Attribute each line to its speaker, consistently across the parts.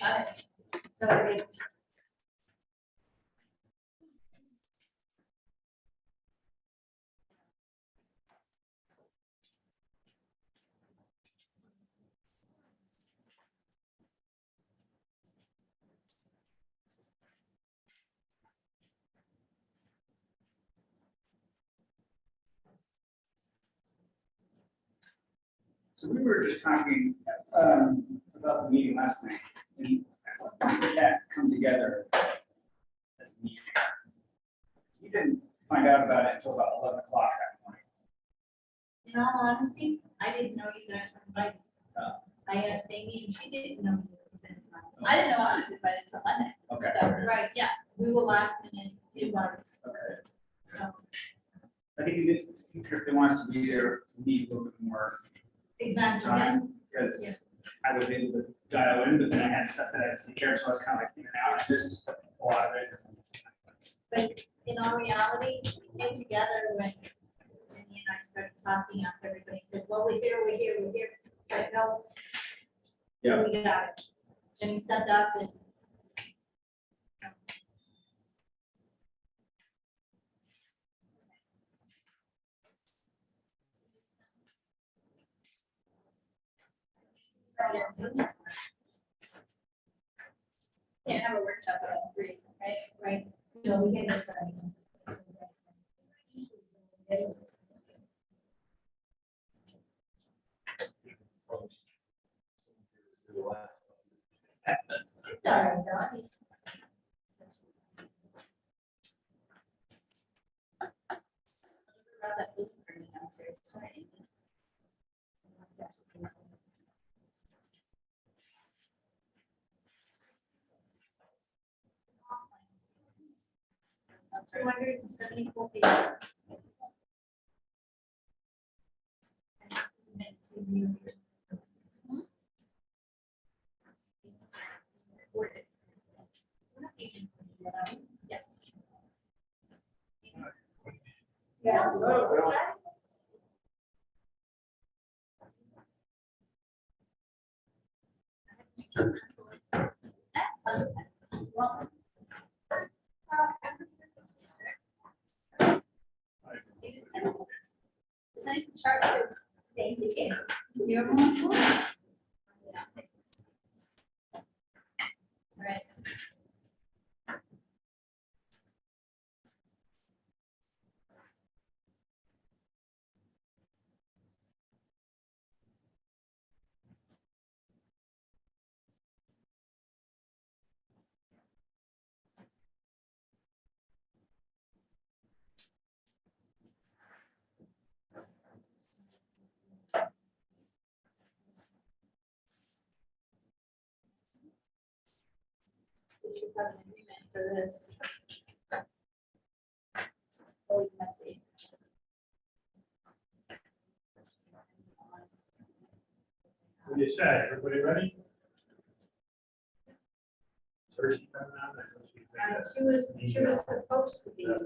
Speaker 1: Got it. Sorry.
Speaker 2: So we were just talking about the meeting last night, and when did that come together as a meeting? You didn't find out about it until about 11 o'clock that morning.
Speaker 1: In all honesty, I didn't know you guys were invited. I asked Amy and she didn't know you were invited. I didn't know I was invited until Monday.
Speaker 2: Okay.
Speaker 1: So, right, yeah, we were last minute invited.
Speaker 2: Okay.
Speaker 1: So,
Speaker 2: I think in the future, if they want us to be there, we need a little bit more
Speaker 1: exactly, yeah.
Speaker 2: time, because I was able to dial in, but then I had stuff that I had to take care of, so I was kind of like in and out, I missed a lot of it.
Speaker 1: But in all reality, we came together when Jenny and I started talking after everybody said, well, we're here. But no.
Speaker 2: Yeah.
Speaker 1: So we got it. Jenny stepped up and. Can't have a workshop at 3, right? Right. No, we can't go starting. It's all right, though. About that food for me downstairs, sorry. Up 274 people. Yeah. Yes. Well, it's nice and sharp too. Thank you. You're welcome. Yeah. All right. We should have an agreement for this. Always messy.
Speaker 3: What do you say? Everybody ready? Cersei coming out? I know she's been this.
Speaker 1: She was supposed to be, but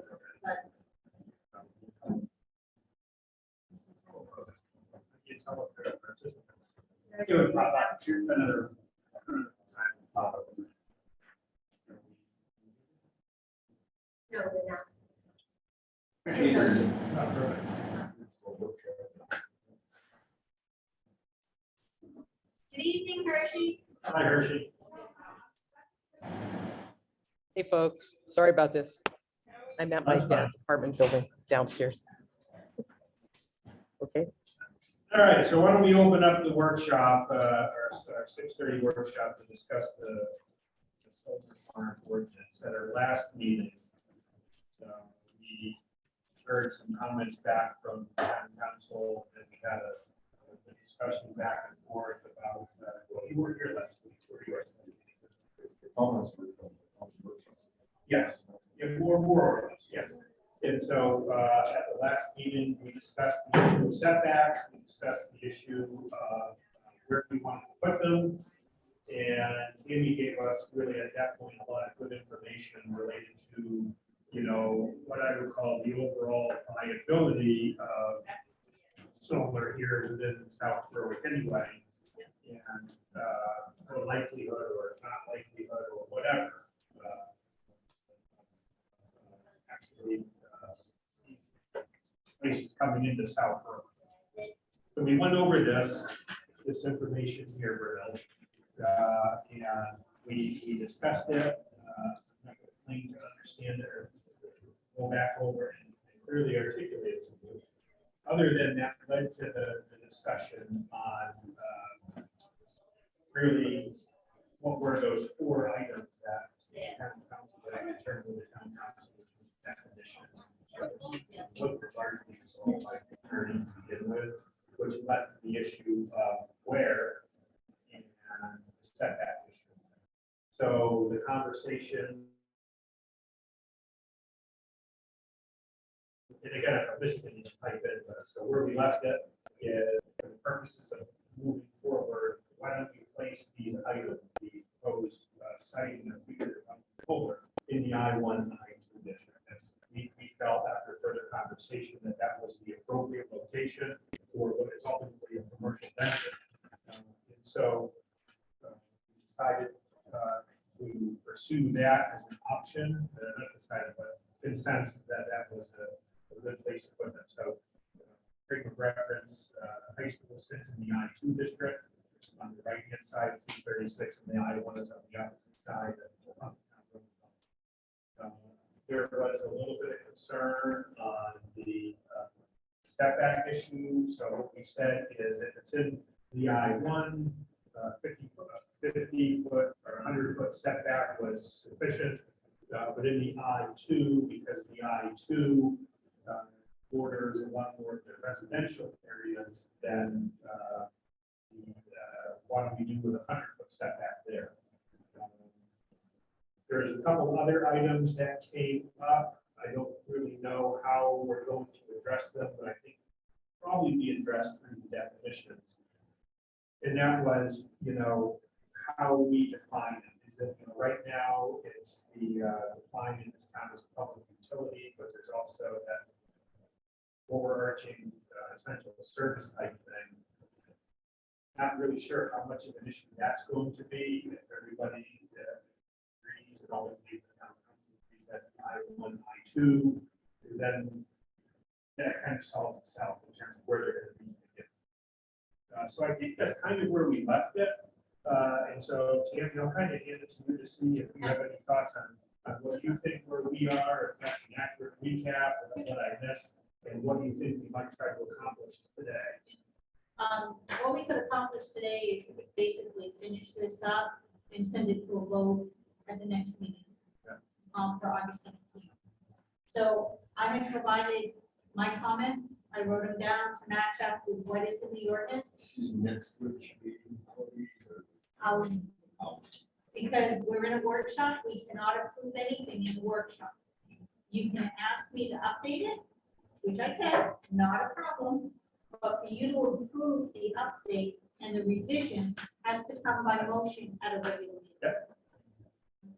Speaker 3: You tell her the participants.
Speaker 2: It would pop up, shoot another time, pop up.
Speaker 1: no, they're not.
Speaker 2: Actually, this is-
Speaker 3: Not perfect.
Speaker 1: Good evening, Hershey.
Speaker 3: Hi, Hershey.
Speaker 4: Hey, folks, sorry about this. I'm at my dad's apartment building downstairs. Okay,
Speaker 3: All right, so why don't we open up the workshop, our 6:30 workshop to discuss the solar farm ordinance at our last meeting. We heard some comments back from town council, and we had a discussion back and forth about, well, you were here last week. Were you? Yes, yeah, more ordinance, yes. And so at the last meeting, we discussed the issue of setbacks, we discussed the issue of where we wanted to put them. And Tammy gave us really at that point a lot of good information related to, you know, what I would call the overall viability of solar here within South Berwick anyway. And or likelihood or not likelihood or whatever. Actually, places coming into South Berkeley. So we went over this information here, Bernal, and we discussed it. I'm not going to claim to understand it or go back over and clearly articulate it to you. Other than that, led to the discussion on really what were those 4 items that the town council that I determined with the town council definition. What were largely resolved by the attorney to begin with, which led to the issue of where and the setback issue. So the conversation, and again, I'm listening to type in, so where we left it is for the purposes of moving forward, why don't you place these items, the proposed siting of future folder in the I-1, I-2 district? We felt after further conversation that that was the appropriate location for what is ultimately a commercial venture. And so we decided to pursue that as an option, not decided, but consensus that that was a good place to put them. So frequent reference, high school sits in the I-2 district on the right-hand side of 236, and the I-1 is on the opposite side. There was a little bit of concern on the setback issue. So what we said is if it's in the I-1, 50 foot or 100-foot setback was sufficient, but in the I-2, because the I-2 borders a lot more of the residential areas than what we do with a 100-foot setback there. There's a couple other items that came up. I don't really know how we're going to address them, but I think probably be addressed through the definitions. And that was, how we define it. Is it, right now it's the defined in this town as a public utility, but there's also that overarching essential service type thing. Not really sure how much of an issue that's going to be if everybody agrees and all the town council agrees that I-1, I-2, then that kind of solves itself in terms of where they're going to be. So I think that's kind of where we left it. And so, Tam, I'll kind of hand it to you to see if you have any thoughts on what you think where we are, if that's an accurate recap, or what I missed, and what do you think we might try to accomplish today?
Speaker 1: What we could accomplish today is basically finish this up and send it to a vote at the next meeting.
Speaker 3: Yeah.
Speaker 1: For August 17th. So I have provided my comments. I wrote them down to match up with what is in the ordinance.
Speaker 5: Next week.
Speaker 1: Because we're in a workshop, we cannot approve anything in the workshop. You can ask me to update it, which I can, not a problem. But for you to approve the update and the revision has to come by motion at a regular meeting.
Speaker 3: Yep.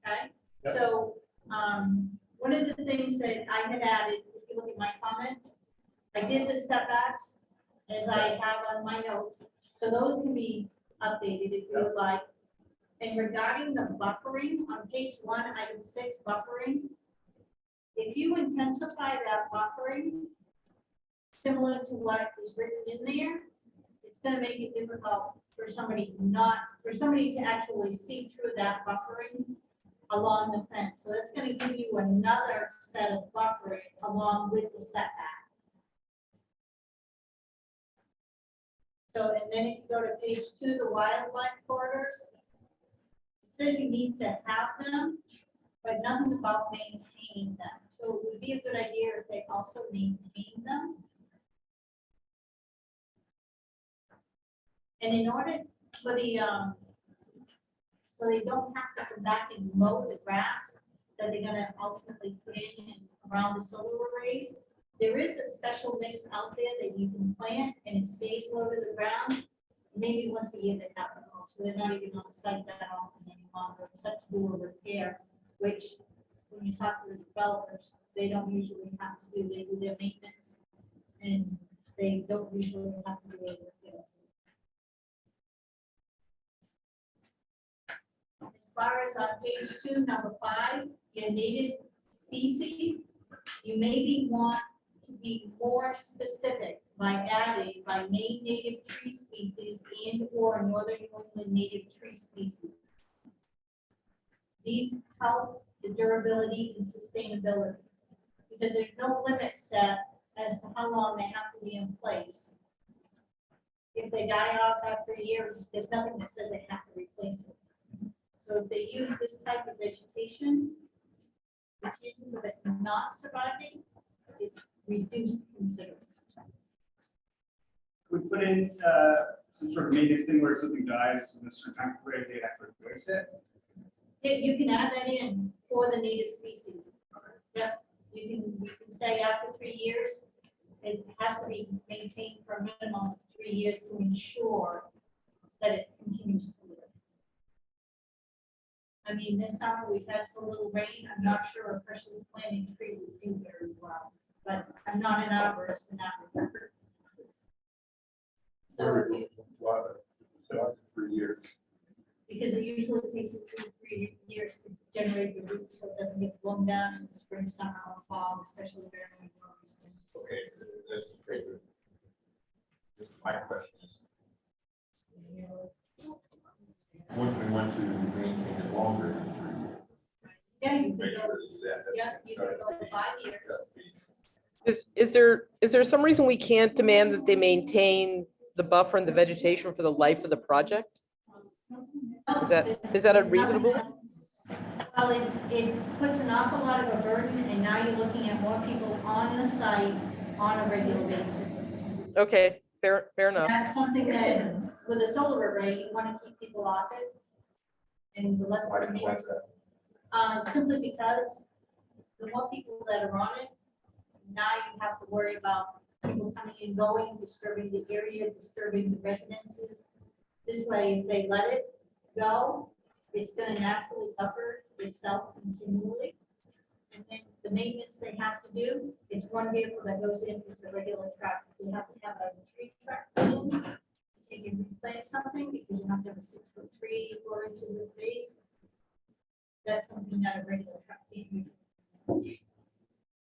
Speaker 1: Okay,
Speaker 3: Yep.
Speaker 1: so one of the things that I had added, if you look at my comments, I did the setbacks as I have on my notes. So those can be updated if you would like. And regarding the buffering on page 1, item 6, buffering, if you intensify that buffering, similar to what is written in there, it's going to make it difficult for somebody to actually see through that buffering along the fence. So that's going to give you another set of buffering along with the setback. So, and then if you go to page 2, the wildlife corridors, it says you need to have them, but nothing about maintaining them. So it would be a good idea if they also maintain them. And in order for the, so they don't have to come back and mow the grass that they're gonna ultimately put in and around the solar arrays, there is a special mix out there that you can plant and it stays low to the ground. Maybe once a year they have to mow, so they're not even on site that often any longer, except to do a repair, which when you talk to the developers, they don't usually have to do, they do their maintenance. And they don't usually have to do a repair. far as on page 2, number 5, your native species, you maybe want to be more specific by adding by Maine native tree species and or Northern New England native tree species. These help the durability and sustainability because there's no limit set as to how long they have to be in place. If they die off after a year, there's nothing that says they have to replace it. So if they use this type of vegetation, the chances of it not surviving is reduced considerably.
Speaker 2: We put in some sort of maintenance thing where if something dies in a certain time period, they have to replace it.
Speaker 1: You can add that in for the native species. Yep, you can say after 3 years, it has to be maintained for a minimum of 3 years to ensure that it continues to live. I mean, this summer we've had so little rain, I'm not sure a freshly planted tree would do very well, but I'm not an arborist in that regard. So if you,
Speaker 3: So
Speaker 5: 3 years.
Speaker 1: because it usually takes 2 to 3 years to generate the roots, so it doesn't get blown down in the spring, summer, or fall, especially during the worms.
Speaker 5: Okay, that's great. Just my question is, when we want to maintain it longer,
Speaker 1: Yeah, you
Speaker 5: make
Speaker 1: can
Speaker 5: sure
Speaker 1: go,
Speaker 5: to do that.
Speaker 1: yeah, you can go to 5 years.
Speaker 4: Is there some reason we can't demand that they maintain the buffer and the vegetation for the life of the project? Is that unreasonable?
Speaker 1: Well, it puts an awful lot of a burden, and now you're looking at more people on the site on a regular basis.
Speaker 4: Okay, fair enough.
Speaker 1: That's something that, with a solar array, you want to keep people off it. And the less.
Speaker 5: Why is that?
Speaker 1: Simply because the more people that are on it, now you have to worry about people coming and going, disturbing the area, disturbing the residences. This way, if they let it go, it's gonna naturally buffer itself continually. And then the maintenance they have to do, it's one vehicle that goes in, it's a regular truck. You have to have a tree truck in, to take and replant something, because you have to have a 6-foot tree, 4 inches of base. That's something that a regular truck can't do.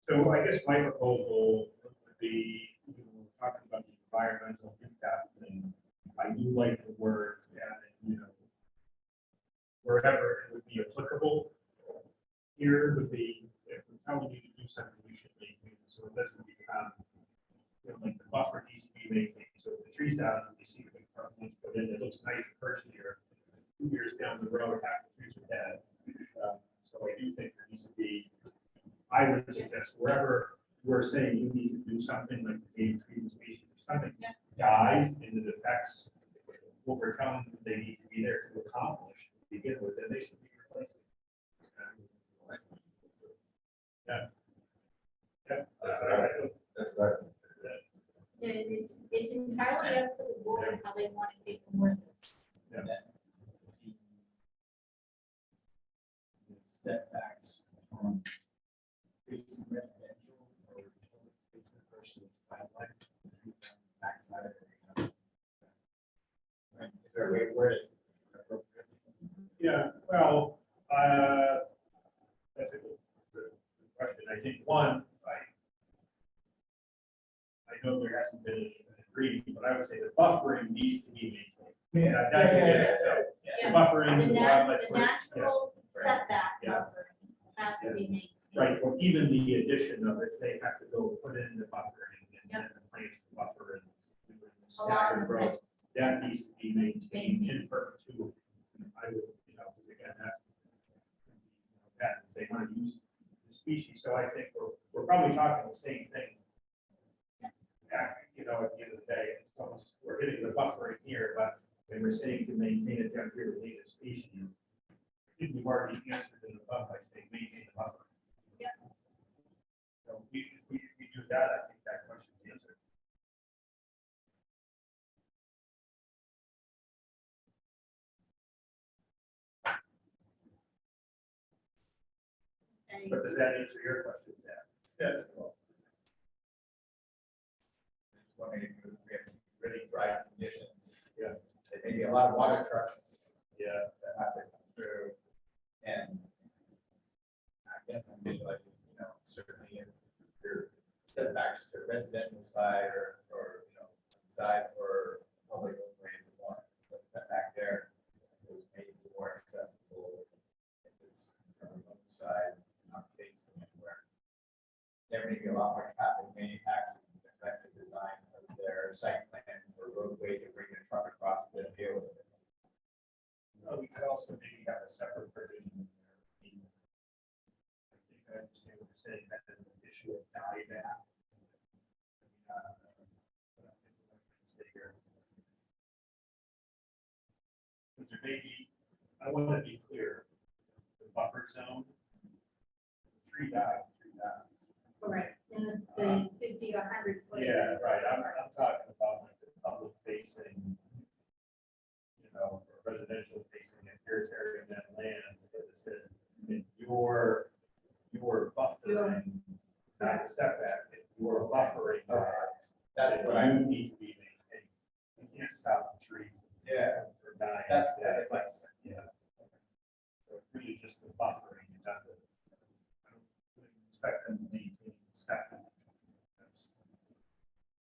Speaker 3: So I guess my proposal would be, talking about the environmental impact thing. I do like the word, wherever it would be applicable. Here would be, if we're telling you to do something, you should maintain it, so it doesn't become, like the buffer needs to be maintained. So if the tree's down, you see the big front ones put in, it looks nice the first year. 2 years down the road, half the trees are dead. So I do think there needs to be, I would suggest wherever we're saying you need to do something like the native tree species, if something dies and it affects what we're telling them they need to be there to accomplish to begin with, then they should be replaced. Yeah. Yeah.
Speaker 5: That's right.
Speaker 1: It's entirely up to the board how they want to take the work.
Speaker 2: Setbacks from facing residential or facing versus wildlife. Backside of it. Right, is there a way to word it appropriately?
Speaker 3: Yeah, well, that's a good question. I think one, I know there hasn't been an agreement, but I would say the buffering needs to be maintained. That's it. So
Speaker 1: Yeah.
Speaker 3: the buffering,
Speaker 1: The
Speaker 3: the wildlife.
Speaker 1: natural
Speaker 3: yes,
Speaker 1: setback
Speaker 3: Yeah.
Speaker 1: buffer has to be maintained.
Speaker 3: right, or even the addition of if they have to go put in the buffering and then the plants the buffer and
Speaker 1: Along
Speaker 3: staggered
Speaker 1: the
Speaker 3: growth,
Speaker 1: fence.
Speaker 3: that needs to be maintained in perpetuity. I would, because again, that's that if they want to use the species, so I think we're probably talking the same thing. At the end of the day, it's almost, we're hitting the buffering here, but when we're saying to maintain it down here with native species, I think we've already answered in the above by saying maintain the buffer.
Speaker 1: Yeah.
Speaker 3: So if we do that, I think that question's answered.
Speaker 1: Okay.
Speaker 3: But does that answer your question, Zach?
Speaker 5: Yeah. Just wondering if we have really dry conditions.
Speaker 3: Yeah.
Speaker 5: There may be a lot of water trucks
Speaker 3: Yeah.
Speaker 5: that have to come through. residential side or, you know, side for public way to want, put that back there. It was maybe more accessible if it's from the other side, not facing anywhere. There may be a lot more traffic, may actually affect the design of their site plan for roadway to bring the truck across the field.
Speaker 3: We could also maybe have a separate provision in there. I think I understand what you're saying, that there's an issue of dieback. Because there may be, I want to be clear, the buffer zone, tree dies.
Speaker 1: Correct, in the 50 or 100 foot.
Speaker 3: Yeah, right, I'm talking about like the public facing, you know, or residential facing if you're tearing that land, because if you're buffering, not a setback, if you're buffering that,
Speaker 5: That's what I,
Speaker 3: you need to be maintained. You can't stop the tree.
Speaker 5: yeah,
Speaker 3: For dying.
Speaker 5: that's,
Speaker 3: Yeah. So it's really just the buffering, you have to, I don't expect them to maintain the setback.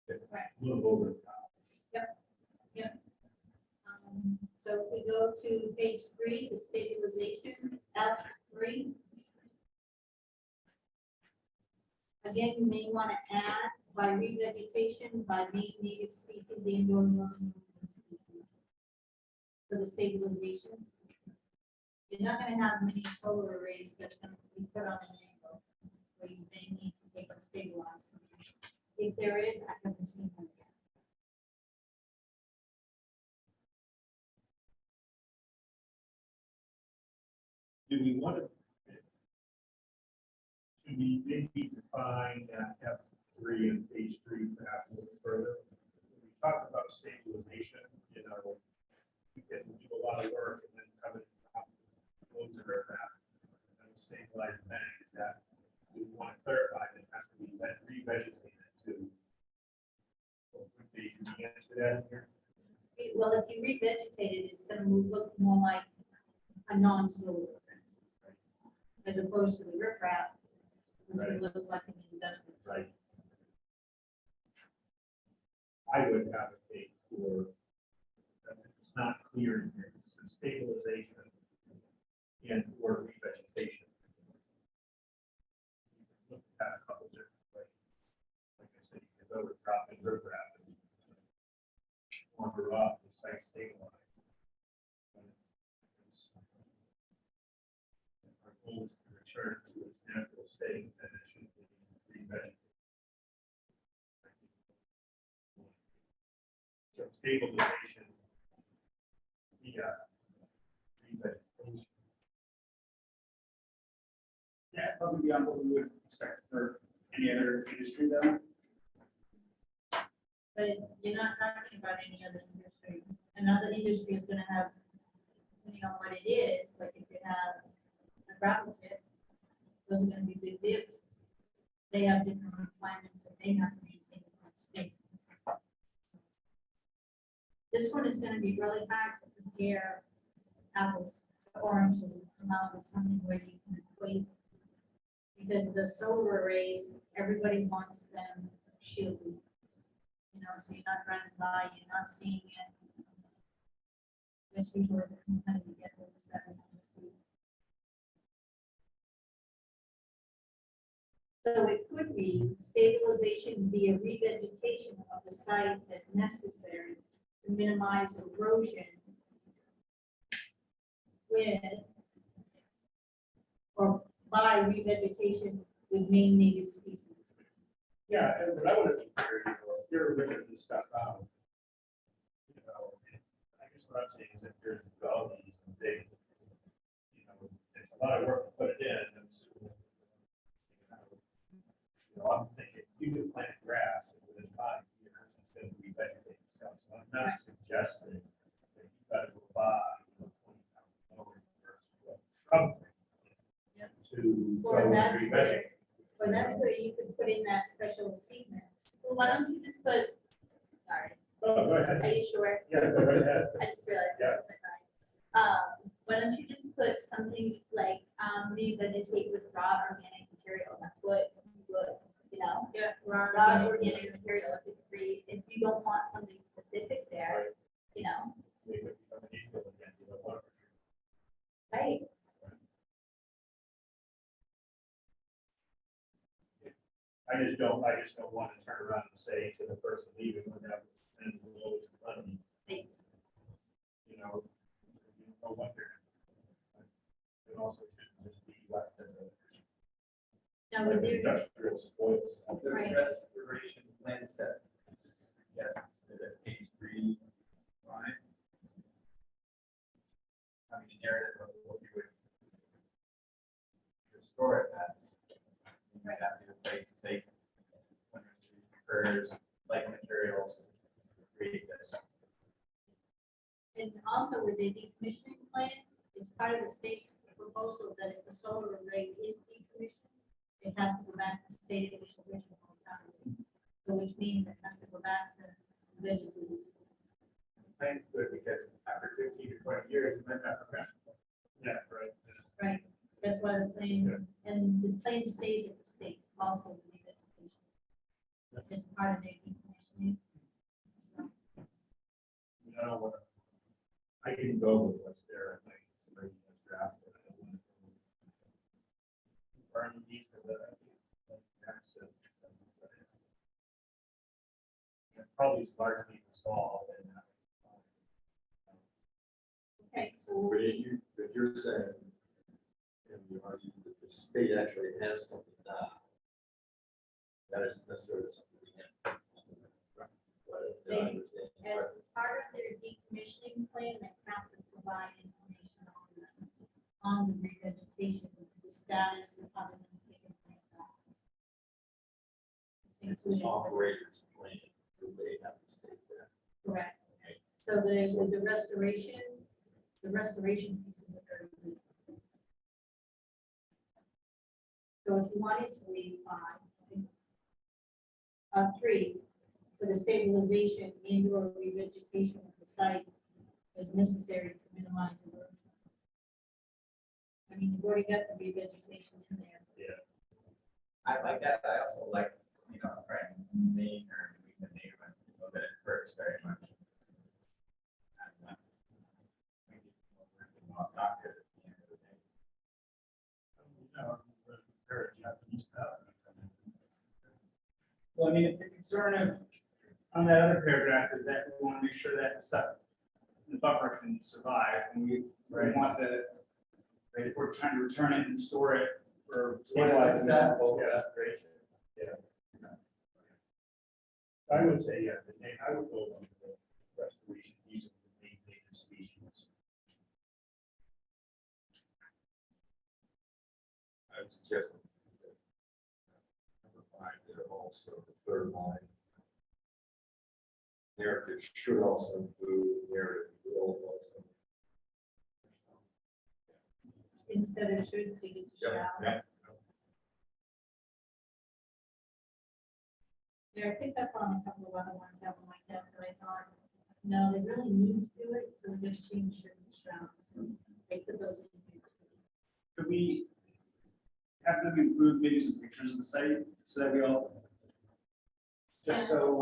Speaker 3: That's
Speaker 1: Right.
Speaker 3: a little over the top.
Speaker 1: So if we go to page 3, the stabilization, F3. Again, you may want to add by revegetation by main native species and or northern species for the stabilization. You're not going to have many solar arrays that's going to be put on an angle where you may need to take and stabilize them. If there is, I haven't seen them yet.
Speaker 3: Do we want to? Should we maybe define F3 and page 3 perhaps a little further? We talked about stabilization, you know, we can do a lot of work and then come in and loads of aircraft and stabilize the bank. Is that, we want to clarify that it has to be revegetated too. Would be the answer to that here?
Speaker 1: Well, if you revegetate it, it's gonna look more like a non-solar, as opposed to the riprap, which would look like an industrial.
Speaker 3: Right. I would advocate for, it's not clear in here, it's a stabilization and or revegetation. You can look at a couple different ways. Like I said, you can go with dropping riprap and wander off the site stabilized. Our goal is to return to its natural state and it should be revegetated. So stabilization, revegetation.
Speaker 2: Yeah, probably beyond what we would expect for any other industry though.
Speaker 1: But you're not talking about any other industry. Another industry is gonna have, depending on what it is, like if you have a gravel pit, those are gonna be big vehicles. They have different requirements that they have to maintain on state. This one is gonna be really hard to compare apples to oranges and come out with something where you can equate. Because the solar arrays, everybody wants them shielded. You know, so you're not running by, you're not seeing it. That's usually the complaint we get with this that we want to see. So it could be stabilization via revegetation of the site as necessary to minimize erosion with or by revegetation with main native species.
Speaker 3: Yeah, and what I want to be clear, you know, if you're ripping this stuff out, you know, I guess what I'm saying is that there's gullies and big, you know, it's a lot of work to put it in. And so, you know, I'm thinking you can plant grass and within 5 years, it's going to be vegetated itself. So I'm not suggesting that you got to go buy, you know, $20,000 for shrub to
Speaker 1: Or
Speaker 3: go
Speaker 1: that's
Speaker 3: revegetate.
Speaker 1: where, or that's where you could put in that special seed mix.
Speaker 6: Well, why don't you just put, sorry,
Speaker 3: Oh, go ahead.
Speaker 6: are you sure?
Speaker 3: Yeah, go right ahead.
Speaker 6: I just realized.
Speaker 3: Yeah.
Speaker 6: Why don't you just put something like, revegetate with raw organic material, that's what you would, know,
Speaker 1: Yeah.
Speaker 6: raw organic material, if you don't want something specific there, you know,
Speaker 3: We would become an equal again to the water.
Speaker 6: right?
Speaker 3: I just don't want to turn around and say to the person leaving, we're gonna spend loads of money,
Speaker 6: Thanks.
Speaker 3: you know, no wonder. It also shouldn't just be left as
Speaker 6: Now,
Speaker 3: a
Speaker 6: with their,
Speaker 3: industrial spoils.
Speaker 5: The
Speaker 6: Right.
Speaker 5: restoration plan set, yes, it's at page 3, right? I mean, the narrative of what you would restore it at. You might have to place to say, when it occurs, like materials, create this.
Speaker 1: And also with the decommissioning plan, it's part of the state's proposal that if the solar array is decommissioned, it has to go back to the state of its original time. So which means it has to go back to vegetables.
Speaker 3: Plan's good because after 15 to 20 years, it might not come back. Yeah, right.
Speaker 1: Right, that's why the plan, and the plan stays at the state also with the vegetation. It's part of their decommissioning. So,
Speaker 3: I don't want to, I can go with what's there, I think, it's already in the draft, but I don't want to confirm these, because I think that's it. It probably is largely resolved and.
Speaker 1: Okay, so
Speaker 7: But if you're saying, and you argue that the state actually has something now, that isn't necessarily something we have. But if I understand
Speaker 1: as
Speaker 7: correctly,
Speaker 1: part of their decommissioning plan, they have to provide information on the revegetation, the status of how they're going to take it back. It's
Speaker 7: it's the
Speaker 1: included.
Speaker 7: operator's plan, do they have to state that?
Speaker 1: Correct. So with the restoration pieces are very good. So if you wanted to leave 3, for the stabilization and or revegetation of the site is necessary to minimize erosion. I mean, you've already got the revegetation in there.
Speaker 5: I like that, I also like, you know, trying to maintain or meet the neighborhood a little bit at first, very much. And, maybe we'll talk to it at the end of the day.
Speaker 2: Well, I mean, the concern on that other paragraph is that we want to make sure that the stuff, the buffer can survive, and we want the, right, if we're trying to return it and store it or stabilize it.
Speaker 5: Successful restoration.
Speaker 3: I would say, yeah, I would go on the restoration piece of the native species.
Speaker 7: I would suggest that number 5 there also, the third line. Narrative should also include narrative will also.
Speaker 1: Instead of should, take it to shall.
Speaker 7: Yeah.
Speaker 1: Yeah, I picked up on a couple of other ones that were like that, but I thought, no, they really need to do it, so we just change should to shall. So they put those in here.
Speaker 2: Could we have them include maybe some pictures of the site so that we all, just so,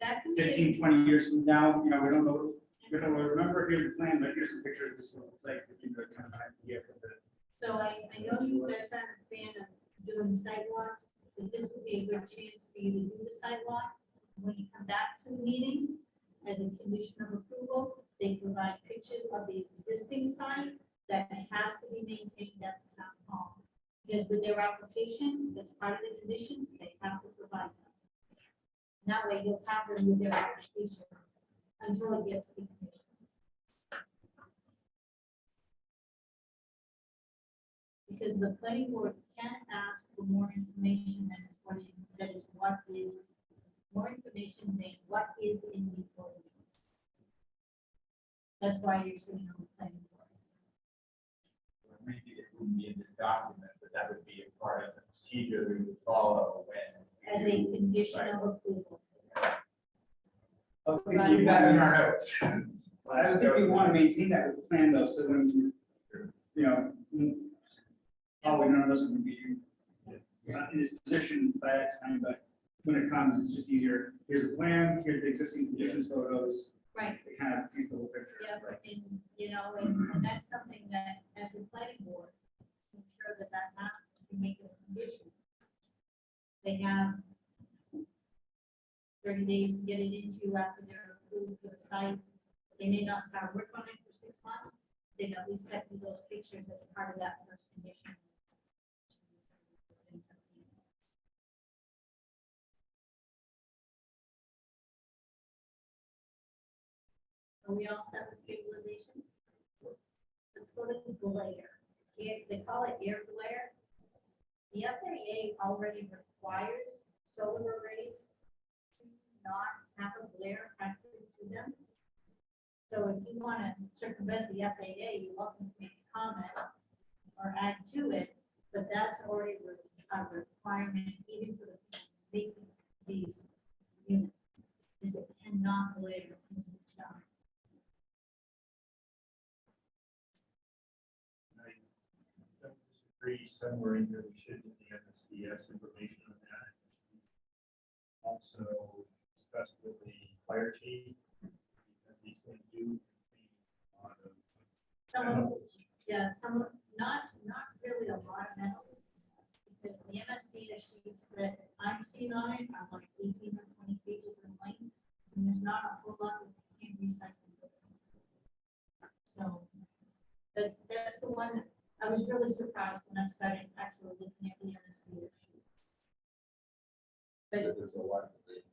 Speaker 1: That can be,
Speaker 2: 15, 20 years from now, you know, we don't know, we don't remember, here's the plan, but here's some pictures of this one, like, to give you a kind of idea for the.
Speaker 1: so I know you guys aren't a fan of doing sidewalks, but this would be a good chance for you to do the sidewalk. When you come back to the meeting, as a condition of approval, they provide pictures of the existing site that has to be maintained at the town hall. Because with their application, that's part of the conditions, they have to provide them. That way you'll have them with their application until it gets decommissioned. Because the planning board can ask for more information than is what is, more information than what is in the ordinance. That's why you're sitting on the planning board.
Speaker 5: Maybe it wouldn't be in this document, but that would be a part of the procedure we would follow when.
Speaker 1: As a condition of approval.
Speaker 2: I
Speaker 5: Keep that in our notes.
Speaker 2: don't think we want to maintain that with the plan though, so when, you know, probably none of us would be not in his position by that time, but when it comes, it's just easier. Here's a plan, here's the existing conditions photos,
Speaker 1: Right,
Speaker 2: it kind of paints the whole picture.
Speaker 1: yeah,
Speaker 2: Right.
Speaker 1: and, you know, and that's something that, as a planning board, I'm sure that that happens, to make it a condition. They have 30 days to get it into after they're approved for the site. They may not start work on it for 6 months, they can at least set you those pictures as part of that first condition. Are we all set with stabilization? Let's go to glare. They call it air glare. The FAA already requires solar arrays to not have a glare factor to them. So if you want to circumvent the FAA, you're welcome to make a comment or add to it, but that's already a requirement even for the making these units, is it cannot glare into the sky.
Speaker 3: I don't disagree, somewhere in here, we should get the MSDS information on that. Also discuss with the fire chief, because these things do contain a lot of
Speaker 1: Some of,
Speaker 3: chemicals.
Speaker 1: yeah, some, not really a lot of metals, because the MSDS sheets that I'm seeing on it are like 18 or 20 pages in length, and there's not a whole lot that you can recycle. So, that's the one, I was really surprised when I started actually looking at the MSDS sheet.
Speaker 7: So there's a lot of the.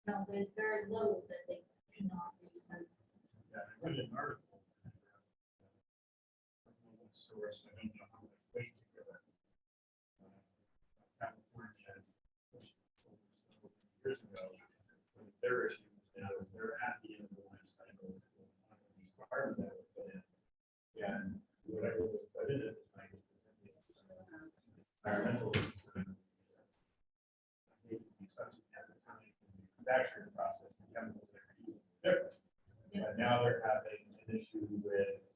Speaker 1: No, there's very little that they cannot recycle.
Speaker 3: Yeah, I read an article. I don't know what source, I don't know how much weight to give it. California, years ago, one of their issues now is they're at the end of the life cycle. of these cars that were put in. And whatever was put in it, like, environmental concern. It would be such at the time, the manufacturing process and chemicals that are used different. But now they're having an issue with,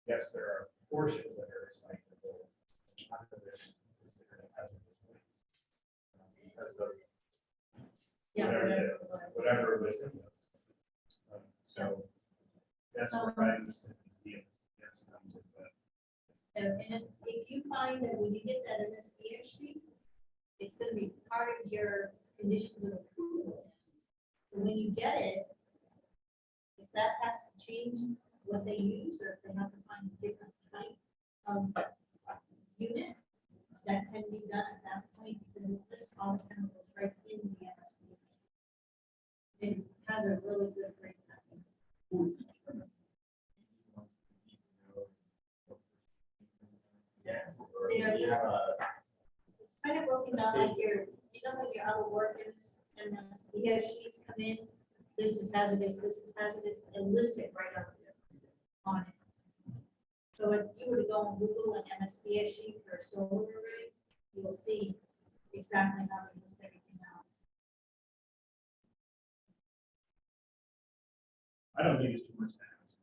Speaker 3: yes, there are portions that are recyclable. None of it is considered a hazardous waste. Because of
Speaker 1: Yeah,
Speaker 3: Whatever
Speaker 1: whatever it was.
Speaker 3: whatever was in them. So that's what I was thinking. Yes, comes with that.
Speaker 1: And if you find that when you get that MSDS sheet, it's gonna be part of your conditions of approval. And when you get it, if that has to change what they use, or if they have to find a different type of unit, that can be done at that point, because it lists all the chemicals right in the MSDS. It has a really good breakdown.
Speaker 7: Yes.
Speaker 1: Yeah, it's kind of broken down like your, you know, when your other workers and then the sheets come in, this is hazardous, and list it right up there on it. So if you were to go on Google and MSDS sheet for a solar array, you will see exactly how they list everything out.
Speaker 3: I don't think it's too much to ask.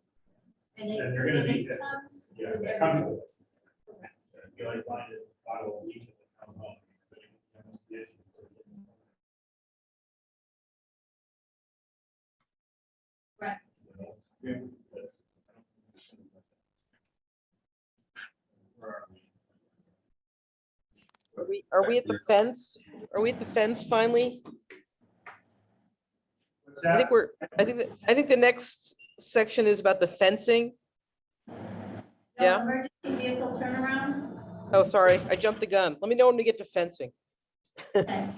Speaker 1: And
Speaker 3: And you're gonna
Speaker 1: and
Speaker 3: need
Speaker 1: it
Speaker 3: that.
Speaker 1: comes
Speaker 3: Yeah,
Speaker 1: with
Speaker 3: that comes
Speaker 1: everything.
Speaker 3: with it.
Speaker 1: Correct.
Speaker 3: You like find a bottle of bleach and then come home. But it becomes the issue.
Speaker 1: Right.
Speaker 3: You know? Yeah. That's- Where are we?
Speaker 4: Are we at the fence? Are we at the fence finally?
Speaker 3: What's
Speaker 4: I think
Speaker 3: that?
Speaker 4: I think the next section is about the fencing.
Speaker 1: No,
Speaker 4: Yeah.
Speaker 1: Emergency vehicle turnaround,
Speaker 4: Oh, sorry, I jumped the gun. Let me know when we get to fencing.
Speaker 1: okay.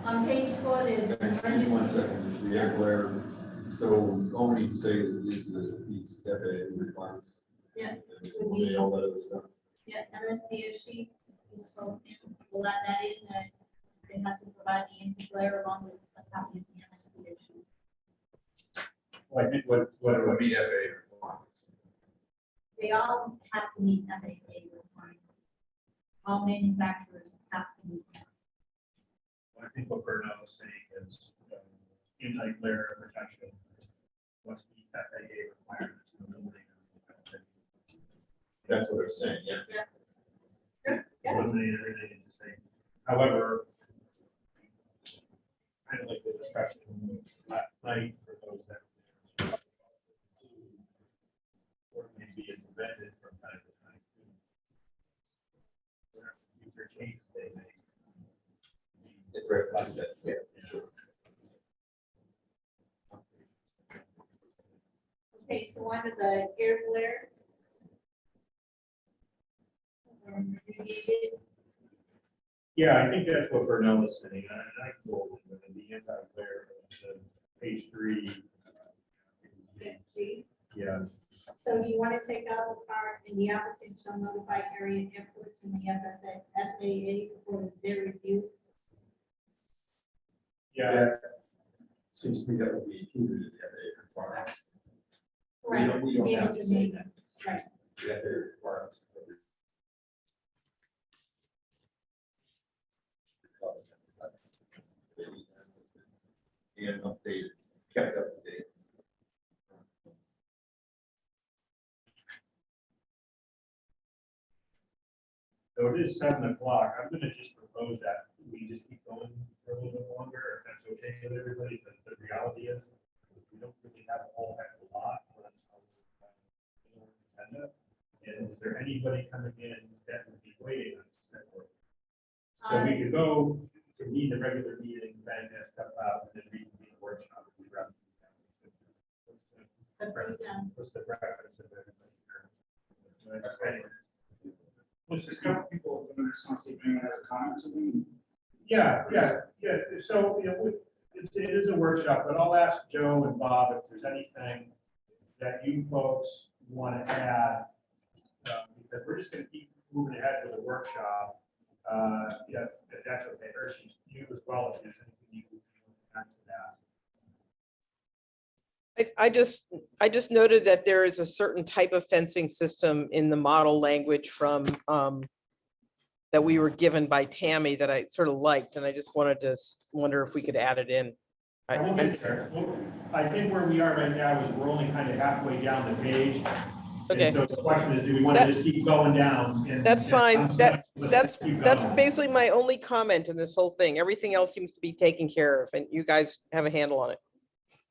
Speaker 1: On page 4, there's.
Speaker 7: Excuse 1
Speaker 1: emergency-
Speaker 7: second, just the air glare, so all we need to say that these FAA requirements.
Speaker 1: Yeah.
Speaker 7: And all that other stuff.
Speaker 1: Yeah, MSDS sheet, so we'll add that in, that it has to provide the anti-glare along with a copy of the MSDS sheet.
Speaker 3: Well, I think what
Speaker 7: What
Speaker 3: would
Speaker 7: would
Speaker 3: be,
Speaker 7: be FAA requirements?
Speaker 1: They all have to meet FAA requirements. All manufacturers have to meet that.
Speaker 3: I think what Bernard was saying is anti-glare protection must be FAA requirements. in the building.
Speaker 7: That's what they're saying, yeah.
Speaker 1: Yeah.
Speaker 3: eliminate everything and just say, however, kind of like the discussion last night for those that or maybe it's amended from time to time. Whatever future changes they make.
Speaker 7: It's reflected, yeah, sure.
Speaker 1: Okay, so under the air glare. Remediated.
Speaker 3: Yeah, I think that's what Burnell is saying, and I go with the anti-glare, page 3.
Speaker 1: Yeah, G.
Speaker 3: Yeah,
Speaker 1: So you want to take out the part in the applicant shall notify area inputs in the FAA for their review.
Speaker 3: yeah,
Speaker 7: Seems to me that would be included in the FAA requirement.
Speaker 1: Correct.
Speaker 7: We
Speaker 1: To
Speaker 7: don't
Speaker 1: be able
Speaker 7: have to
Speaker 1: to
Speaker 7: say
Speaker 1: meet-
Speaker 7: that.
Speaker 1: Right.
Speaker 7: The FAA requirements. And updated, kept up to date.
Speaker 3: so it is 7 o'clock, I'm gonna just propose that we just keep going for a little bit longer, if that's okay with everybody, but the reality is, we don't really have a whole heck of a lot. on our agenda. And is there anybody coming in that would be waiting on this network? So we could go to meet the regular meeting, bang that stuff out, and then reconvene a workshop. If we'd rather do that. What's the preference of everybody here?
Speaker 2: Let's just couple people, I just want to see if anyone has a comment or something.
Speaker 3: Yeah. So, it is a workshop, but I'll ask Joe and Bob if there's anything that you folks want to add. Because we're just going to keep moving ahead with the workshop. Yeah, if that's okay, or you as well, if there's anything you want to add to that.
Speaker 4: I just noted that there is a certain type of fencing system in the model language from that we were given by Tammy that I sort of liked, and I just wanted to wonder if we could add it in.
Speaker 3: I will get there. Well, I think where we are right now is we're only kind of halfway down the page. And
Speaker 4: Okay.
Speaker 3: so the question is, do we want to just keep going down? And-
Speaker 4: That's fine.
Speaker 3: Let's keep
Speaker 4: That's
Speaker 3: going.
Speaker 4: basically my only comment in this whole thing. Everything else seems to be taken care of, and you guys have a handle on it.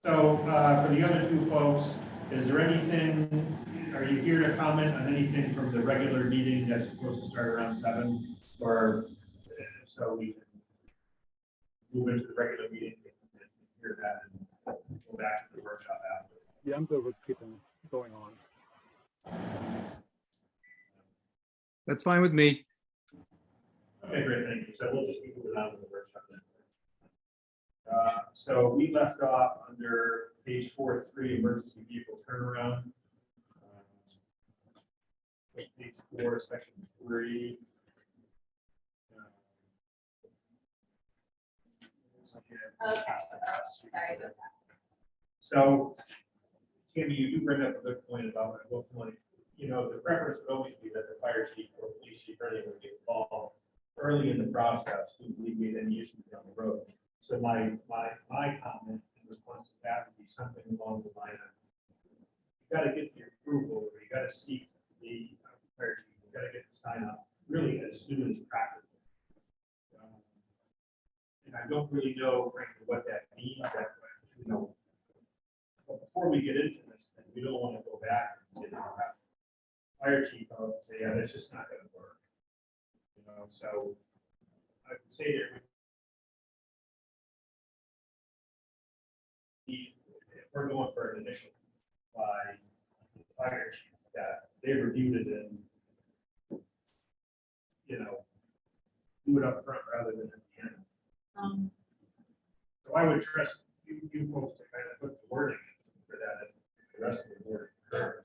Speaker 3: So for the other two folks, is there anything, are you here to comment on anything from the regular meeting that's supposed to start around 7? Or so we can move into the regular meeting and hear that and go back to the workshop after.
Speaker 8: Yeah, I'm good with keeping going on.
Speaker 9: That's fine with me.
Speaker 3: Okay, great, thank you. So we'll just be moving on to the workshop then. So we left off under page 4.3, emergency vehicle turnaround. Page 4, section 3.
Speaker 6: Okay, sorry about that.
Speaker 3: So, Tammy, you do bring up a good point about at what point, the preference would always be that the fire chief or police chief or anyone would get involved early in the process to alleviate any issues down the road. So my comment in response to that would be something along the line of, you gotta get the approval, or you gotta seek the fire chief, you gotta get the sign up really as soon as practical. And I don't really know frankly what that means, but before we get into this, thing, we don't want to go back and have fire chief out and say, yeah, that's just not gonna work. So I would say there would be, if we're going for an initial by the fire chief, that they reviewed it and, do it up front rather than at the end. So I would trust you folks to kind of put the wording for that, if the rest of the board concurs.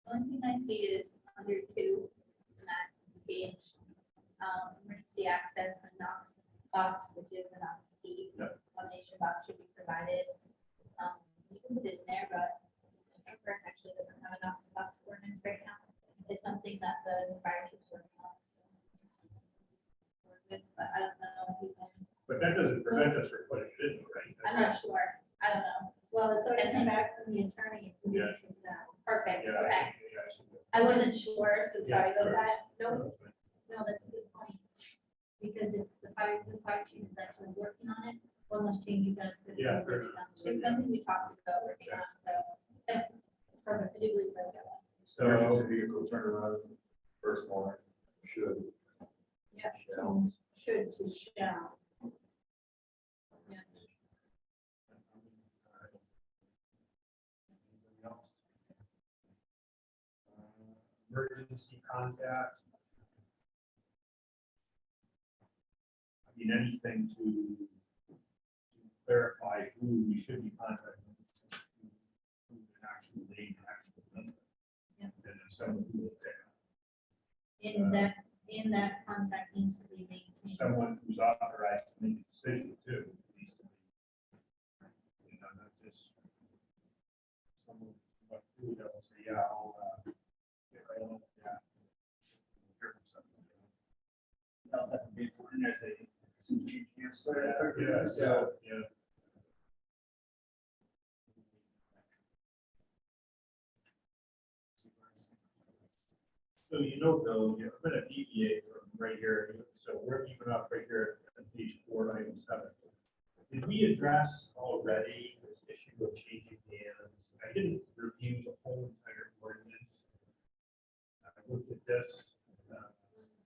Speaker 6: The only thing I see is under 2, in that page, emergency access, the Knox box, which is a Knox key.
Speaker 3: Yep.
Speaker 6: Combination box should be provided. You can put it in there, but Frankfurt actually doesn't have a Knox box ordinance right now. It's something that the fire chief's working on. But I don't know if you can,
Speaker 3: But that doesn't prevent us from putting it in, right?
Speaker 6: I'm not sure. I don't know.
Speaker 1: Well, it's already come back from the attorney.
Speaker 3: Yeah.
Speaker 6: Perfect,
Speaker 3: Yeah,
Speaker 6: okay.
Speaker 3: yeah, I should do.
Speaker 6: I wasn't sure
Speaker 1: fire chief is actually working on it. One less change you guys could.
Speaker 3: Yeah,
Speaker 1: put it
Speaker 6: It's
Speaker 1: on.
Speaker 6: something we talked about working on, so. yeah, Perfect, I do believe we'll get one.
Speaker 3: So,
Speaker 5: Emergency vehicle turnaround, first line, should.
Speaker 1: Yeah,
Speaker 5: Shall.
Speaker 1: should to shall.
Speaker 3: Anybody else? Emergency contact. I mean, anything to clarify who we should be contacting. Who an actual name, actual number.
Speaker 1: Yeah.
Speaker 3: And then someone who will pick up.
Speaker 1: In that contract needs to be maintained.
Speaker 3: Someone who's authorized to make a decision too. Needs to be. You know, not just someone, but who will say, yeah, I'll, get right on with that. Hear from somebody, you know.
Speaker 2: That'll definitely be important as they, as soon as you transfer it.
Speaker 3: Yeah, so, yeah. So you know, Bill, I'm gonna deviate from right here, so we're keeping up right here at page 4, item 7. Did we address already this issue of changing hands? I didn't review the whole entire ordinance. I looked at this,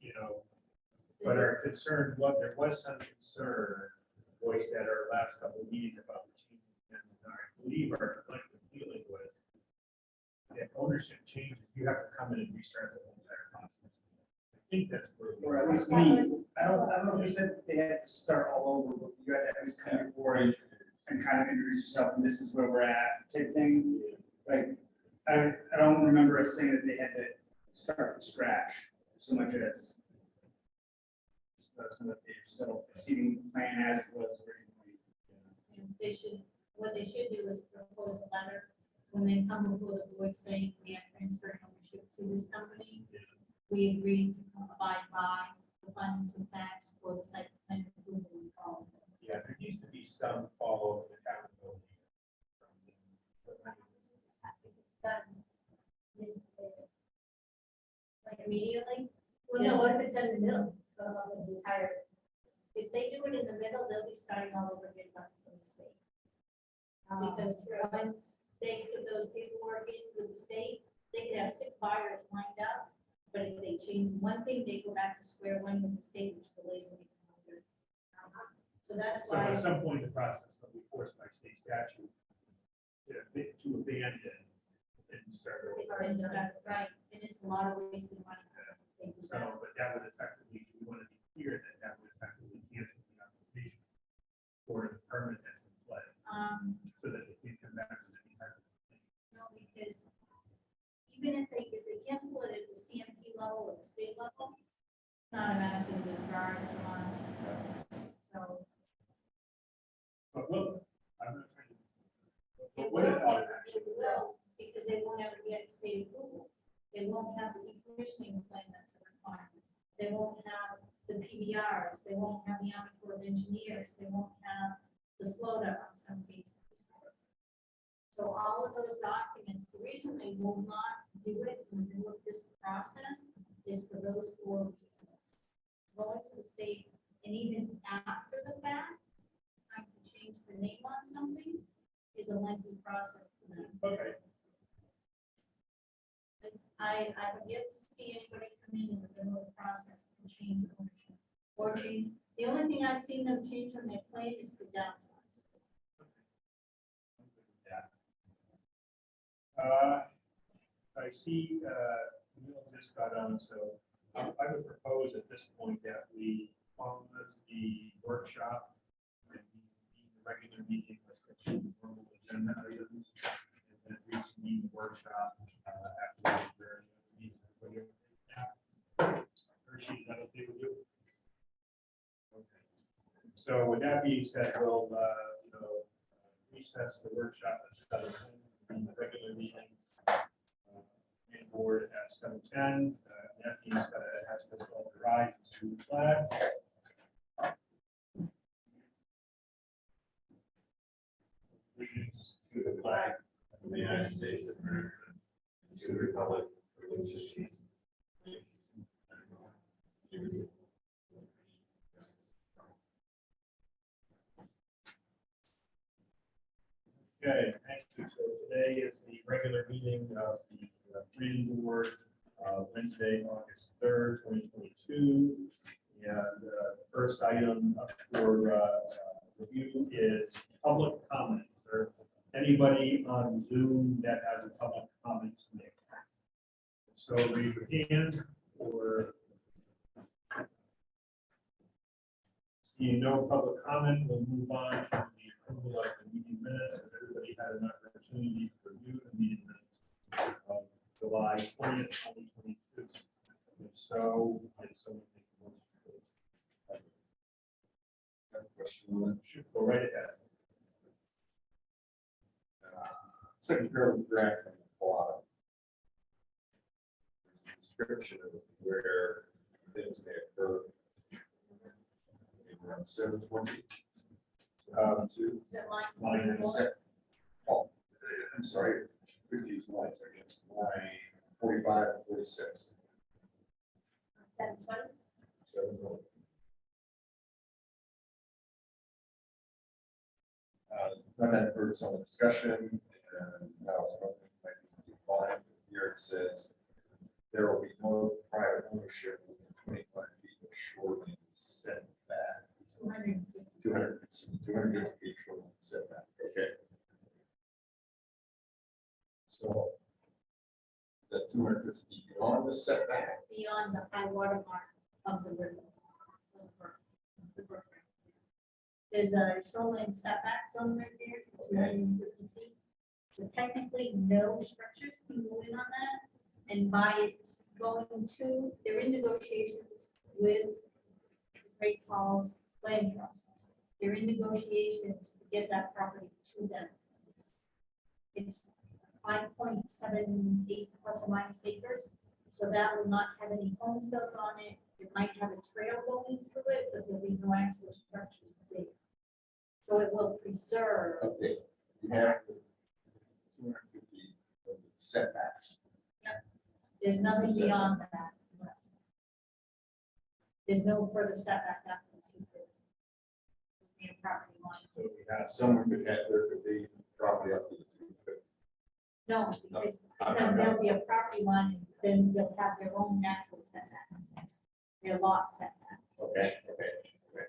Speaker 3: you know, but our concern, there was some concern voiced at our last couple of meetings about the changing hands. And I believe our collective feeling was if ownership changes, you have to come in and restart the whole entire process. I think that's where.
Speaker 2: Or at least me, I don't know if you said they had to start all over, but you had to at least come before and kind of introduce yourself, and this is where we're at, type thing. Like, I don't remember us saying that they had to start from scratch so much as so that they're still exceeding the plan as it was originally.
Speaker 1: And they should, what they should do is propose a letter when they come before the board saying we have transferred ownership to this company. We agreed to abide by the findings of facts for the site plan approval and all.
Speaker 3: Yeah, there needs to be some follow-up and accountability.
Speaker 1: Like immediately?
Speaker 9: Well, no, what if it's done in the middle of the entire,
Speaker 1: If they do it in the middle, they'll be starting all over again from the state. Because once they put those paperwork in with the state, they could have 6 buyers lined up. But if they change one thing, they go back to square one with the state, which delays them even longer. So that's
Speaker 3: So
Speaker 1: why,
Speaker 3: at some point in the process, they'll be forced by state statute to abandon and start over.
Speaker 1: and stuff, right, and it's a lot of wasted money.
Speaker 3: So, but that would effectively, we want to be clear that that would effectively cancel the application for the permit that's in play, so that they can come back to the type of thing.
Speaker 1: No, because even if they cancel it at the CMP level or the state level, it's not automatically withdrawn from us. So
Speaker 3: But look, I'm not trying to.
Speaker 1: it
Speaker 3: What
Speaker 1: will,
Speaker 3: about
Speaker 1: it will, because they won't ever get state approval. They won't have the decommissioning plan that's a requirement. They won't have the PBRs, they won't have the Army Corps of Engineers, they won't have the slowdown on some cases. So all of those documents, the reason they will not do it in the middle of this process is for those 4 reasons. Going to the state, and even after the fact, trying to change the name on something is a lengthy process for them.
Speaker 3: Okay,
Speaker 1: I have yet to see anybody come in the middle of the process to change ownership. Or change, the only thing I've seen them change on their plan is to downsize.
Speaker 3: I'm good with that. I see, Neil just got on, so I would propose at this point that we pause the workshop and the regular meeting with the normal agenda items, and then reconvene the workshop after the meeting. Hershey, is that okay with you? Okay. So with that being said, we'll, recess the workshop at 7:10, and the regular meeting and board at 7:10. That means that it has to authorize to the flag. Allegiance to the flag
Speaker 7: of the United States of America, and to the republic for which it stands,
Speaker 3: Okay, thank you. So today is the regular meeting of the planning board, Wednesday, August 3rd, 2022. And the first item up for review is public comment. Is there anybody on Zoom that has a public comment to make? So raise your hand or seeing no public comment, we'll move on to the approval of the meeting minutes. Has everybody had an opportunity to review the meeting minutes of July 20th, 2022? If so, can someone make a motion?
Speaker 7: I have a question on that.
Speaker 3: Should go right ahead.
Speaker 7: Second paragraph from the bottom. Description of where things may occur. Around 720. Two.
Speaker 1: Is it line
Speaker 3: Line
Speaker 1: 44?
Speaker 7: Oh, I'm sorry, confused lines, I guess, line 45 and 46.
Speaker 9: 720.
Speaker 7: 720. I've had heard some discussion, and now something might be defined. Here it says, there will be no private ownership within 25 feet of shoreline setback.
Speaker 1: 250.
Speaker 7: 250 feet shoreline setback, okay. So, is that 250 feet beyond the setback?
Speaker 1: Beyond the high water mark of the river. The brook. There's a shoreline setback zone right there, 250 feet. So technically, no structures can go in on that. And by it's going to, they're in negotiations with Great Falls Land Trust. They're in negotiations to get that property to them. It's 5.78 plus or minus acres, so that will not have any homes built on it. It might have a trail going through it, but there'll be no actual structures there. So it will preserve.
Speaker 7: Okay, you have the 250 of the setbacks.
Speaker 1: There's nothing beyond that. There's no further setback after the 250. Be a property line.
Speaker 3: So we have
Speaker 7: Someone could have, there could be property up to the 250.
Speaker 1: No, because there'll be a property line, and then they'll have their own natural setback. Their lot setback.
Speaker 7: Okay, okay, okay.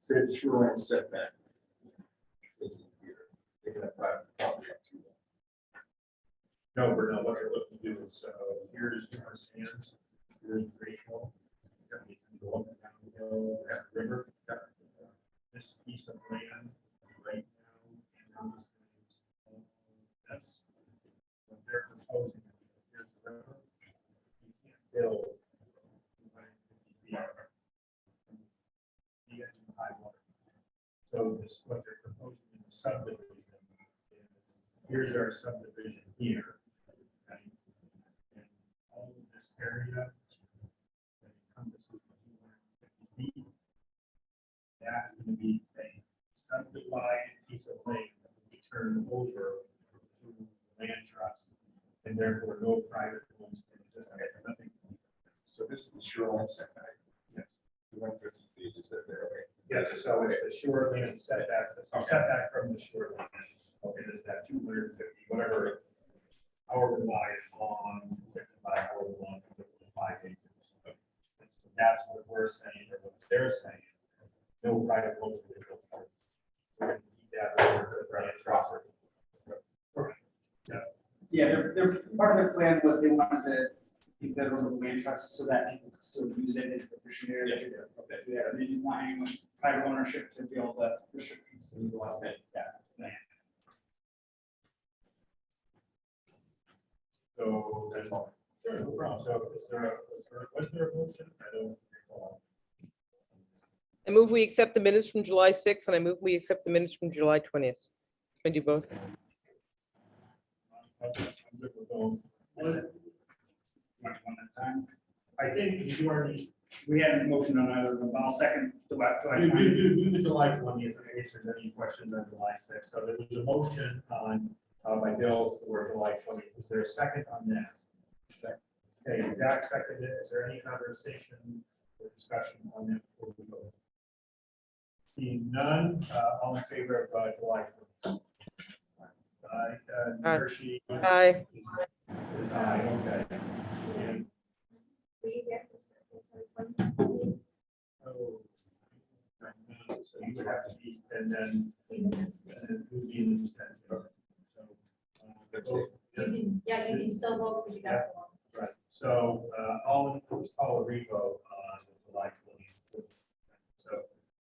Speaker 7: Say the shoreline setback. Says it here. They can have private property up to that.
Speaker 3: no, we're not, what they're looking to do is, here's our sands, here's Rachel. We can go up and down the hill, at the river. This piece of land right now, and those things, that's what they're proposing. Here's the river. You can't build 250 feet from the edge of the high water. So this, what they're proposing in the subdivision is, here's our subdivision here. Okay? And all of this area that encompasses the 250 feet, that is going to be a subdivided piece of land that will be turned over to the land trust, and therefore no private homes can just get nothing.
Speaker 7: So this is the shoreline setback.
Speaker 3: Yes.
Speaker 7: 250 feet, is that there? Okay.
Speaker 3: Yes, so it's the shoreline setback, it's a setback from the shoreline. Okay, it's that 250, whatever, however wide long, 55, however long, 5 acres. Okay. So that's what we're saying, or what they're saying. No private homes will be built. We're going to keep that over the ranch property.
Speaker 2: Yeah, their part of their plan was they wanted to keep that over the land trust so that people could still use it in the fishing area. Yeah, they didn't want anyone, private ownership to be able to restrict. Yeah.
Speaker 3: So that's all. Sure, no problem. So was there a motion? I don't recall.
Speaker 4: I move we accept the minutes from July 6th, and I move we accept the minutes from July 20th. Can I do both?
Speaker 3: I'm good with those.
Speaker 2: One at a time.
Speaker 3: I think you already,
Speaker 2: We had a motion on either of them, but I'll second the
Speaker 3: do the July 20th, in case there's any questions on July 6th. So there was a motion on, by Bill for July 20th. Is there a second on that? Okay, Zach seconded it. Is there any conversation for discussion on that before we go? Seeing none, all in favor of July 1st?
Speaker 4: Aye.
Speaker 3: Hershey?
Speaker 4: Aye.
Speaker 3: Aye, okay. And,
Speaker 9: We get this,
Speaker 3: oh, so you would have to be, and then you would be in the extension. So, vote,
Speaker 1: You can, yeah, you can still vote because you got one.
Speaker 3: right, so, let's call a revote on July 20th. So,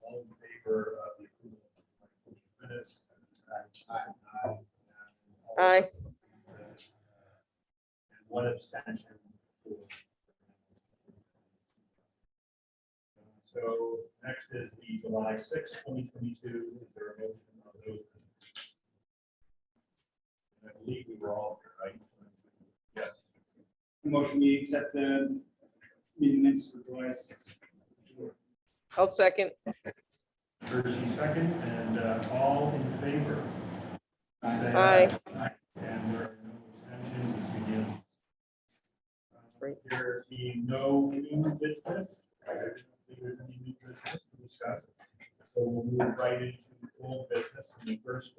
Speaker 3: all in favor of the approval of the minutes? Aye.
Speaker 4: Aye.
Speaker 3: And one abstention. So next is the July 6th, 2022. Is there a motion on those minutes? And I believe we were all here, right? Yes.
Speaker 2: Motion, we accept the meeting minutes for July 6th.
Speaker 4: I'll second.
Speaker 3: Hershey second, and all in favor? Say
Speaker 4: Aye.
Speaker 3: And there are no abstentions, it's unanimous.
Speaker 4: Great.
Speaker 3: There being no new business, I don't think there's any new business to discuss. So we'll move right into full business. And the first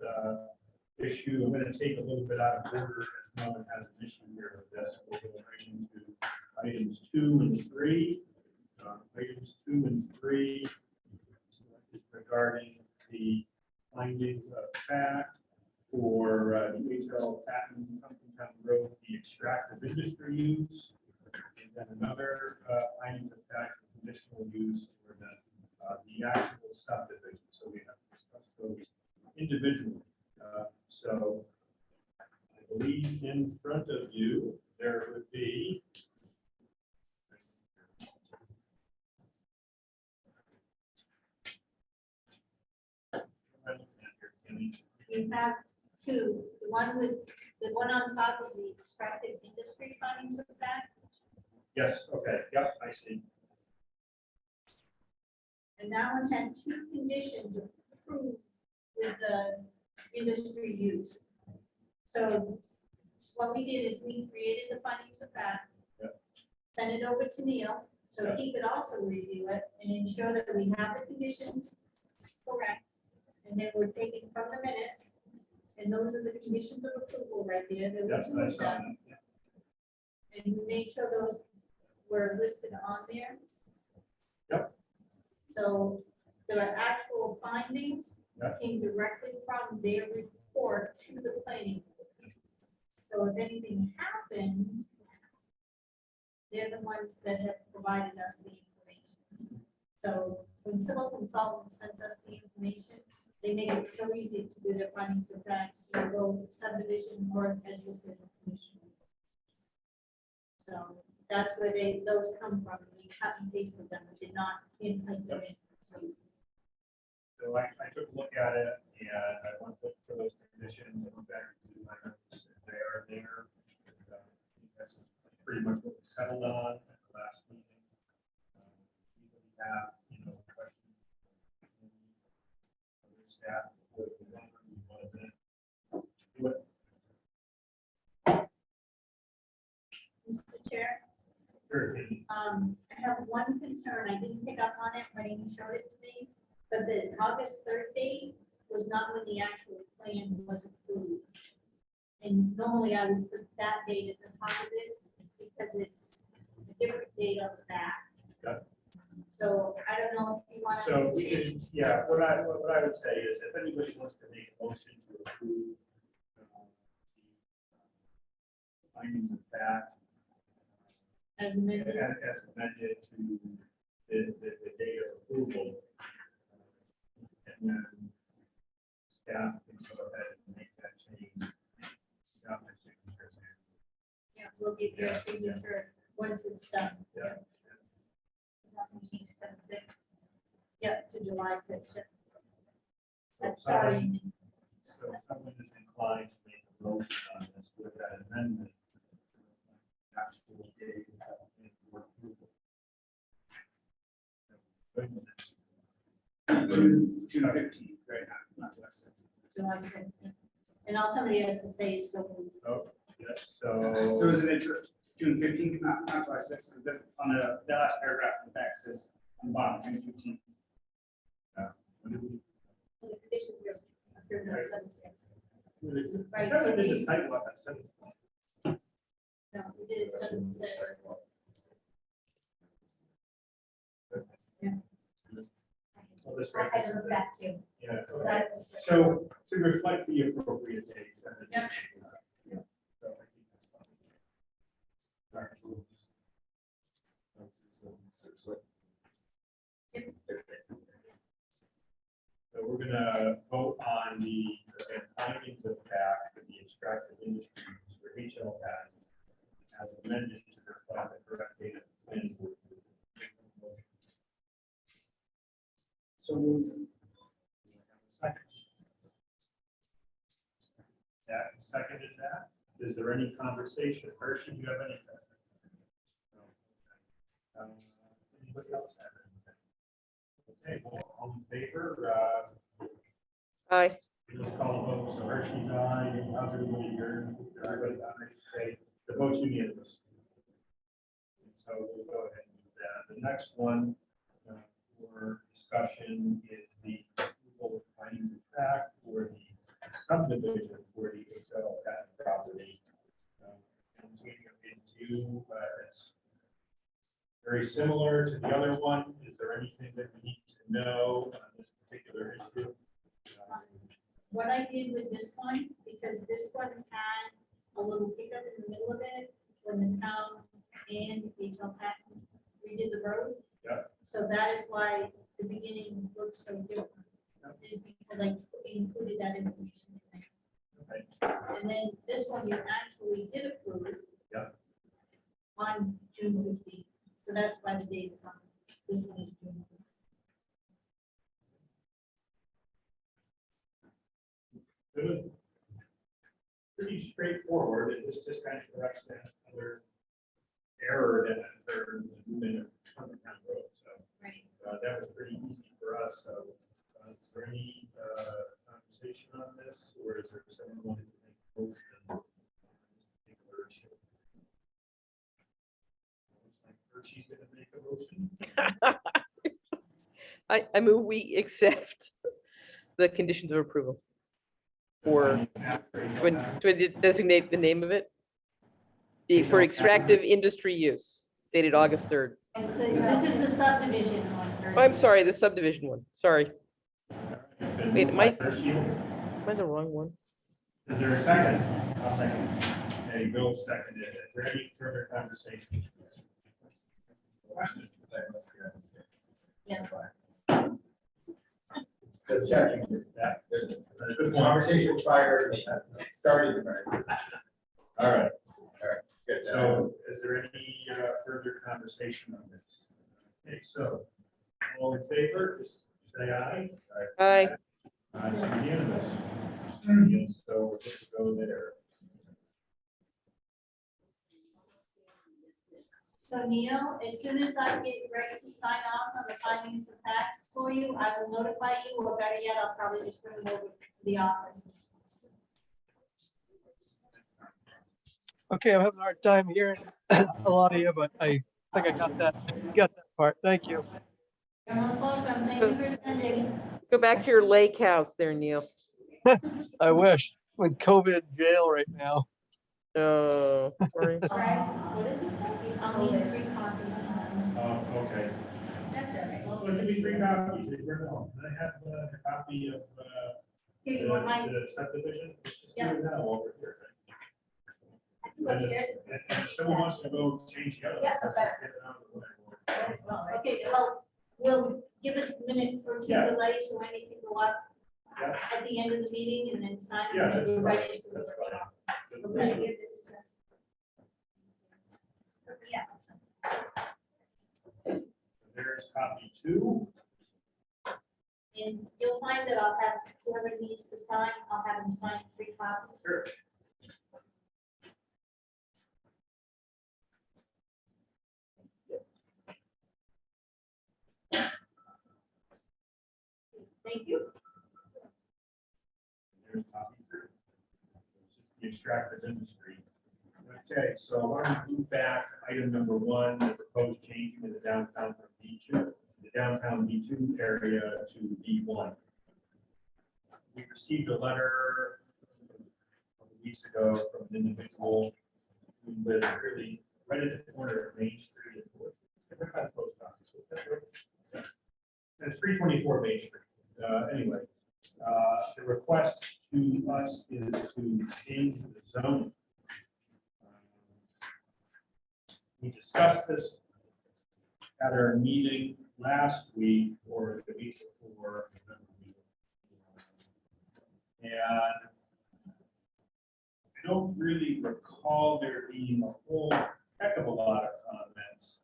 Speaker 3: issue, I'm going to take a little bit out of order if no one has an issue here with this. We'll go right into items 2 and 3. Items 2 and 3 is regarding the findings of fact for the HL Patton, Pumpkintown Road, the extractive industry use. And then another finding of fact, for conditional use for the actual subdivision. So we have to discuss those individually. So I believe in front of you, there would be
Speaker 1: You have two, the one on top is the extractive industry findings of fact,
Speaker 3: yes, okay, yep, I see.
Speaker 1: and that one had two conditions approved with the industry use. So what we did is we created the findings of fact.
Speaker 3: Yep.
Speaker 1: Send it over to Neil, so
Speaker 3: Yep.
Speaker 1: he could also review it and ensure that we have the conditions correct. And then we're taking from the minutes, and those are the conditions of approval right there. There were
Speaker 3: Yep,
Speaker 1: two
Speaker 3: I
Speaker 1: of
Speaker 3: saw
Speaker 1: them,
Speaker 3: that.
Speaker 1: and we made sure those were listed on there.
Speaker 3: Yep.
Speaker 1: So the actual findings
Speaker 3: Yep.
Speaker 1: came directly from their report to the planning board. So if anything happens, they're the ones that have provided us the information. So when civil consultant sends us the information, they make it so easy to do their findings of fact, to go subdivision or as this is a commission. So that's where those come from. We cut and pasted them. We did not input them in. So
Speaker 3: So I took a look at it and I went to look for those conditions and went back to my notes. They are there. And, I think that's pretty much what we settled on at the last meeting. We have, questions. From the staff before we go on, we wanted to do it.
Speaker 1: Mr. Chair,
Speaker 3: Sure, Katie.
Speaker 1: I have one concern. I didn't pick up on it when he showed it to me, but the August 3rd date was not when the actual plan was approved. And normally I would put that date at the top of it because it's a different date on the back.
Speaker 3: Got
Speaker 1: So I don't know if you want
Speaker 3: So
Speaker 1: to
Speaker 3: we can,
Speaker 1: change.
Speaker 3: yeah, what I would say is if anybody wants to make a motion to approve the findings of fact
Speaker 1: As amended.
Speaker 3: as amended to the date of approval. And then staff can go ahead and make that change. Got my signature there.
Speaker 1: Yeah, we'll give your
Speaker 3: Yeah.
Speaker 1: signature once it's done.
Speaker 3: Yeah.
Speaker 6: Change to 7/6.
Speaker 1: Yep, to July 6th.
Speaker 3: So
Speaker 1: That's
Speaker 3: someone-
Speaker 1: starting.
Speaker 3: So if someone is inclined to make a motion on this with that amendment. Actual date for approval.
Speaker 2: June 15th, right now, not July 6th.
Speaker 1: July 6th. And all somebody has to say is so moved.
Speaker 3: Oh, yes,
Speaker 2: So
Speaker 3: so,
Speaker 2: is it June 15th, not July 6th, because on the last paragraph in the back it says on the bottom, June 15th.
Speaker 3: When did we-
Speaker 1: The conditions are approved on 7/6.
Speaker 3: I
Speaker 1: Right,
Speaker 3: thought
Speaker 1: so
Speaker 3: we did
Speaker 1: we-
Speaker 3: the sidewalk at 7.
Speaker 1: No, we did it 7/6.
Speaker 3: Well, that's
Speaker 9: I
Speaker 3: right.
Speaker 9: had to look back too.
Speaker 3: Yeah, okay.
Speaker 9: That-
Speaker 3: So to reflect the appropriate dates. and the-
Speaker 1: Yep.
Speaker 3: Yeah. So I think that's fine. So we're gonna vote on the findings of fact for the extractive industries for HL patent as amended to reflect the correct data. Planning board.
Speaker 2: So moved.
Speaker 3: That seconded that. Is there any conversation? Hershey, do you have anything? Anybody else have anything? Okay, well, all in favor,
Speaker 4: Aye.
Speaker 3: we'll call a vote. So Hershey's aye, how's everybody here? Everybody aye. Okay, the vote's unanimous. So we'll go ahead and do that. The next one for discussion is the approval of findings of fact for the subdivision for the hotel patent property. And we are into, it's very similar to the other one. Is there anything that we need to know on this particular issue?
Speaker 1: What I did with this one, because this one had a little pickup in the middle of it, when the town and HL Patent redid the road.
Speaker 3: Yep.
Speaker 1: So that is why the beginning looks so different, is because I included that information in there.
Speaker 3: Okay.
Speaker 1: And then this one you actually did approve.
Speaker 3: Yep.
Speaker 1: On June 15th, so that's why the date is on, this one is June. 15th.
Speaker 3: Good. Pretty straightforward. It just kind of corrects that other error that occurred in Underground Road. So
Speaker 1: Right.
Speaker 3: that was pretty easy for us. So is there any conversation on this, or is there someone wanting to make a motion on this particular issue? Looks like Hershey's going to make a motion.
Speaker 4: I move we accept the conditions of approval. For, to designate the name of it? For extractive industry use, dated August 3rd.
Speaker 1: This is the subdivision one.
Speaker 4: Oh, I'm sorry, the subdivision one, sorry. Wait, am I
Speaker 3: Hershey.
Speaker 4: the wrong one?
Speaker 3: Is there a second? I'll second. Okay, Bill seconded. Is there any further conversation? Questions?
Speaker 1: Yes.
Speaker 5: Just checking.
Speaker 3: That-
Speaker 5: Good conversation prior to starting.
Speaker 3: All right,
Speaker 5: Good.
Speaker 3: so is there any further conversation on this? Okay, so all in favor, just say aye.
Speaker 4: Aye.
Speaker 3: Aye, it's unanimous. Yes, so we're good to go there.
Speaker 1: So Neil, as soon as I get ready to sign off on the findings of facts for you, I will notify you, or better yet, I'll probably just bring them over to the office.
Speaker 8: Okay, I'm having a hard time hearing a lot of you, but I think I got that part. Thank you.
Speaker 1: You're most welcome. Thank you for attending.
Speaker 4: Go back to your lake house there, Neil.
Speaker 8: I wish. I'm in COVID jail right now.
Speaker 4: Oh, sorry.
Speaker 1: What did he say? I'll need 3 copies.
Speaker 3: Oh, okay.
Speaker 9: That's all right.
Speaker 3: Well, give me 3 copies. They bring home. Can I have a copy of
Speaker 1: Here, you want mine?
Speaker 3: the subdivision? Let's just do
Speaker 1: Yeah.
Speaker 3: it now over here.
Speaker 9: Go upstairs.
Speaker 3: And if someone wants to go change the other.
Speaker 9: Yeah,
Speaker 3: one,
Speaker 9: better.
Speaker 3: get it out of the way.
Speaker 1: Okay, well, we'll give it a minute or two
Speaker 3: Yeah.
Speaker 1: delay, so I need to go up
Speaker 3: Yeah.
Speaker 1: at the end of the meeting and then sign.
Speaker 3: Yeah,
Speaker 1: and then
Speaker 3: that's
Speaker 1: go
Speaker 3: fine.
Speaker 1: right into the
Speaker 3: That's
Speaker 1: workshop.
Speaker 3: fine.
Speaker 9: I'm gonna give this to. Yeah.
Speaker 3: There's copy 2.
Speaker 1: And you'll find that I'll have whoever needs to sign, I'll have them sign 3 copies.
Speaker 3: Sure.
Speaker 1: Thank you.
Speaker 3: There's copy 3. It's just the extractive industry. Okay, so I want to move back to item number 1, the proposed change in the downtown from B2, the downtown B2 area to B1. We received a letter a couple weeks ago from an individual who lives really right at the corner of Main Street. And by the post office. And it's 324 Main Street. Anyway, the request to us is to change the zone. We discussed this at our meeting last week or the week before. And I don't really recall there being a whole heck of a lot of comments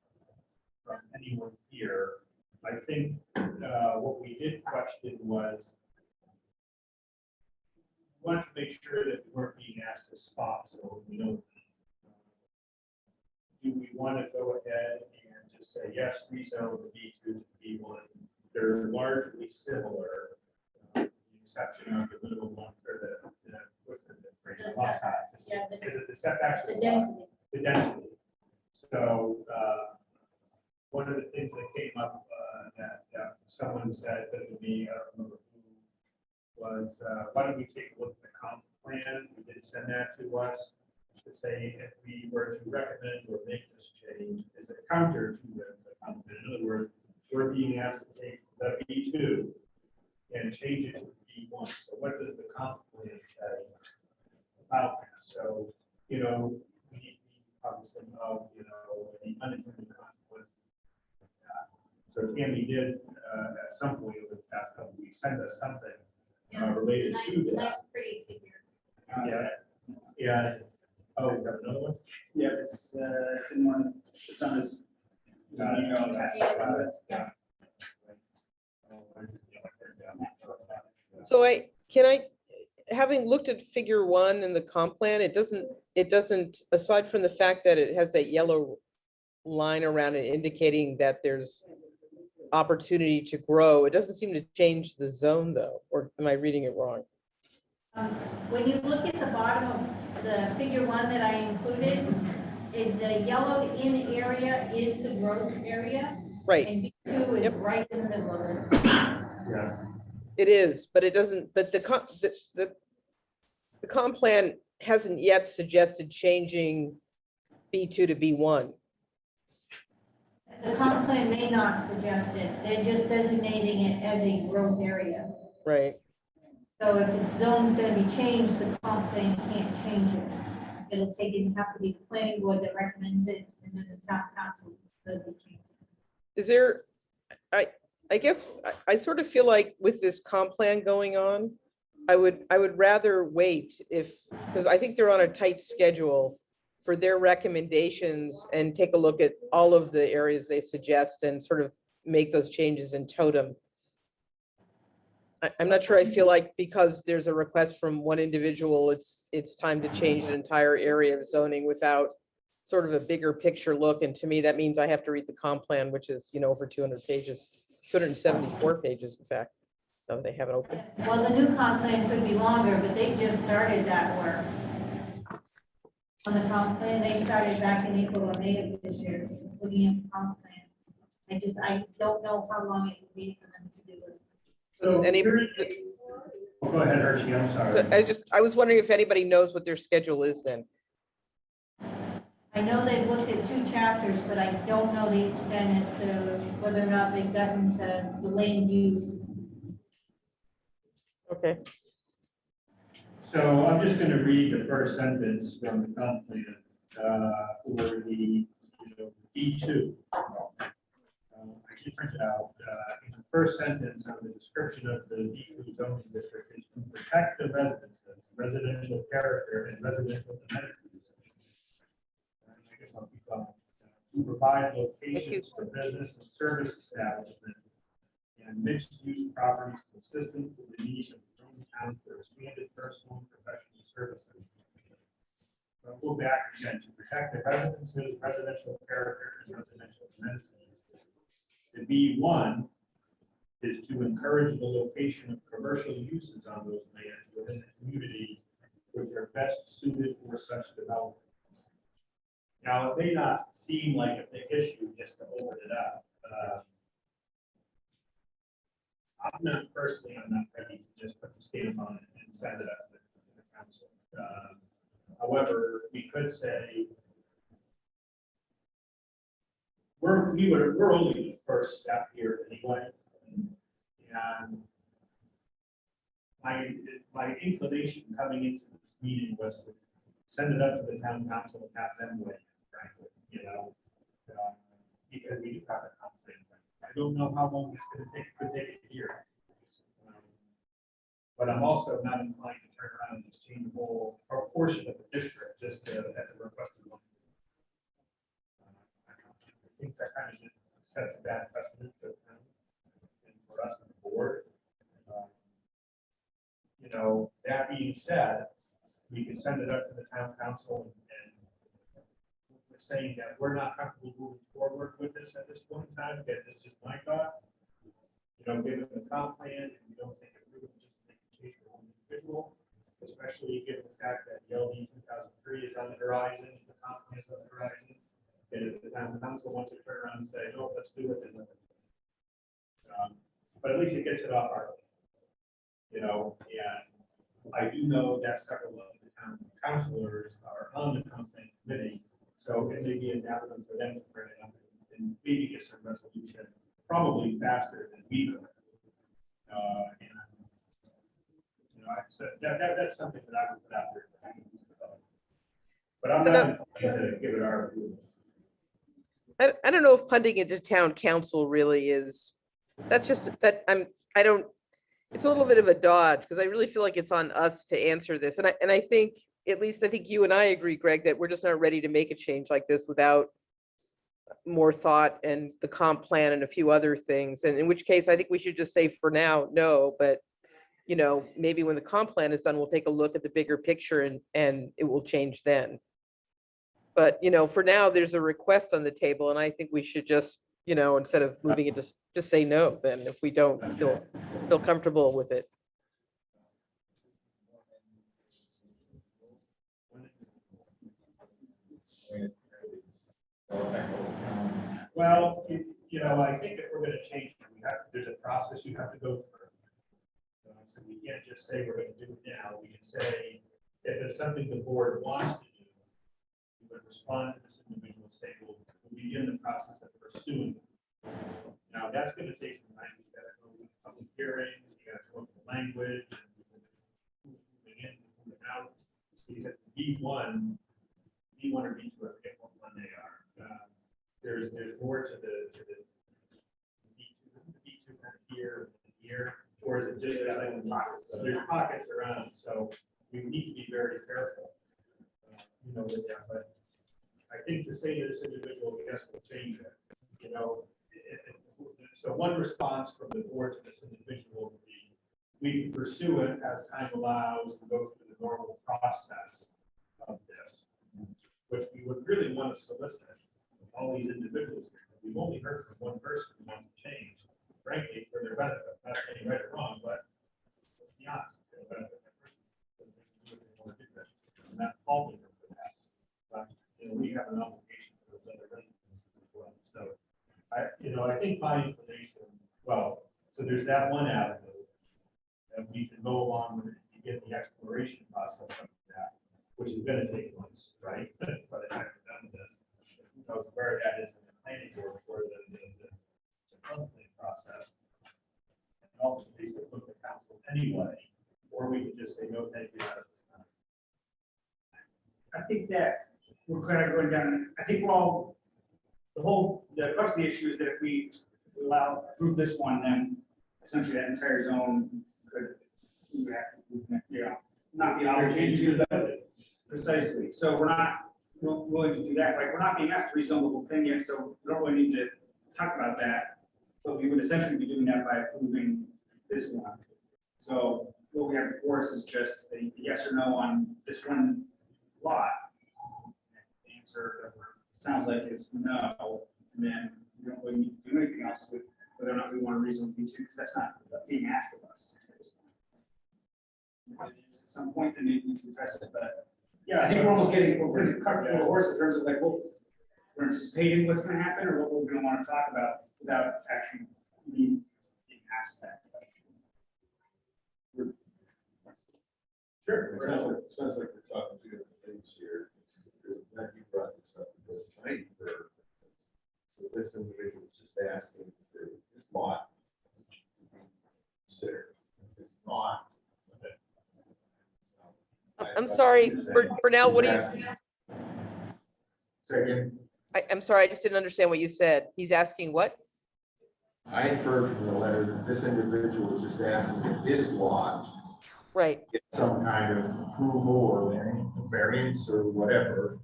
Speaker 3: from anyone here. I think what we did question was, we wanted to make sure that we weren't being asked to spot, so we know. Do we want to go ahead and just say, yes, rezone the B2 to B1? They're largely similar, with the exception of the little one, or the what's the difference?
Speaker 1: The
Speaker 3: Lot
Speaker 1: setback,
Speaker 3: size.
Speaker 1: yeah,
Speaker 3: Is it the setbacks? or
Speaker 1: The
Speaker 3: the lot?
Speaker 1: density.
Speaker 3: The density. So, one of the things that came up, that someone said that to me, I don't remember who, was, why don't we take a look at the comp plan? We did send that to us to say if we were to recommend or make this change as a counter to the comp plan. In other words, we're being asked to take the B2 and change it to B1. So what does the comp plan say about that? So, we obviously know, the unintended consequences. So Tammy did, at some point over the past couple of weeks, send us something related to
Speaker 6: The
Speaker 3: that.
Speaker 6: nice pretty figure.
Speaker 3: Yeah. Oh, we got another one?
Speaker 2: Yeah, it's in one, it's on this. Email attached about it.
Speaker 3: Yeah.
Speaker 4: So having looked at figure 1 in the comp plan, it doesn't, aside from the fact that it has that yellow line around it indicating that there's opportunity to grow, it doesn't seem to change the zone though, or am I reading it wrong?
Speaker 1: When you look at the bottom of the figure 1 that I included, the yellowed in area is the growth area.
Speaker 4: Right,
Speaker 1: And B2 is
Speaker 4: Yep.
Speaker 1: right in the middle of it.
Speaker 3: Yeah.
Speaker 4: it is, but it doesn't, but the comp plan hasn't yet suggested changing B2 to B1.
Speaker 1: The comp plan may not suggest it, they're just designating it as a growth area.
Speaker 4: Right,
Speaker 1: So if the zone's gonna be changed, the comp plan can't change it. It'll have to be the planning board that recommends it, and then the town council does the change.
Speaker 4: is there, I guess, I sort of feel like with this comp plan going on, I would rather wait because I think they're on a tight schedule for their recommendations and take a look at all of the areas they suggest and sort of make those changes in totem. I'm not sure I feel like because there's a request from one individual, it's time to change an entire area of zoning without sort of a bigger picture look. And to me, that means I have to read the comp plan, which is, over 200 pages, 274 pages, in fact. So they have it open.
Speaker 1: Well, the new comp plan could be longer, but they just started that work. On the comp plan, they started back in April or May of this year, looking at the comp plan. I don't know how long it would be for them to do it.
Speaker 3: So
Speaker 4: Any-
Speaker 3: Go ahead, Hershey, I'm sorry.
Speaker 4: I was wondering if anybody knows what their schedule is then.
Speaker 1: I know they've looked at 2 chapters, but I don't know the extent as to whether or not they've gotten to the land use.
Speaker 4: Okay.
Speaker 3: So I'm just going to read the first sentence from the comp plan for the B2. I can print it out. In the first sentence of the description of the B2 zoning district is to protect the residences, residential character, and residential amenities. And I guess I'll keep going. To provide locations for business and service establishment and mixed-use properties consistent with the needs of the town for expanded personal and professional services. I'll go back again to protect the residences, residential character, and residential amenities. The B1 is to encourage the location of commercial uses on those lands within the community which are best suited for such development. Now, it may not seem like a big issue just to open it up. I'm not ready to just put the stamp on it and send it up to the council. However, we could say, we're only the first step here anyway. And my inclination coming into this meeting was to send it up to the town council and have them weigh in, frankly, because we do have a conflict. I don't know how long it's gonna take, could take a year. But I'm also not inclined to turn around and just change the whole, or portion of the district, just at the request of one. I think that kind of just sets a bad precedent for the town and for us on the board. That being said, we can send it up to the town council and we're saying that we're not comfortable moving forward with this at this point in time. That is just my thought. Given the comp plan, and we don't think it really just make a change for one individual, especially given the fact that the LD 2003 is on the horizon, the comp plan is on the horizon. And if the town council wants to turn around and say, no, let's do it, then let it. But at least it gets it off our, and I do know that several of the town councilors are on the comp plan committee, so it may be a matter for them to bring it up and maybe get some resolution, probably faster than we could. So that's something that I would put out there. But I'm not going to give it our approval.
Speaker 4: I don't know if punting it to town council really is, that's just, it's a little bit of a dodge, because I really feel like it's on us to answer this. And I think, at least I think you and I agree, Greg, that we're just not ready to make a change like this without more thought and the comp plan and a few other things. And in which case, I think we should just say for now, no, but maybe when the comp plan is done, we'll take a look at the bigger picture and it will change then. But, for now, there's a request on the table, and I think we should just, instead of moving it, just say no, then if we don't feel comfortable with it.
Speaker 3: Well, I think if we're going to change it, there's a process you have to go through. So we can't just say we're going to do it now. We can say if it's something the board wants to do, we would respond to this individual and say, we'll begin the process of pursuing it. Now, that's going to take some time. You got to go to public hearings, you got to go to the language, and moving in, moving out, because B1 or B2, I forget what one they are. There's more to the B2 kind of here, or is it just that pockets? There's pockets around, so we need to be very careful. With that, but I think to say to this individual, yes, we'll change it. So one response from the board to this individual would be, we can pursue it as time allows and go through the normal process of this, which we would really want to solicit all these individuals. We've only heard from one person who wants to change, frankly, for their benefit. Not saying right or wrong, but let's be honest, it's going to benefit that person. They want to do that. I'm not faulting them for that. But we have an obligation for those other residents as well. So I think my inclination, so there's that one avenue that we can go along with to get the exploration process of that, which is going to take months, right? By the time we're done with this, who knows where that is in the planning board for the planning process. And ultimately, we look at council anyway, or we can just say no, thank you out of this time.
Speaker 2: I think that we're kind of going down, I think the crux of the issue is that if we approve this one, then essentially that entire zone could, not be obligated to that. Precisely. So we're not willing to do that. Like, we're not being asked to rezone the whole thing yet, so we don't really need to talk about that. But we would essentially be doing that by approving this one. So what we have before us is just a yes or no on this one lot. The answer sounds like is no, and then we don't really need to do anything else with whether or not we want to rezone B2, because that's not being asked of us at this point. At some point, then maybe we can address it, but Yeah, I think we're almost getting, we're pretty cut for the horse in terms of like, well, we're anticipating what's gonna happen or what we're gonna wanna talk about without actually being asked that question.
Speaker 3: Sure.
Speaker 7: It sounds like we're talking two different things here. Because when you brought this up, it was tonight for, so this individual is just asking for this lot to be considered. If not.
Speaker 4: I'm sorry, Bernal, what do you,
Speaker 7: Second,
Speaker 4: I'm sorry, I just didn't understand what you said. He's asking what?
Speaker 7: I infer from the letter that this individual is just asking that his lot
Speaker 4: Right,
Speaker 7: get some kind of approval or variance or whatever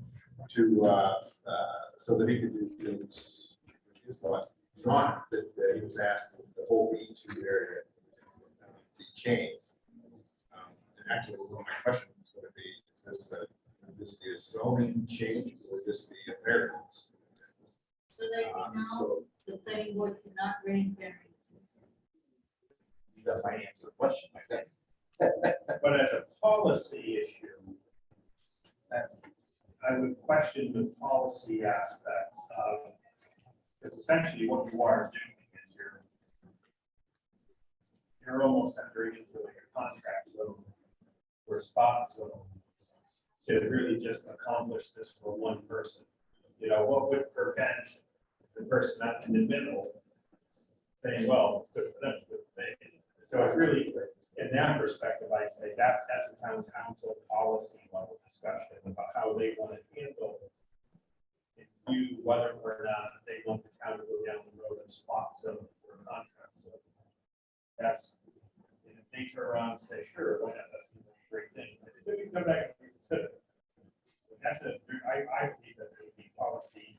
Speaker 7: to, so that he could do things. His lot, it's not that he was asking the whole B2 area be changed. And actually, one of my questions is going to be, is this a zoning change or just be a variance?
Speaker 1: So that now,
Speaker 7: So
Speaker 1: the planning board cannot grant variances.
Speaker 7: that might answer the question, I think.
Speaker 3: But as a policy issue, I would question the policy aspect of, because essentially what you are doing is you're almost entering into like a contract zone or spot zone to really just accomplish this for one person. You know, what would prevent the person up in the middle saying, well, good for them, good for me. So it's really, in that perspective, I'd say that's a town council policy level discussion about how they want to handle and view whether or not they want the town to go down the road and spot zone or contract zone. That's, and if they turn around and say, sure, why not, that's a great thing. But then we can come back and reconsider. That's I believe that there would be policy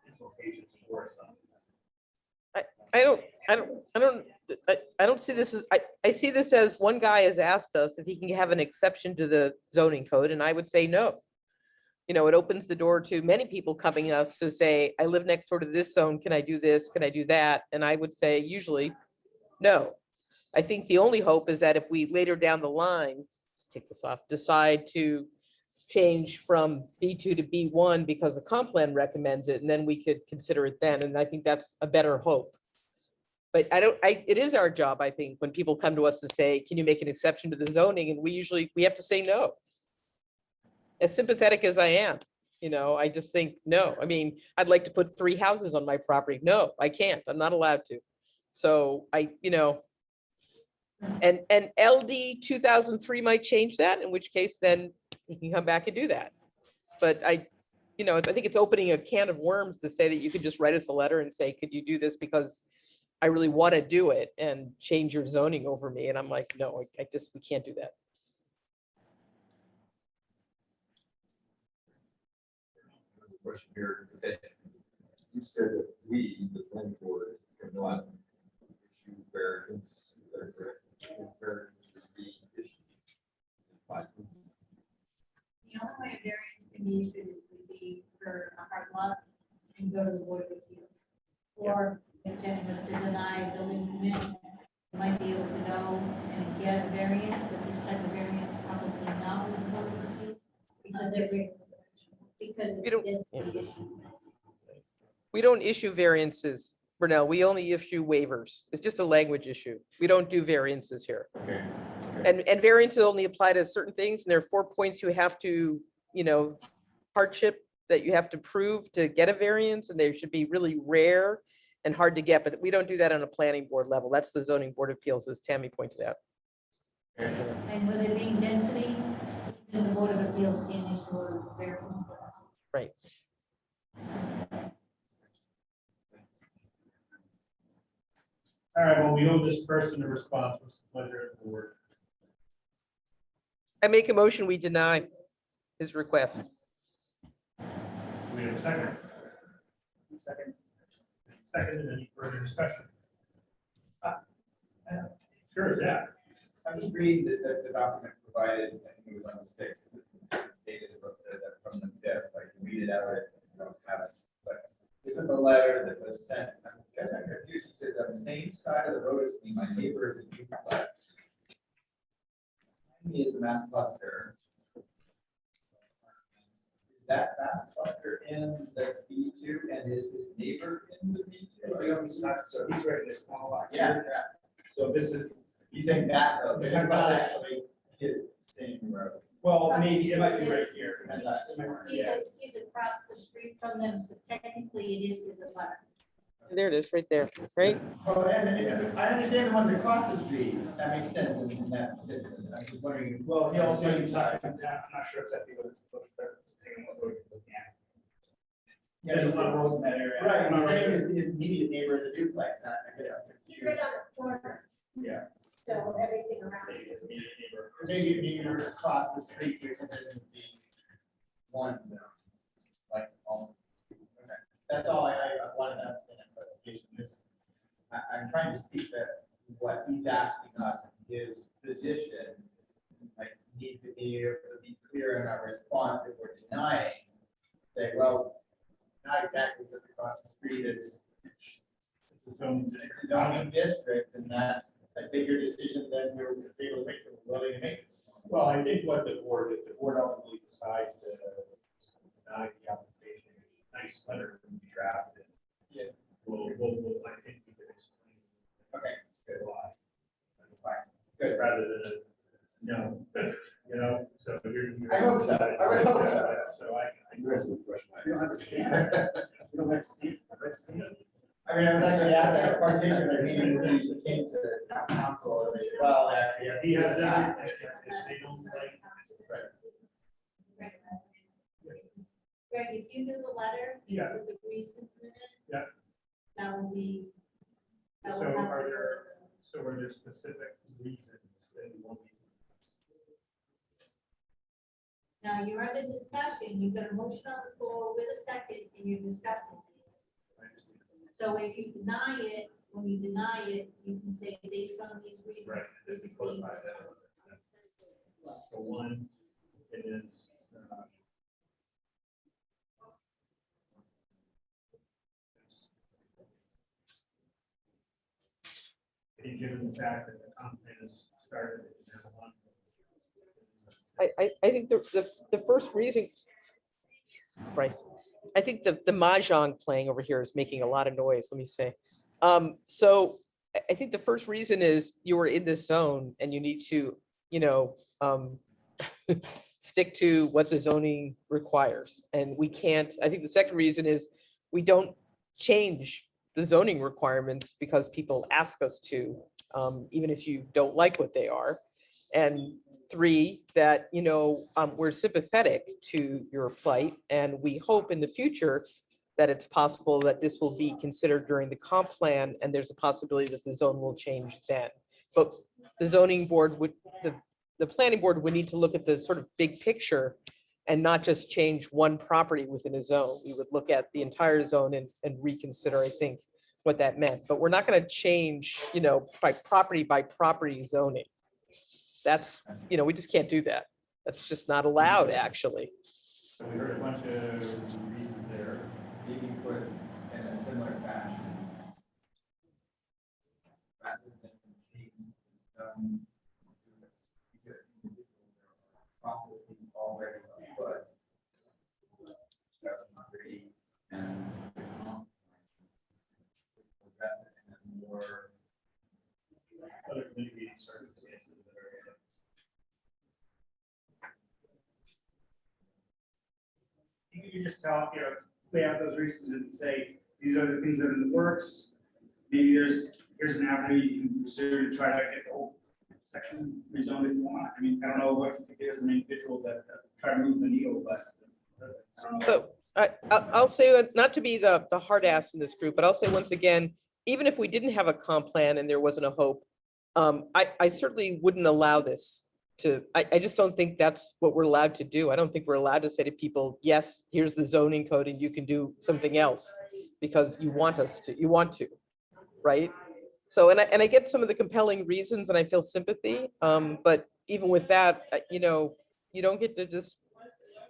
Speaker 3: implications for us.
Speaker 4: I don't see this as, I see this as one guy has asked us if he can have an exception to the zoning code, and I would say no. You know, it opens the door to many people coming us to say, I live next door to this zone, can I do this, can I do that? And I would say usually, no. I think the only hope is that if we later down the line, let's take this off, decide to change from B2 to B1 because the comp plan recommends it, and then we could consider it then, and I think that's a better hope. But it is our job, I think, when people come to us to say, can you make an exception to the zoning? And we have to say no. As sympathetic as I am, you know, I just think, no. I mean, I'd like to put 3 houses on my property. No, I can't. I'm not allowed to. So you know, and LD 2003 might change that, in which case then he can come back and do that. But you know, I think it's opening a can of worms to say that you could just write us a letter and say, could you do this because I really want to do it and change your zoning over me. And I'm like, no, we can't do that.
Speaker 7: Another question here. You said that we, the planning board, cannot issue variance. Is that correct? Variances be issued.
Speaker 1: The only way a variance can be issued would be for a hard lot and go to the Board of Appeals. Or if Jenny was to deny a building permit, you might be able to go and get a variance, but this type of variance probably not with the Board of Appeals because
Speaker 4: We don't-
Speaker 1: it's the issue.
Speaker 4: We don't issue variances, Brunel. We only issue waivers. It's just a language issue. We don't do variances here.
Speaker 7: Okay.
Speaker 4: And variances only apply to certain things. And there are 4 points you have to, you know, hardship that you have to prove to get a variance, and they should be really rare and hard to get, but we don't do that on a planning board level. That's the zoning board of appeals, as Tammy pointed out.
Speaker 1: And with it being density, then the Board of Appeals can issue a variance.
Speaker 4: Right.
Speaker 3: All right, well, we owe this person a response. What's the pleasure of the board?
Speaker 4: I make a motion, we deny his request.
Speaker 3: Do we have a second? Second. Second, any further discussion? Sure, Zach.
Speaker 5: I'm just reading the document provided, I think it was on the 6th, dated about from the 5th, I can read it out, I don't have it. But this is the letter that was sent, I guess I'm confused, it says on the same side of the road as me, my neighbor is a duplex. He is a mass cluster.
Speaker 7: that fast cluster in the B2 and is his neighbor in the B2?
Speaker 3: So he's right in this corner lot
Speaker 7: Yeah,
Speaker 3: here. So this is,
Speaker 7: he's saying that, though,
Speaker 3: It's
Speaker 7: it's
Speaker 3: not
Speaker 7: not
Speaker 3: this.
Speaker 7: actually his same road.
Speaker 3: well, maybe it might be right here.
Speaker 7: And that's the corner.
Speaker 1: He's across the street from them, so technically it is his abutter.
Speaker 4: There it is, right there, right?
Speaker 7: Oh, and I understand the ones across the street, that makes sense, and that fits, I was just wondering.
Speaker 3: Well, he also, I'm not sure exactly what it's taking what road you're looking at.
Speaker 2: Yeah, there's a lot of roads in that area.
Speaker 7: Right, I'm saying his immediate neighbor is a duplex, I guess.
Speaker 9: He's right on the corner,
Speaker 3: Yeah.
Speaker 9: so everything around.
Speaker 3: Maybe his immediate neighbor.
Speaker 7: Maybe neighbor across the street, which is in the one zone, like, okay. That's all I wanted to understand, clarification, this, I'm trying to speak that what he's asking us, his position, like, need to be able to be clear in our response if we're denying, say, well, not exactly just across the street, it's
Speaker 3: It's own
Speaker 7: it's a zoning district, and that's a bigger decision than we're able to make, we're willing to make.
Speaker 3: Well, I think what the board, if the board ultimately decides to deny the application, nice letter can be drafted.
Speaker 7: Yeah.
Speaker 3: We'll, I think we can explain.
Speaker 7: Okay,
Speaker 3: Good why.
Speaker 7: fine, good.
Speaker 3: Rather than, you know, so you're.
Speaker 7: I hope so. I would hope so.
Speaker 3: So I.
Speaker 5: That's a question.
Speaker 2: We don't have to stand. We don't have to stand.
Speaker 7: I mean, I was actually at that particular meeting when he came to the council, and they said, well, actually,
Speaker 3: Yeah, he has every, if they don't like.
Speaker 1: Greg, if you do the letter, you
Speaker 3: Yeah.
Speaker 1: put the reasons in it.
Speaker 3: Yeah.
Speaker 1: That will be. that
Speaker 3: So
Speaker 1: will have
Speaker 3: are
Speaker 1: to-
Speaker 3: there, so are there specific reasons that you want me?
Speaker 1: Now, you're under discussion, you've got a motion on the floor with a second, and you're discussing.
Speaker 3: I understand.
Speaker 1: So if you deny it, when you deny it, you can say, based on these reasons,
Speaker 3: Right.
Speaker 1: this is being.
Speaker 3: Clarify that. For one, it is, and given the fact that the comp plan is started. in Avalon,
Speaker 4: I think the first reason, Christ, I think the mahjong playing over here is making a lot of noise, let me say. So I think the first reason is you were in this zone and you need to, stick to what the zoning requires. And we can't, I think the second reason is we don't change the zoning requirements because people ask us to, even if you don't like what they are. And three, that, we're sympathetic to your plight, and we hope in the future that it's possible that this will be considered during the comp plan, and there's a possibility that the zone will change then. But the zoning board would, the planning board would need to look at the sort of big picture and not just change one property within a zone. We would look at the entire zone and reconsider, I think, what that meant. But we're not going to change, by property zoning. That's, we just can't do that. That's just not allowed, actually.
Speaker 3: So we heard a bunch of reasons there.
Speaker 7: Maybe put in a similar fashion. Rather than change, processes already put. Already, and address it in a more.
Speaker 3: Other mitigating circumstances that are.
Speaker 2: You can just tell, lay out those reasons and say, these are the things that are in the works. Maybe here's an avenue you can pursue to try to get the whole section rezoned if you want. I mean, I don't know what you think as an individual that try to move the needle, but. I don't know.
Speaker 4: So I'll say, not to be the hard ass in this group, but I'll say once again, even if we didn't have a comp plan and there wasn't a hope, I certainly wouldn't allow this to, I just don't think that's what we're allowed to do. I don't think we're allowed to say to people, yes, here's the zoning code and you can do something else because you want to, right? So, and I get some of the compelling reasons and I feel sympathy, but even with that, you don't get to just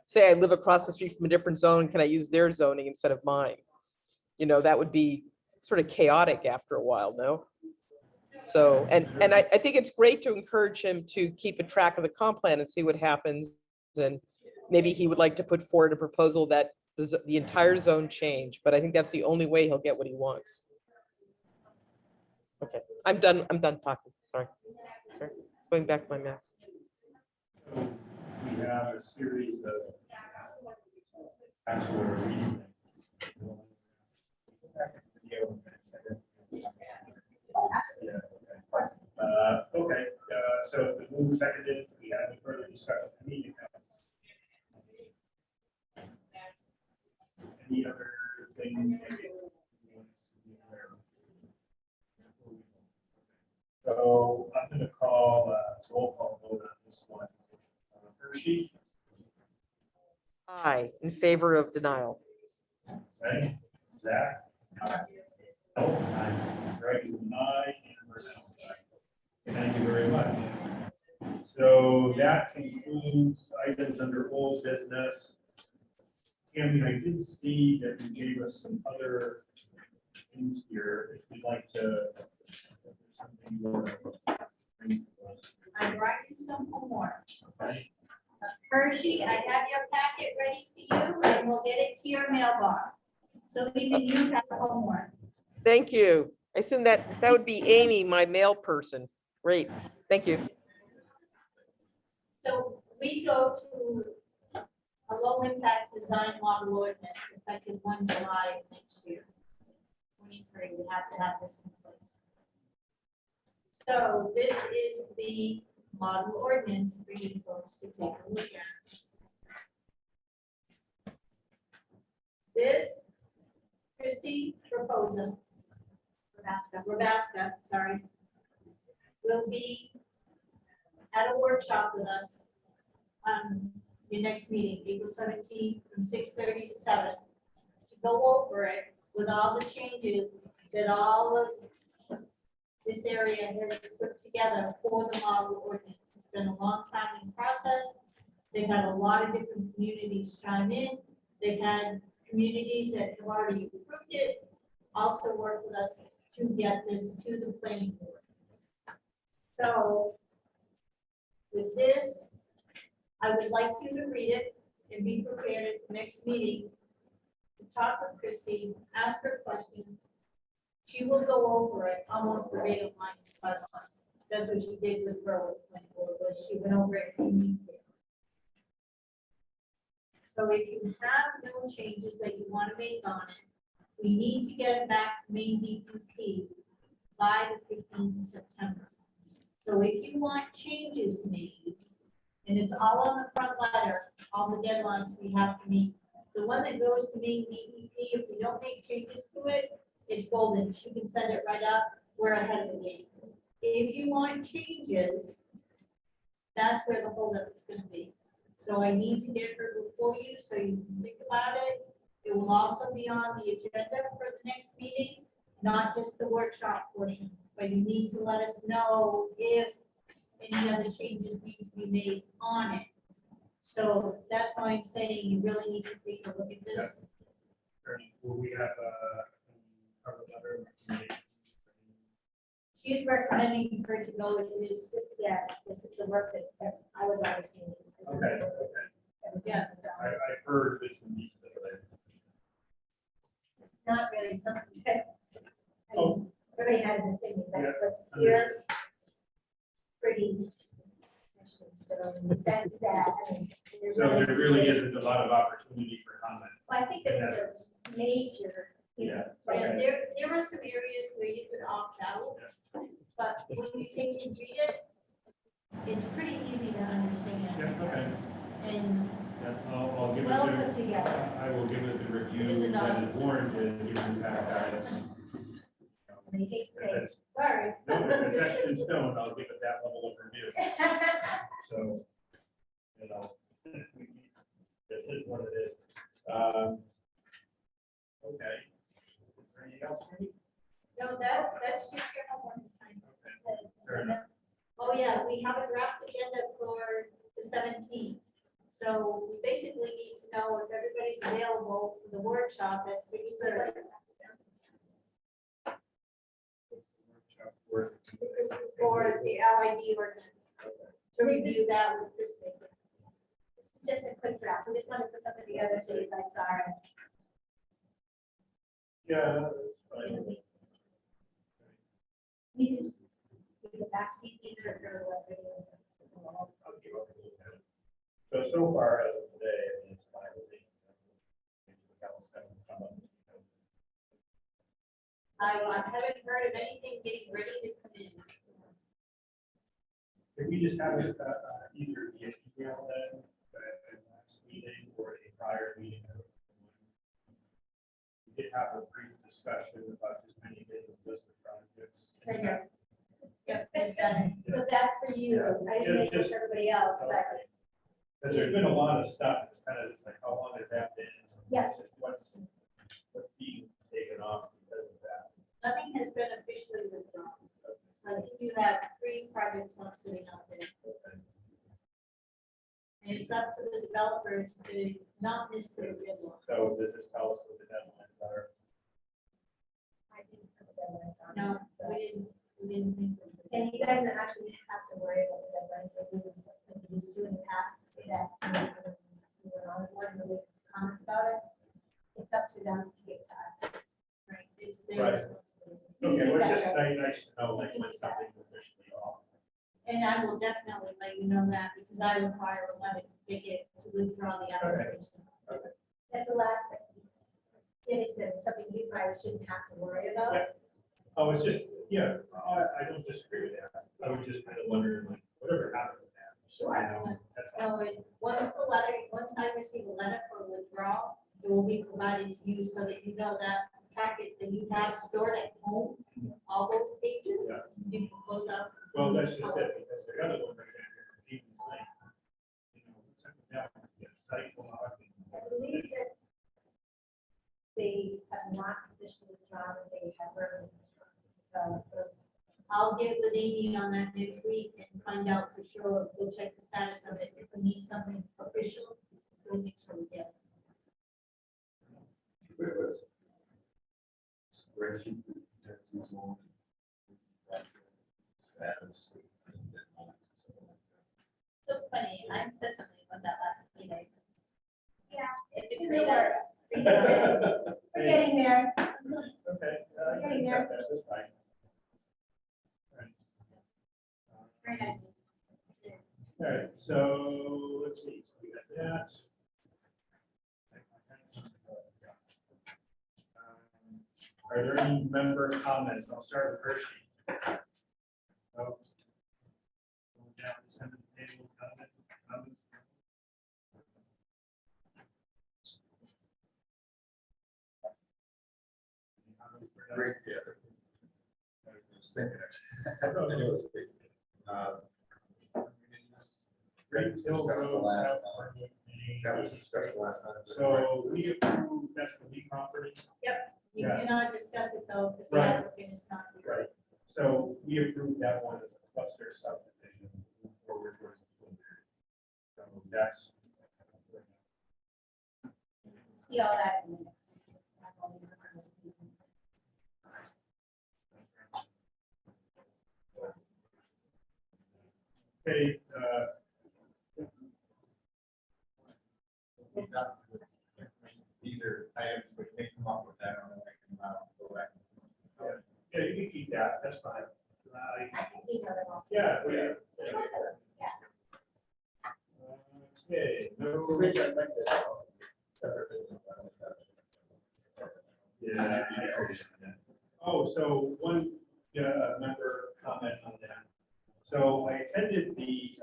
Speaker 4: say, I live across the street from a different zone, can I use their zoning instead of mine? That would be sort of chaotic after a while, no? So, and I think it's great to encourage him to keep a track of the comp plan and see what happens. And maybe he would like to put forward a proposal that the entire zone change, but I think that's the only way he'll get what he wants. Okay, I'm done talking, sorry. Going back to my mask.
Speaker 3: So we have a series of actual reasoning. Yeah, okay, so the move seconded, we have any further discussion? Any other things? So I'm going to call roll call vote on this one. Hershey,
Speaker 4: Aye, in favor of denial.
Speaker 3: okay, Zach? Oh, aye. Greg is an aye, and we're now aye. Thank you very much. So that concludes items under old business. Tammy, I did see that you gave us some other things here, if you'd like to. If there's something you want to bring to us.
Speaker 1: I'm writing some homework.
Speaker 3: Okay.
Speaker 1: Hershey, I have your packet ready for you, and we'll get it to your mailbox. So even you have homework.
Speaker 4: Thank you. I assume that would be Amy, my mail person. Great, thank you.
Speaker 1: So we go to a low impact design model ordinance effective 1 July next year. 23, we have to have this in place. So this is the model ordinance for you folks to take a look at. This, Christie Raposa, Rabaska, sorry, will be at a workshop with us on your next meeting, April 17th, from 6:30 to 7, to go over it with all the changes that all of this area has put together for the model ordinance. It's been a long time in process. They've had a lot of different communities chime in. They've had communities that have already approved it, also work with us to get this to the planning board. So with this, I would like you to read it and be prepared at the next meeting to talk with Christie, ask her questions. She will go over it almost verbatim line by line. That's what she did with Berwick, was she went over it in detail. So if you have no changes that you want to make on it, we need to get it back to Maine DEP by the 15th of September. So if you want changes made, and it's all on the front letter, all the deadlines we have to meet. The one that goes to Maine DEP, if we don't make changes to it, it's golden. She can send it right up. We're ahead of the game. If you want changes, that's where the holdup is going to be. So I need to get her before you so you can think about it. It will also be on the agenda for the next meeting, not just the workshop portion, but you need to let us know if any other changes need to be made on it. So that's why I'm saying you really need to take a look at this.
Speaker 3: Will we have a cover letter?
Speaker 1: She's recommending her to go as it is.
Speaker 9: This is the work that I was always doing. This is the
Speaker 3: Okay,
Speaker 9: work
Speaker 3: okay.
Speaker 9: that
Speaker 1: Yeah.
Speaker 3: I heard this in these.
Speaker 9: It's not really something that, I
Speaker 3: Oh.
Speaker 9: mean, everybody has an opinion,
Speaker 3: Yeah,
Speaker 9: but what's here pretty much in stone in the sense that, I mean.
Speaker 3: So there really isn't a lot of opportunity for comment.
Speaker 9: Well, I think that it's a major, you know,
Speaker 3: Yeah.
Speaker 1: And
Speaker 3: Okay.
Speaker 1: there are some areas where you could opt out, but when you take and read it, it's pretty easy to understand.
Speaker 3: Yeah, okay.
Speaker 1: And
Speaker 3: Yeah, I'll give it
Speaker 9: well
Speaker 3: the,
Speaker 9: put together.
Speaker 3: I will give it the
Speaker 1: It
Speaker 3: review
Speaker 1: is enough.
Speaker 3: that is warranted, given that guidance.
Speaker 9: I hate to say,
Speaker 3: If it's-
Speaker 9: sorry.
Speaker 3: No, if it's etched in stone, I'll give it that level of review. So, you know, this is what it is. Okay. Is there anything else? Amy?
Speaker 1: no, that's just your homework assignment.
Speaker 3: Okay, fair enough.
Speaker 1: Oh, yeah, we have a draft agenda for the 17th. So we basically need to know if everybody's available for the workshop at 6:30.
Speaker 3: Work.
Speaker 1: For the LID ordinance, to review that with Christie.
Speaker 9: This is It's just a quick draft. We just want to put something together so you guys saw it.
Speaker 3: Yeah, that's fine. with me.
Speaker 9: You can just give it back to me, either or whatever.
Speaker 3: I'll give up a little bit. So far as of today, I mean, it's fine with me. Anything else that would come up?
Speaker 1: I haven't heard of anything getting ready to come in.
Speaker 3: If we just have it either via email then, at last meeting or a prior meeting. We did have a brief discussion about just many different list of projects.
Speaker 9: Right here.
Speaker 1: Yep, it's done.
Speaker 9: So that's for you. I didn't make it for everybody else, but
Speaker 3: Because there's been a lot of stuff, it's kind of, it's like, how long has that been?
Speaker 9: Yes.
Speaker 3: It's just what's being taken off because of that.
Speaker 1: Nothing has been officially withdrawn. Like you have 3 projects not sitting out there. And it's up to the developers to not miss their deadline.
Speaker 3: So does this tell us what the deadlines are?
Speaker 9: I didn't put the deadlines on.
Speaker 1: No, we didn't think. of it.
Speaker 9: And you guys don't actually have to worry about the deadlines that we've been used to in the past, that we were on board and we comments about it. It's up to them to get to us.
Speaker 1: Right, it's
Speaker 3: Right.
Speaker 1: their responsibility.
Speaker 3: Okay, well, it's just nice to know like when something's officially off.
Speaker 1: And I will definitely let you know that because I require a letter to take it to withdraw the application.
Speaker 9: That's the last thing. Timmy said, it's something you guys shouldn't have to worry about.
Speaker 3: Yeah. Oh, it's just, yeah, I don't disagree with that. I was just kind of wondering, like, whatever happened with that. So I know, that's all.
Speaker 1: So once I receive a letter for withdrawal, it will be provided to you so that you know that packet that you have stored at home, all those pages,
Speaker 3: Yeah.
Speaker 1: you can close out.
Speaker 3: Well, that's just it, because the other one right there, Stevens Lane, you know, sent it down, get a site block.
Speaker 9: I believe that they have not officially withdrawn, but they have verbally withdrawn. So
Speaker 1: I'll get with Amy on that next week and find out for sure. We'll check the status of it. If we need something official, we'll make sure we get it.
Speaker 7: Spreadsheet. that's not long. Status.
Speaker 6: So funny, I said something about that last meeting.
Speaker 9: yeah,
Speaker 6: If
Speaker 9: it's
Speaker 6: it's
Speaker 9: in the
Speaker 6: made up.
Speaker 9: works. We're getting there.
Speaker 3: Okay, I can
Speaker 9: Getting there.
Speaker 3: accept that, that's fine.
Speaker 6: Great idea. Yes.
Speaker 3: All right, so let's see, so we got that. Are there any member comments? I'll start with Hershey. Oh. Going down this end of the table, comments? Any comments for that?
Speaker 7: Great, yeah. I was thinking it. I know it was big.
Speaker 3: Great Hill
Speaker 7: Discussed the
Speaker 3: Road,
Speaker 7: last
Speaker 3: South
Speaker 7: time.
Speaker 3: Hardwick, Maine.
Speaker 7: That was discussed last time.
Speaker 3: So we approved, that's the lead property.
Speaker 1: You
Speaker 3: Yeah.
Speaker 1: cannot discuss it though, because the
Speaker 3: Right.
Speaker 1: applicant is not here.
Speaker 3: Right, so we approved that one as a cluster subdivision move forward towards the full year. So that's.
Speaker 9: See all that in minutes. That's all we remember.
Speaker 3: Okay,
Speaker 5: These are items which may come up with that, or they come out, go back.
Speaker 3: yeah, you can keep that, that's fine.
Speaker 9: I can email them all.
Speaker 3: Yeah,
Speaker 9: Yeah.
Speaker 3: Okay, no.
Speaker 7: So Rich, I'd like to. Separate business.
Speaker 3: Yeah. Oh, so one member comment on that. So I attended the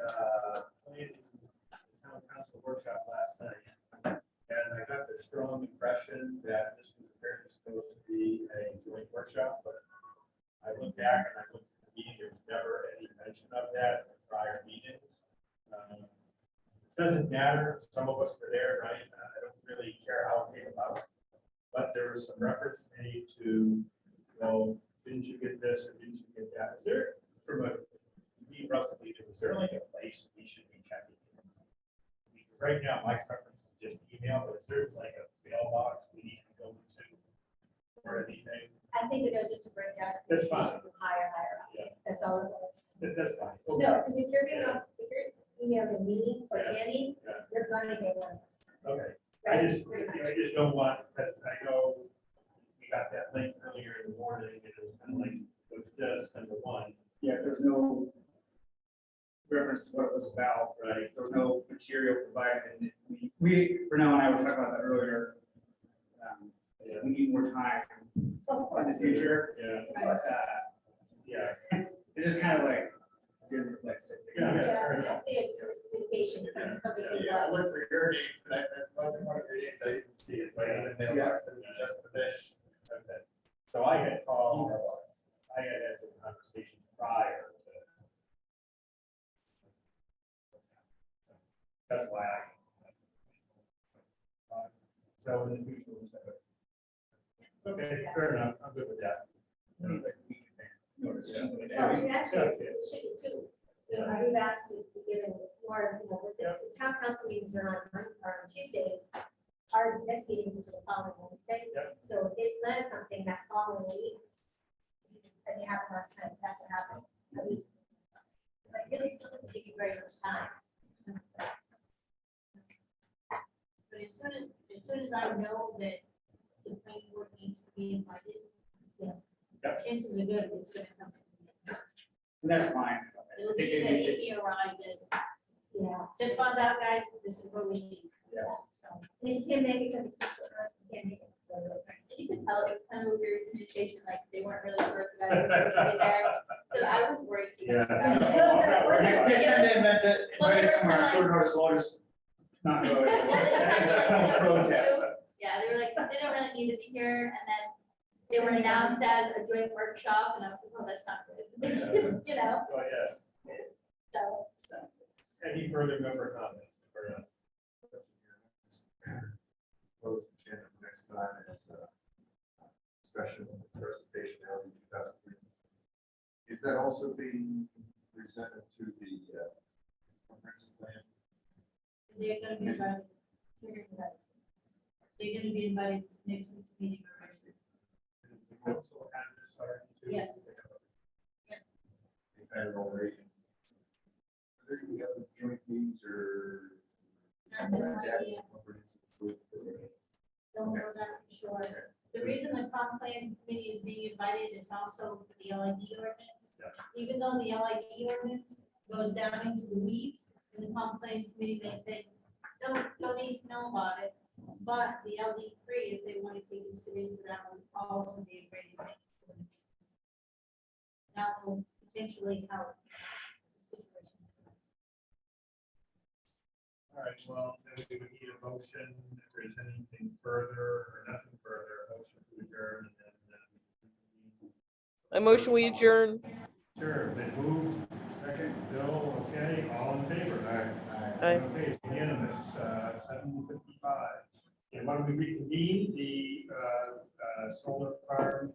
Speaker 3: town council workshop last night. And I got the strong impression that this was apparently supposed to be a joint workshop, but I went back and I looked at the meeting, there was never any mention of that in prior meetings. Doesn't matter, some of us were there, right? I don't really care how it came about. But there was some reference made to, well, didn't you get this or didn't you get that? Is there, from a, me roughly, is there like a place we should be checking? Right now, my preference is just email, but is there like a mailbox we need to go to or anything?
Speaker 9: I think that there's just a breakdown. of
Speaker 3: That's fine.
Speaker 9: communication from higher, higher up.
Speaker 3: Yeah.
Speaker 9: That's all it was.
Speaker 3: That's fine.
Speaker 9: No, because if you're gonna, email to me or
Speaker 3: Yeah.
Speaker 9: Tammy,
Speaker 3: Yeah.
Speaker 9: you're gonna get one of us.
Speaker 3: Okay, I just don't want, because I know we got that link earlier in the morning, and it was kind of like, what's this, number one,
Speaker 2: Yeah, there's no reference to what it was about, right? There was no material provided, and Renell and I were talking about that earlier. We need more time
Speaker 9: Of
Speaker 2: in the
Speaker 9: course.
Speaker 2: future,
Speaker 3: yeah,
Speaker 2: but,
Speaker 3: yeah.
Speaker 2: it just kind of like, didn't reflect it.
Speaker 3: Yeah.
Speaker 9: Yeah, it's a big communication from public
Speaker 5: Yeah, I
Speaker 9: and
Speaker 5: looked for your names, but that wasn't one of your names, I didn't see it, so I had a mailbox that was just for this.
Speaker 3: Okay. So I had called, I had had some conversations prior to. That's why I. So in the future, we'll set up. Okay, fair enough, I'm good with that.
Speaker 2: Notice or something like
Speaker 9: So
Speaker 2: that.
Speaker 9: we actually, should be two. We've asked to be given more, the town council meetings are on Tuesdays. Our next meeting is the following Wednesday.
Speaker 3: Yep.
Speaker 9: So if they plan something that following week, that they happened last time, that's what happened. At least. But really still doesn't take you very much time.
Speaker 1: But as soon as I know that the planning board needs to be invited,
Speaker 9: Yes.
Speaker 3: Yep.
Speaker 1: chances are good it's gonna come.
Speaker 2: And that's fine.
Speaker 1: It'll
Speaker 2: I
Speaker 1: be
Speaker 2: think
Speaker 1: the
Speaker 2: it-
Speaker 1: Amy arrived at,
Speaker 9: Yeah.
Speaker 1: just found out, guys, this is what we need.
Speaker 2: Yeah.
Speaker 1: So,
Speaker 9: And if you can't make it to the central, you can't make it. So
Speaker 6: You could tell it was kind of a weird communication, like they weren't really sure if that was supposed to be there. So I wouldn't worry too much
Speaker 3: Yeah.
Speaker 6: about it.
Speaker 2: Next time they invent it,
Speaker 6: Well,
Speaker 2: invite us
Speaker 6: they were
Speaker 2: somewhere,
Speaker 6: kinda
Speaker 2: short notice, we'll just not go. It's a kind of protest.
Speaker 6: Yeah, they were like, they don't really need to be here, and then they were announced as a joint workshop, and I was like, oh, that's not good. You know,
Speaker 3: Oh, yeah.
Speaker 6: so.
Speaker 3: Any further member comments? Or not?
Speaker 7: Close the agenda for next time is discussion of the presentation of the 2003. Is that also being presented to the comprehensive plan?
Speaker 1: they're gonna be invited. They're gonna be invited to next week's meeting. or next week.
Speaker 3: The council had this started to-
Speaker 1: Yes.
Speaker 7: You've had it already. Are there any other joint meetings or?
Speaker 1: No idea. Don't know that for sure. The reason the comp plan committee is being invited is also for the LID ordinance.
Speaker 3: Yeah.
Speaker 1: Even though the LID ordinance goes down into the weeds, and the comp plan committee may say, don't need to know about it. But the LD3, if they want to take it into that, would also be a great thing. That will potentially help the situation.
Speaker 3: All right, well, then we would need a motion, if there's anything further or nothing further, a motion to adjourn, and then.
Speaker 4: I motion we adjourn.
Speaker 3: Sure, been moved, second, Bill, okay, all in favor?
Speaker 4: Aye.
Speaker 3: Okay, unanimous, 7:55. And when we reconvene the solar farm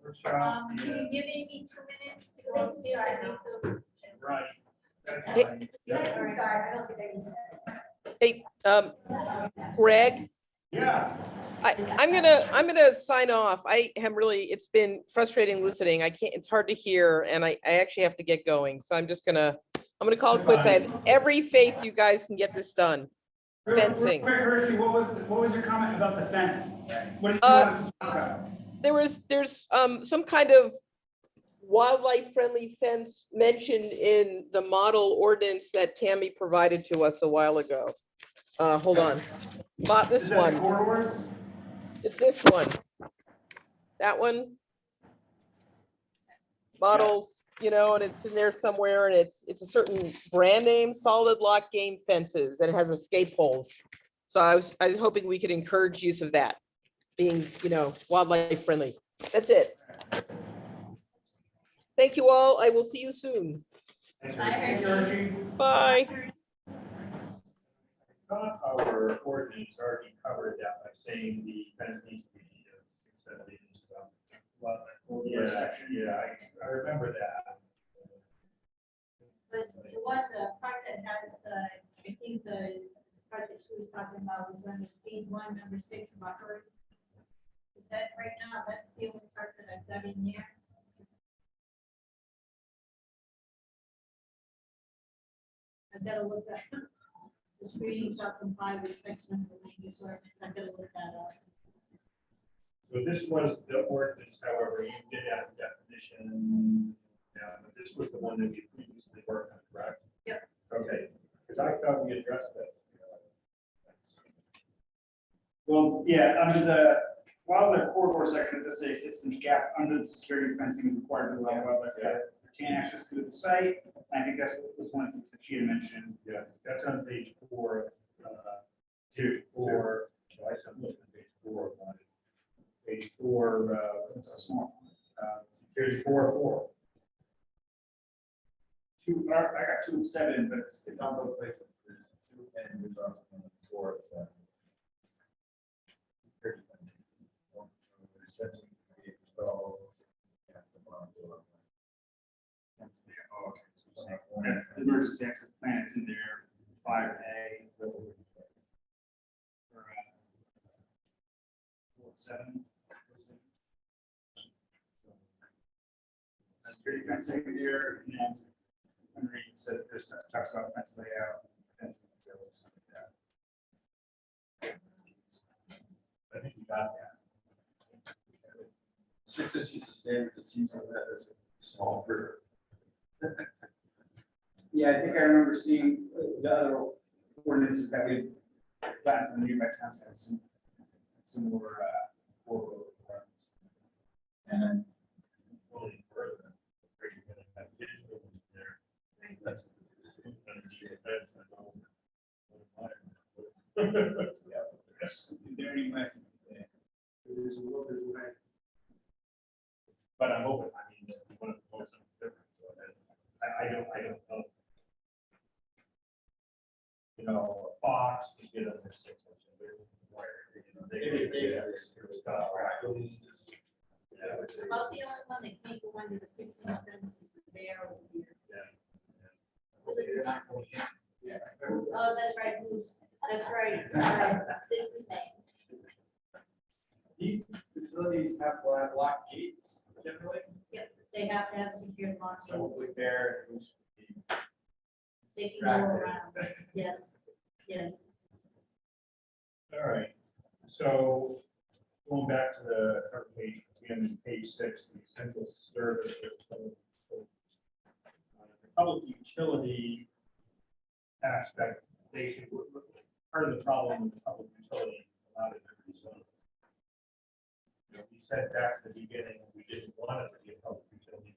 Speaker 3: workshop,
Speaker 1: Can you give Amy 2 minutes to go upstairs? I think the-
Speaker 3: right, that's
Speaker 4: Hey.
Speaker 3: fine.
Speaker 9: Yeah,
Speaker 3: Yeah.
Speaker 9: I'm sorry, I don't think I can say.
Speaker 4: Hey, Greg,
Speaker 3: Yeah,
Speaker 4: I'm gonna sign off. I am really, it's been frustrating listening. I can't, it's hard to hear and I actually have to get going. So I'm gonna call it quits. I have every faith you guys can get this done. Fencing.
Speaker 2: Real quick, Hershey, what was your comment about the fence? What did you
Speaker 4: Uh,
Speaker 2: want us to talk about?
Speaker 4: There's some kind of wildlife friendly fence mentioned in the model ordinance that Tammy provided to us a while ago. Hold on. This
Speaker 2: Is that the
Speaker 4: one,
Speaker 2: corridors?
Speaker 4: it's this one. That one. Models, and it's in there somewhere and it's a certain brand name, Solid Lock Game Fences, and it has escape holes. So I was hoping we could encourage use of that, being, wildlife friendly. That's it. Thank you all. I will see you soon.
Speaker 3: thank
Speaker 6: Bye,
Speaker 3: you.
Speaker 6: Hershey.
Speaker 4: Bye.
Speaker 3: Thought our ordinance already covered that by saying the fence needs to be 6 inches up. Yeah, I remember that.
Speaker 1: But the one, the part that has the, I think the project she was talking about was under page 1, number 6 about her. Is that right now, that's the only part that I've got in there? gotta look at, the screening shall comply with section of the land use ordinance, I gotta look that up.
Speaker 3: So this was the ordinance, however, you did have a definition. Yeah, but this was the one that we previously worked on, correct?
Speaker 1: Yep.
Speaker 3: Okay, because I thought we addressed that.
Speaker 2: Well, yeah, under the, while the corridor section, it does say 6-inch gap under the security fencing is required to allow wildlife to retain access to the site. I think that's what was one of the things that she had mentioned.
Speaker 3: Yeah, that's on page 4. Page 4. So I said, look at page 4. Page 4.
Speaker 2: It's so small.
Speaker 3: Page 4.
Speaker 2: Two, I got 2 of 7, but it's
Speaker 5: It's on both places. There's 2 and there's also 4. So.
Speaker 2: That's there. Oh, okay. So it's like, that's the emergency access plan, it's in there, 5A. Or, 7. Security fencing here, and then Henry said, there's talks about fence layout, fencing details, something like that.
Speaker 3: I think you got that.
Speaker 7: 6 inches is standard, it's using that as a small for.
Speaker 2: Yeah, I think I remember seeing the other ordinances that we gotten from the nearby towns had some more, rural requirements.
Speaker 3: And going further, bringing in that digital in there.
Speaker 7: That's.
Speaker 2: Yes, is there any way? There's a little bit of way.
Speaker 3: But I'm open, I mean, if you want to propose something different, go ahead. I don't know. You know, a fox can get under 6 inches, they're wired, you know, they get stuff. Yeah, which they-
Speaker 1: About the only one that can't go under the 6-inch fence is the bear over here.
Speaker 3: yeah.
Speaker 1: Oh, that's right, Moose, that's right, sorry, this is name.
Speaker 5: These facilities have locked gates generally.
Speaker 1: Yep, they have to have secure locks,
Speaker 5: So hopefully there, it should be
Speaker 1: they can go around, yes, yes.
Speaker 3: All right, so going back to the cover page, again, page 6, the essential service. The public utility aspect, basically, part of the problem with the public utility is a lot of different zones. You know, we said back at the beginning, we didn't want it to be a public utility.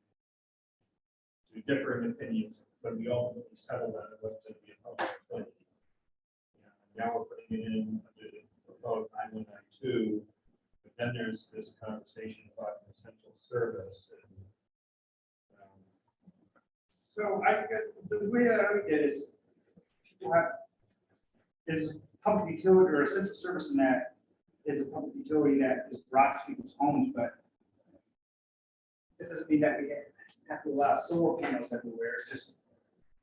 Speaker 3: To differing opinions, but we ultimately settled on it was to be a public utility. Now we're putting it in under the proposed 9192, but then there's this conversation about an essential service. And,
Speaker 2: So I guess the way that I look at it is people have, is public utility or essential service in that is a public utility that is brought to people's homes, but it doesn't mean that we have to allow solar panels everywhere. It's just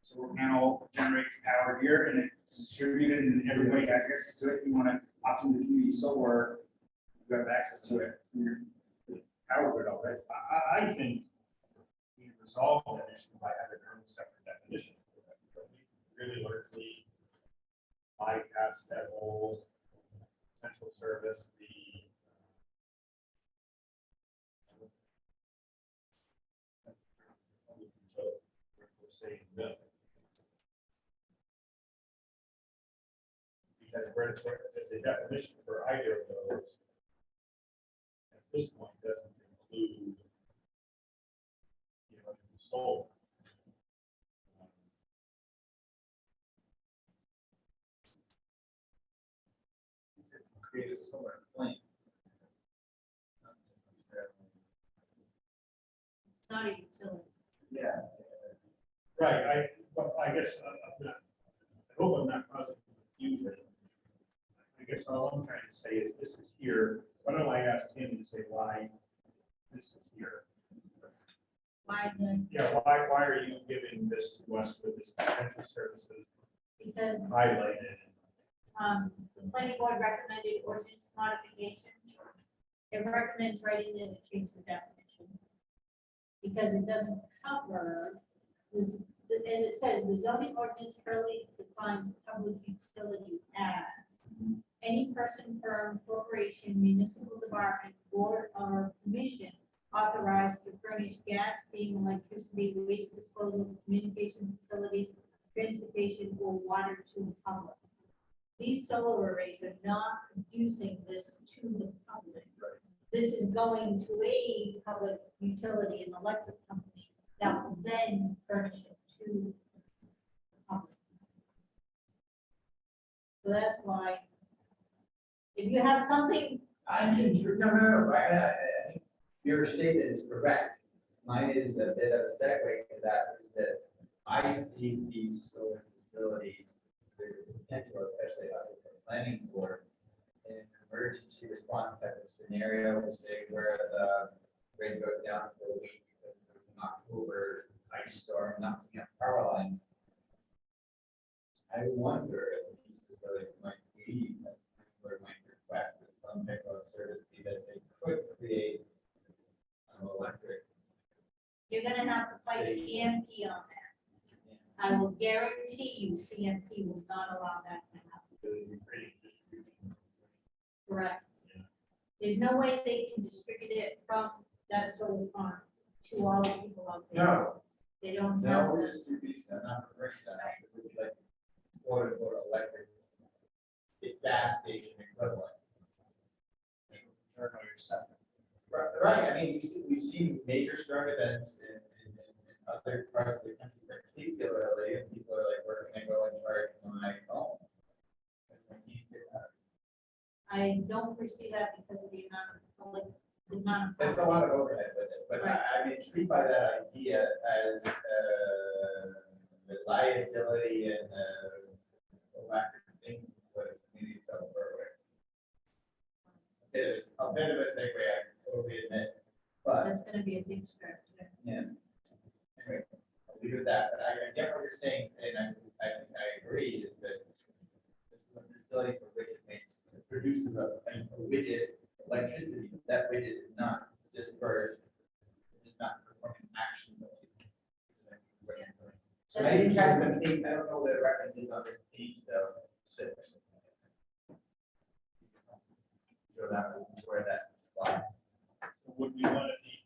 Speaker 2: solar panel generates power here and it's distributed and everybody has access to it. If you want to opt into community solar, you have access to it through your power grid already.
Speaker 3: I think we resolve that issue by having our own separate definition. Really largely bypass that whole essential service, the we're saying no. Because the definition for either of those at this point doesn't include, you know, solar.
Speaker 5: Create a solar plant. Not necessarily.
Speaker 1: It's not a utility.
Speaker 2: Yeah.
Speaker 3: Right, I guess, I'm not, I hope I'm not causing confusion. I guess all I'm trying to say is this is here, why don't I ask Tammy to say why this is here?
Speaker 1: Why the,
Speaker 3: Yeah, why are you giving this to us with this essential services
Speaker 1: because,
Speaker 3: highlighted?
Speaker 1: the planning board recommended ordinance modifications. It recommends writing in to change the definition. Because it doesn't cover this as it says, the zoning ordinance clearly defines public utility as any person, firm, corporation, municipal department, board, or commission authorized to furnish gas, steam, electricity, waste disposal, communication facilities, transportation, or water to the public. These solar arrays are not producing this to the public. This is going to a public utility, an electric company, that will then furnish it to the public. So that's why, if you have something,
Speaker 5: I mean, no, right, I think your statement is correct. Mine is a bit of a segue to that, is that I see these solar facilities, there's a potential, especially us as a planning board, in an emergency response type of scenario, say where the grid goes down for a week because of an October ice storm knocking out power lines. I wonder if these facilities might be, or might request that some type of service be that they could create an electric.
Speaker 1: you're gonna have to fight CMP on that. I will guarantee you CMP will not allow that to happen. Correct. There's no way they can distribute it from that solar farm to all the people out there.
Speaker 5: No,
Speaker 1: They don't have
Speaker 5: no
Speaker 1: the,
Speaker 5: distribution, I'm not referring to that, it would be like quote unquote electric gas station equivalent. Right, I mean, we've seen major storm events in other parts of the country, particularly, and people are like, where can I go and charge my phone?
Speaker 1: I don't foresee that because of the amount of public, the amount of.
Speaker 5: There's a lot of overhead with it, but I'm intrigued by that idea as reliability and lack of thinking for the community of Berwick. A bit of a segue, I totally admit, but
Speaker 1: That's gonna be a big stretch.
Speaker 5: yeah. Anyway, I'll leave it at that, but I get what you're saying, and I agree, is that this is a facility for which it produces a widget, electricity, that widget is not dispersed, it is not performing action. So I didn't catch the page, I don't know the references on this page though, 6. So that was where that applies.
Speaker 3: So would we want to be?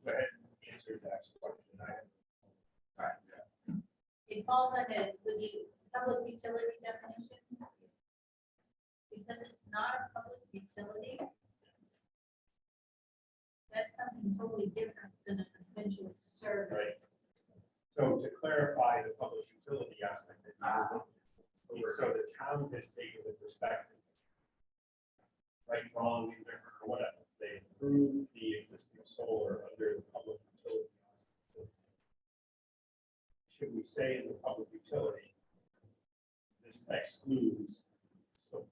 Speaker 3: Go ahead and answer that question.
Speaker 5: All right.
Speaker 1: It falls under the public utility definition. Because it's not a public utility. That's something totally different than an essential service.
Speaker 3: So to clarify the public utility aspect, that you were- so the town has taken the perspective, right, wrong, indifferent, or whatever, they approved the existing solar under the public utility aspect. Should we say in the public utility, this excludes, so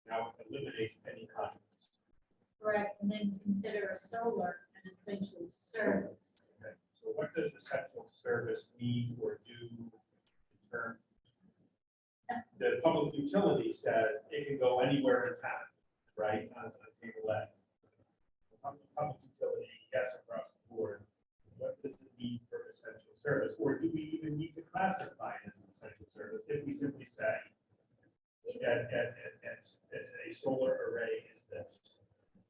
Speaker 3: now it eliminates any controversy.
Speaker 1: Correct, and then consider a solar an essential service.
Speaker 3: Okay, so what does essential service mean or do in terms? The public utility said it can go anywhere in town, right, on table A. The Public utility, yes, across the board, what does it mean for essential service? Or do we even need to classify it as an essential service if we simply say that a solar array is this?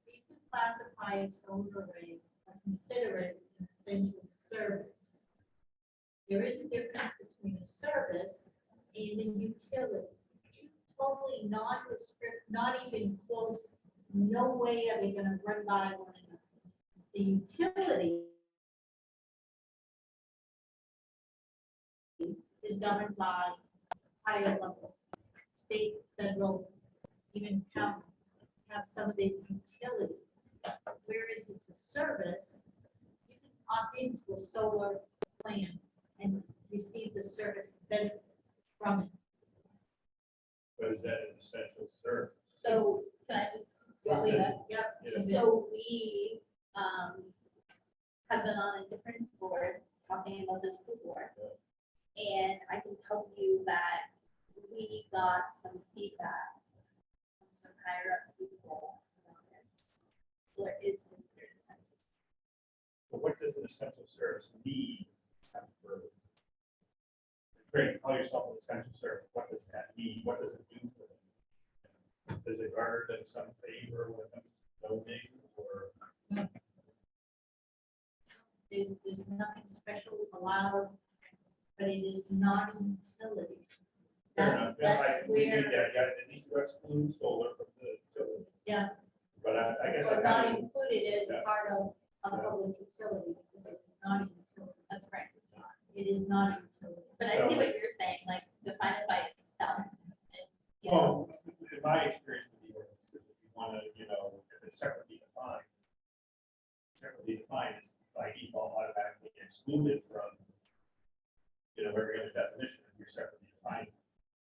Speaker 1: We can classify a solar array and consider it an essential service. There is a difference between a service and a utility. Totally non-restrict, not even close, no way are they gonna run by one another. The utility is governed by higher levels, state, federal, even county, have some of the utilities. Whereas it's a service, you can opt into a solar plan and receive the service benefit from it.
Speaker 3: But is that an essential service?
Speaker 6: So can I just?
Speaker 1: Yep.
Speaker 3: Yeah.
Speaker 6: So we have been on a different board talking about this before. And I can tell you that we got some feedback from some higher up people on this. So it is considered essential.
Speaker 3: But what does an essential service mean Great, call yourself an essential service. What does that mean? What does it do for them? Does it garner them some favor when it comes to voting or?
Speaker 1: There's nothing special allowed, but it is not a utility.
Speaker 3: Fair
Speaker 1: That's,
Speaker 3: enough. Yeah,
Speaker 1: that's
Speaker 3: we did
Speaker 1: where,
Speaker 3: that. Yeah, it needs to exclude solar from the utility.
Speaker 1: yeah,
Speaker 3: But I guess.
Speaker 1: but
Speaker 3: I
Speaker 1: not
Speaker 3: kind of-
Speaker 1: included as
Speaker 3: Yeah.
Speaker 1: part of a
Speaker 3: Yeah.
Speaker 1: public utility, because it is not a utility.
Speaker 6: That's right. It's not.
Speaker 1: It is not a utility.
Speaker 6: But I see what you're saying, like define it by itself. And, you know,
Speaker 3: Well, in my experience with the ordinance, is if you want to, if it's separately defined, it's by default automatically excluded from, every other definition if you're separately defined.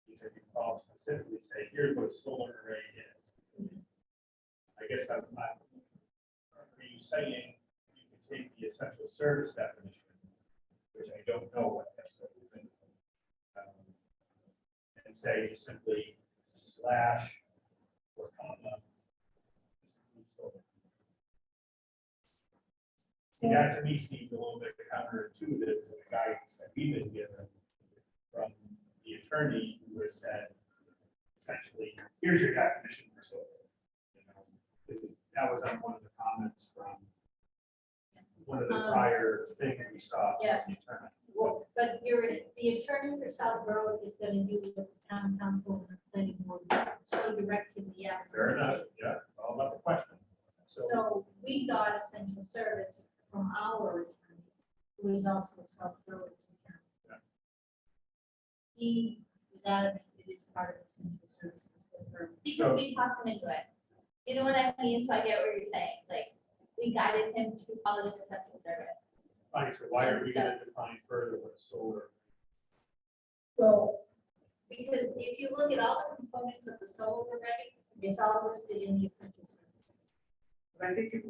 Speaker 3: Because you call specifically say, here's what a solar array is. I guess are you saying you can take the essential service definition, which I don't know what that's, and say just simply slash or comma. See, that to me seems a little bit counterintuitive to the guidance that we've been given from the attorney who has said, essentially, here's your definition for solar. Because that was on one of the comments from one of the prior things we saw. from
Speaker 1: Yeah.
Speaker 3: the attorney.
Speaker 1: Well, but the attorney for Southborough is gonna do what the town council and the planning board, so directed the effort.
Speaker 3: Fair enough, yeah, it's all about the question. So,
Speaker 1: So we got essential service from our attorney, who is also a Southborough's attorney.
Speaker 3: Yeah.
Speaker 1: He is adamant it is part of essential services for her.
Speaker 6: because we talked him into it. You know what I mean? So I get what you're saying. Like, we guided him to call it an essential service.
Speaker 3: fine, so why are we gonna define further what solar?
Speaker 1: Well, because if you look at all the components of the solar array, it's all listed in the essential service.
Speaker 2: But I think if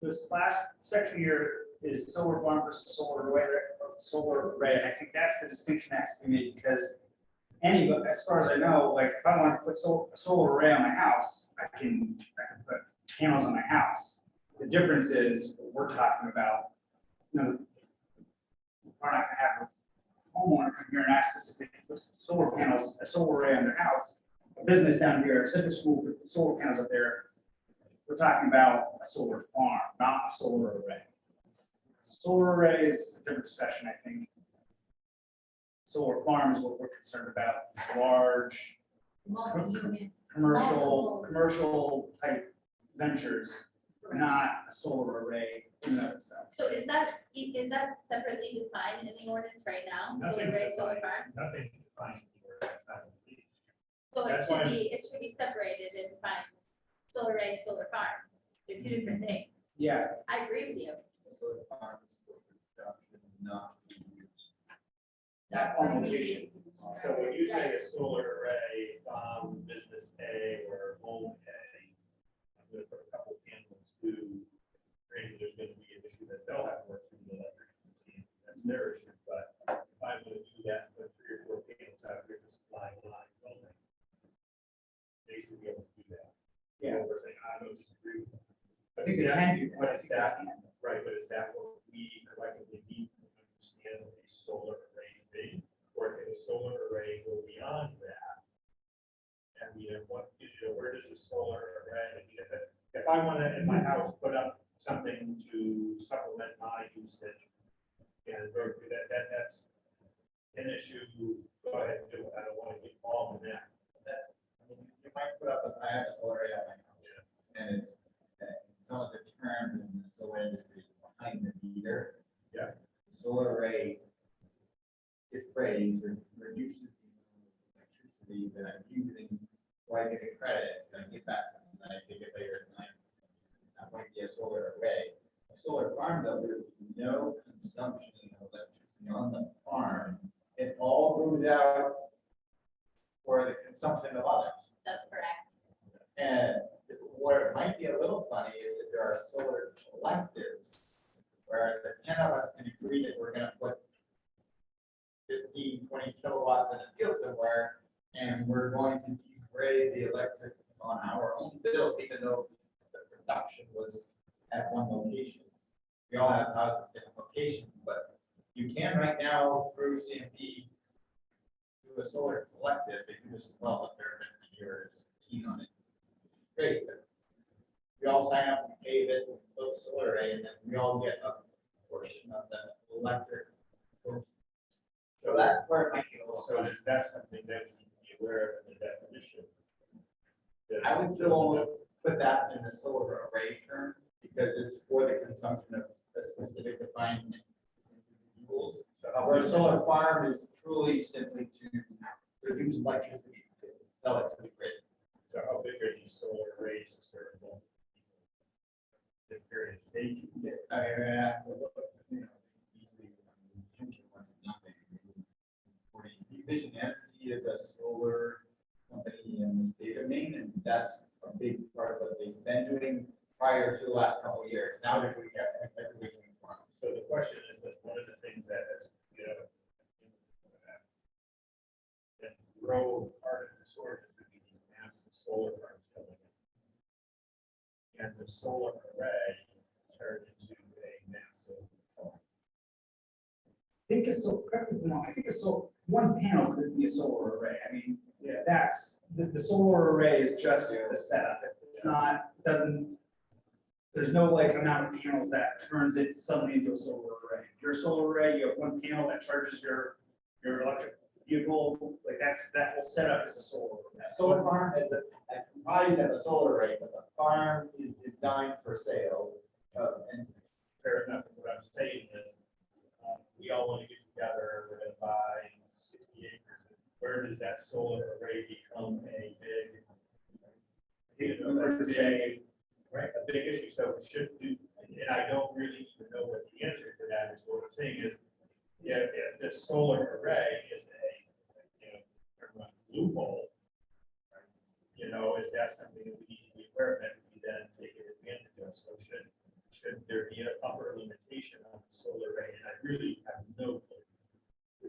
Speaker 2: this last section here is solar farm versus solar array, and I think that's the distinction that has to be made, because but as far as I know, like, if I want to put a solar array on my house, I can put panels on my house. The difference is, we're talking about, we're not gonna have a homeowner come here and ask us if they can put solar panels, a solar array on their house. A business down here, Central School, put solar panels up there. We're talking about a solar farm, not a solar array. Solar array is a different discussion, I think. Solar farm is what we're concerned about, large,
Speaker 1: Multi-units.
Speaker 2: commercial type ventures, not a solar array in and of itself.
Speaker 6: So is that separately defined in the ordinance right now?
Speaker 3: Nothing
Speaker 6: Solar array, solar
Speaker 3: defined.
Speaker 6: farm?
Speaker 3: Nothing defined here, that's not in the-
Speaker 6: So
Speaker 3: That's why
Speaker 6: it should be separated and defined. Solar array, solar farm. They're two different things.
Speaker 2: Yeah,
Speaker 6: I agree with you.
Speaker 5: Solar farms for production, not use.
Speaker 2: that limitation.
Speaker 3: So when you say a solar array, business A or home A, I'm gonna put a couple panels to, granted, there's gonna be an issue that they'll have to work through the electricity, that's their issue, but if I'm gonna do that, put 3 or 4 panels out here to supply line building, they should be able to do that.
Speaker 2: Yeah.
Speaker 3: We're saying, I don't disagree with that.
Speaker 2: I think they can do
Speaker 3: But
Speaker 2: that.
Speaker 3: is that, right, but is that what we collectively need to understand what a solar array to be? Or can a solar array go beyond that? And where does a solar array, if I want to, in my house, put up something to supplement my usage and go through that's an issue, go ahead and do it, I don't want to get involved in that.
Speaker 5: You might put up, I have a solar array on my house, and it's, some of the terms in the solar industry is behind the meter.
Speaker 3: Yeah.
Speaker 5: Solar array, this phrase reduces the amount of electricity that I'm using, or I get a credit, and I get back something, and I take it later at night. That might be a solar array. A solar farm, though, there's no consumption of electricity on the farm. It all moves out for the consumption of others.
Speaker 6: That's correct.
Speaker 5: And where it might be a little funny is that there are solar collectives where the 10 of us can agree that we're gonna put 15, 20 kilowatts in a field somewhere, and we're going to defray the electric on our own bill, even though the production was at one location. we all have houses in different locations, but you can right now through CMP do a solar collective, they do this as well, if they're you're keen on it. Great. We all sign up and pay it, build a solar array, and then we all get a portion of the electric. So that's where it might get a little.
Speaker 3: So is that something that we need to be aware of in the definition?
Speaker 5: I would still almost put that in the solar array term, because it's for the consumption of a specific defined individuals.
Speaker 3: So
Speaker 5: Where a solar farm is truly simply to produce electricity, sell it to the grid.
Speaker 3: So how big are these solar arrays to serve them? The various stages.
Speaker 5: Vision Energy is a solar company in the state of Maine, and that's a big part of what they've been doing prior to the last couple of years. Now they're doing everything from.
Speaker 3: So the question is, that one of the things that has, that grow part of this ordinance would be these massive solar farms coming in. And the solar array turned into a massive farm.
Speaker 2: I think it's so, correct me if I'm wrong, I think it's so, one panel could be a solar array. I mean, yeah, that's, the solar array is just the setup. It's not, doesn't, there's no like amount of panels that turns it suddenly into a solar array. If you're a solar array, you have one panel that charges your electric vehicle, like that whole setup is a solar array.
Speaker 5: Solar farm is comprised of a solar array, but the farm is designed for sale. And
Speaker 3: Fair enough, what I'm saying is, we all want to get together, we're gonna buy 60 acres. Where does that solar array become a big, right, a big issue? So we should do, and I don't really even know what the answer to that is. What I'm saying is, yeah, if this solar array is a loophole, is that something that we need to be aware of that we then take advantage of? So should there be an upper limitation on the solar array? And I really have no clue.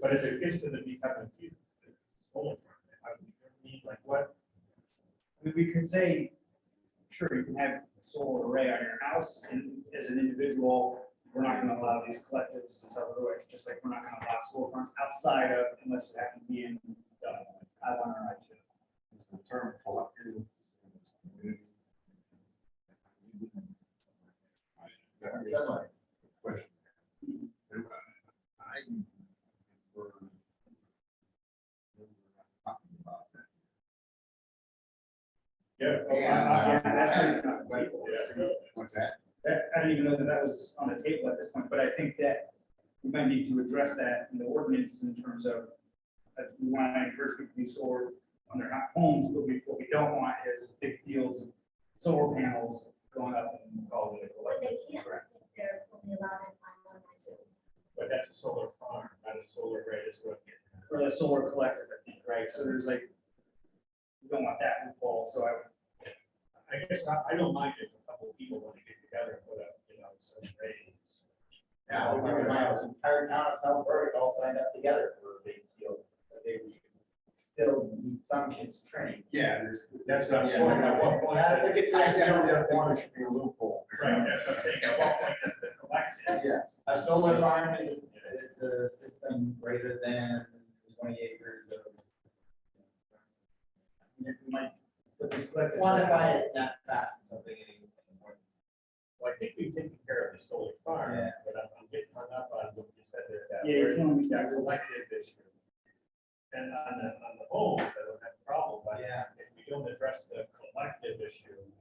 Speaker 3: But if it gets to the becoming solar farm, I mean, like what?
Speaker 2: I mean, we could say, sure, you can have a solar array on your house, and as an individual, we're not gonna allow these collectives and stuff, just like we're not gonna allow solar farms outside of, unless you happen to be in, I1 or I2.
Speaker 10: Is the term collective.
Speaker 5: Similar.
Speaker 10: Question. I. We're talking about that.
Speaker 3: Yeah.
Speaker 2: That's not even on the table.
Speaker 10: What's that?
Speaker 2: I didn't even know that was on the table at this point, but I think that we might need to address that in the ordinance in terms of, we want to encourage people to use solar on their homes, but what we don't want is big fields of solar panels going up and calling it
Speaker 9: But
Speaker 2: electric.
Speaker 9: they can't, if they're only allowed in I1, I2.
Speaker 3: But that's a solar farm, not a solar array. Is what I'm getting at.
Speaker 2: Or the solar collective, I think, right? So there's like, we don't want that loophole, so
Speaker 3: I guess I don't mind if a couple of people want to get together and put up, some raise.
Speaker 5: Now, my entire town of South Berwick all signed up together for a big deal, but they still need some constraint.
Speaker 10: Yeah, there's.
Speaker 3: That's not
Speaker 10: Yeah,
Speaker 3: point. At what point?
Speaker 5: I think it's.
Speaker 10: I definitely don't think there should be a loophole.
Speaker 3: Right, that's what I'm saying. At what point does the collective?
Speaker 10: Yes.
Speaker 5: A solar farm is the system greater than 20 acres of. You might
Speaker 2: but this collective.
Speaker 5: quantify it that fast, something anymore.
Speaker 3: Well, I think we've taken care of the solar farm,
Speaker 5: Yeah.
Speaker 3: but I'm getting hung up on what you said there. That
Speaker 2: Yeah, it's one we
Speaker 3: that collective issue. And on the homes, I don't have a problem, but
Speaker 5: Yeah.
Speaker 3: if we don't address the collective issue.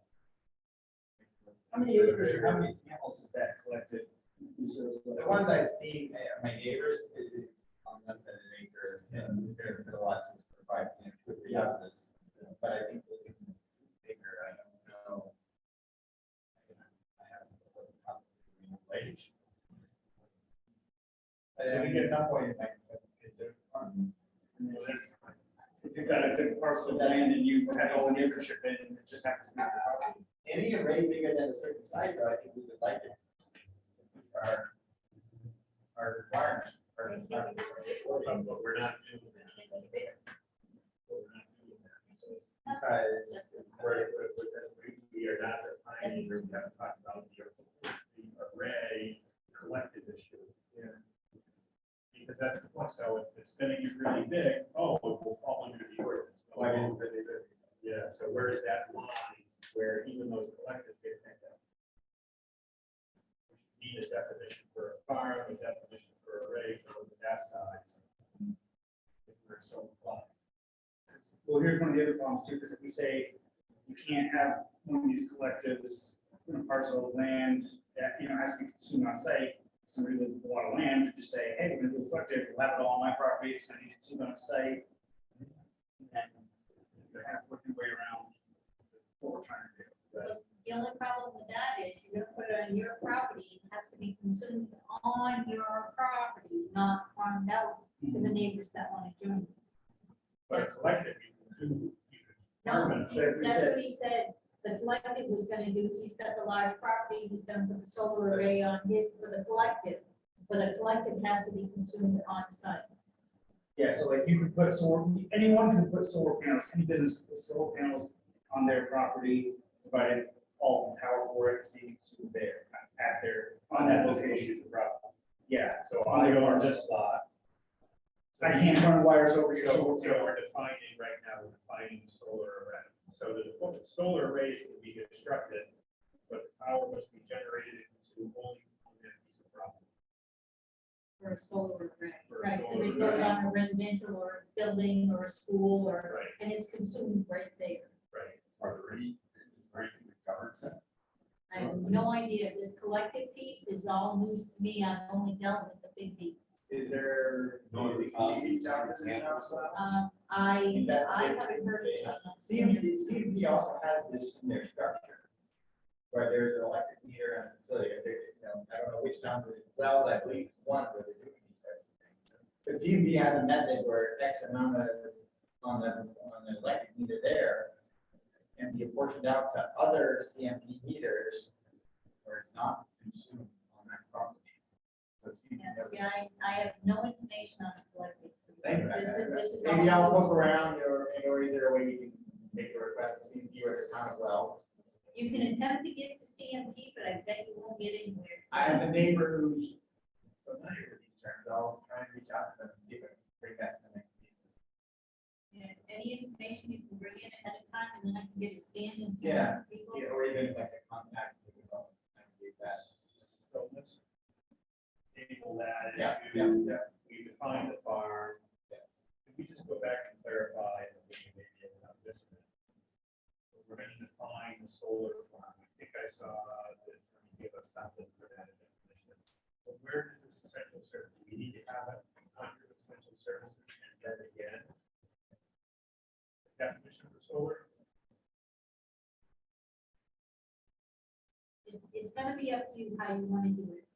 Speaker 2: How many acres or how many panels is that collective?
Speaker 5: The ones I've seen, my neighbors, it's on less than an acre, and they're a lot to provide, 2 or 3 houses. But I think we can bigger, I don't know. I haven't late. I think at some point, it might consider.
Speaker 2: If you've got a big parcel of land and you have all the neighborship in, it just happens to be your property.
Speaker 5: Any array bigger than a certain size, though, I think we would like it. Our requirement.
Speaker 3: But we're not doing that. But we're not doing that.
Speaker 5: Because
Speaker 3: We are not defining, we haven't talked about the array So if it's gonna get really big, oh, it will fall under the ordinance.
Speaker 5: Why is it really big?
Speaker 3: Yeah, so where is that line where even those collectives get picked up? We should need a definition for a farm, a definition for a rate, or that size. If we're so inclined.
Speaker 2: Well, here's one of the other problems too, because if we say you can't have one of these collectives in a parcel of land that, has to be consumed on site, somebody with a lot of land could just say, hey, we're gonna do a collective, we'll have it all on my property, it's gonna be consumed on site. And then you have to work your way around what we're trying to do.
Speaker 1: But the only problem with that is you're gonna put it on your property, it has to be consumed on your property, not farmed out to the neighbors that want to join.
Speaker 3: But a collective, you can do.
Speaker 1: No,
Speaker 3: Permanent.
Speaker 1: that's what he said, the collective was gonna do, he's got the large property, he's gonna put the solar array on his for the collective. But a collective has to be consumed on site.
Speaker 2: Yeah, so like you could put anyone can put solar panels, any business can put solar panels on their property, provided all the power for it to be consumed there, on that location. Yeah,
Speaker 3: So
Speaker 2: on
Speaker 3: I
Speaker 2: their
Speaker 3: go on
Speaker 2: parcel.
Speaker 3: this lot.
Speaker 2: I can't run wires over your
Speaker 3: So
Speaker 2: solar
Speaker 3: so
Speaker 2: panel.
Speaker 3: we're defining right now, we're defining solar array. So the solar arrays can be constructed, but power must be generated and consumed only on that piece of property.
Speaker 1: For a solar array,
Speaker 3: For a
Speaker 1: right, because
Speaker 3: solar
Speaker 1: it goes
Speaker 3: array.
Speaker 1: on a residential or a building or a school or,
Speaker 3: Right,
Speaker 1: and it's consumed right there.
Speaker 3: right.
Speaker 10: Are there any, is there anything that governs that?
Speaker 1: I have no idea, this collective piece is all news to me, I've only dealt with the big piece.
Speaker 5: Is there?
Speaker 1: I haven't heard of it.
Speaker 5: CMP also has this in their structure, where there's an electric meter and a facility, I don't know which town, well, I believe one where they're doing these types of things. But CMP has a method where X amount of, on the electric meter there can be apportioned out to other CMP meters where it's not consumed on that property. So CMP
Speaker 1: Yeah,
Speaker 5: never-
Speaker 1: see, I have no information on the collective.
Speaker 5: Thank you.
Speaker 1: This is
Speaker 5: Maybe
Speaker 1: all
Speaker 5: I'll
Speaker 1: news.
Speaker 5: poke around, or is there a way you can make a request to CMP or the town of Wells?
Speaker 1: You can attempt to get to CMP, but I bet you won't get anywhere.
Speaker 5: I have a neighbor who's familiar with these terms. I'll try and reach out to them and see if I can bring that to the next meeting.
Speaker 1: Yeah, any information you can bring in ahead of time, and then I can get it scanned and send
Speaker 5: Yeah,
Speaker 1: it to people.
Speaker 5: Yeah, or even like a contact with the Wells. I can do that.
Speaker 3: So let's table that
Speaker 5: Yeah,
Speaker 3: issue.
Speaker 5: yeah, yeah.
Speaker 3: We define the farm. Can we just go back and clarify, and maybe I'm missing it? We're going to define the solar farm. I think I saw that you give us something for that definition. But where does this essential service? Do we need to have it under essential services and then again? Definition for solar?
Speaker 1: It's gonna be up to you how you wanna do it.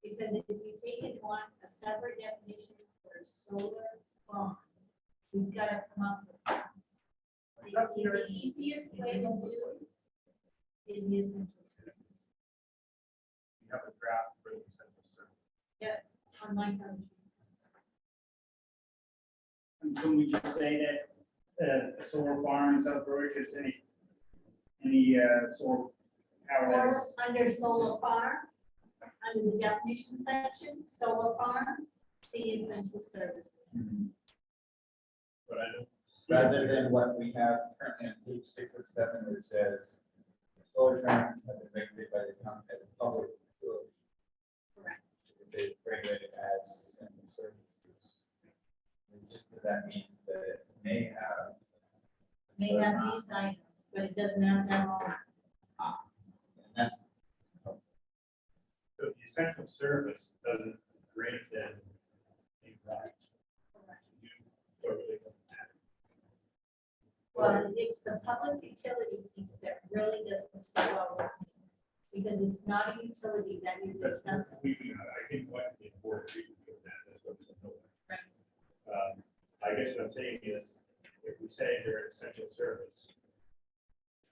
Speaker 1: Because if you take it on a separate definition for a solar farm, we've gotta come up with. The easiest way to do is the essential service.
Speaker 3: We have a draft for the essential service.
Speaker 1: On my phone.
Speaker 2: And can we just say that a solar farm in South Berwick is any solar power that
Speaker 1: Or
Speaker 2: is.
Speaker 1: under solar farm, under the definition section, solar farm, see essential services.
Speaker 3: But I don't. see
Speaker 5: Rather
Speaker 3: it
Speaker 5: than what we have currently on page 6 of 7, where it says, solar farm has been regulated by the town as a public utility.
Speaker 1: Correct.
Speaker 5: It's regulated as essential services. And just that means that it may have.
Speaker 1: May have these items, but it doesn't have them all.
Speaker 5: And that's,
Speaker 3: So the essential service doesn't grant them a right to do so they don't matter.
Speaker 1: Well, it's the public utility piece that really doesn't sit well with me. Because it's not a utility that you're
Speaker 3: That's-
Speaker 1: discussing.
Speaker 3: I think what the board agreed with that, that's what it's about.
Speaker 1: Right.
Speaker 3: I guess what I'm saying is, if we say they're an essential service,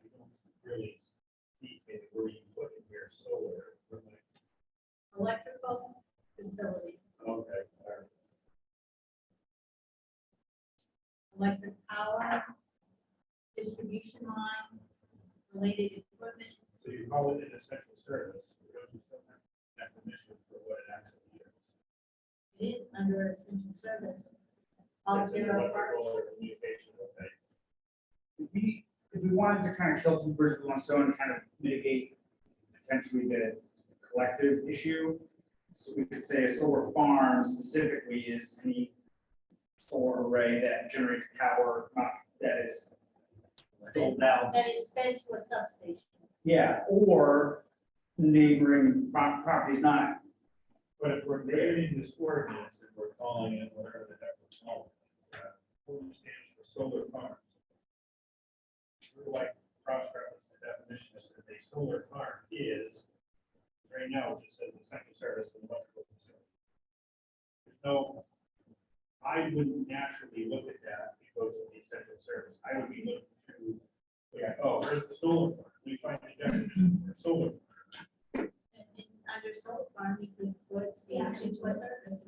Speaker 3: we don't really see where you put in here solar. We're like,
Speaker 1: Electrical facility,
Speaker 3: okay, all right.
Speaker 1: electric power, distribution line, related equipment.
Speaker 3: So you call it an essential service, because you still have definition for what it actually is.
Speaker 1: It is under essential service.
Speaker 3: That's an
Speaker 1: There are
Speaker 3: electrical
Speaker 1: parts.
Speaker 3: or communication, okay.
Speaker 2: If we wanted to kind of kill two birds with one stone and kind of mitigate potentially the collective issue, so we could say a solar farm specifically is any solar array that generates power, not that is doled out.
Speaker 1: That is fed to a substation.
Speaker 2: Yeah, or neighboring properties not.
Speaker 3: But if we're creating this ordinance and we're calling it whatever the heck we're calling it, ordinance stands for solar farms. We're like cross-reference the definition that says a solar farm is, right now, it just says essential service and electrical facility. There's no, I wouldn't naturally look at that and go to the essential service. I would be looking to, like, oh, where's the solar farm? We find the definition for solar farm.
Speaker 1: Under solar farm, we could put the essential services.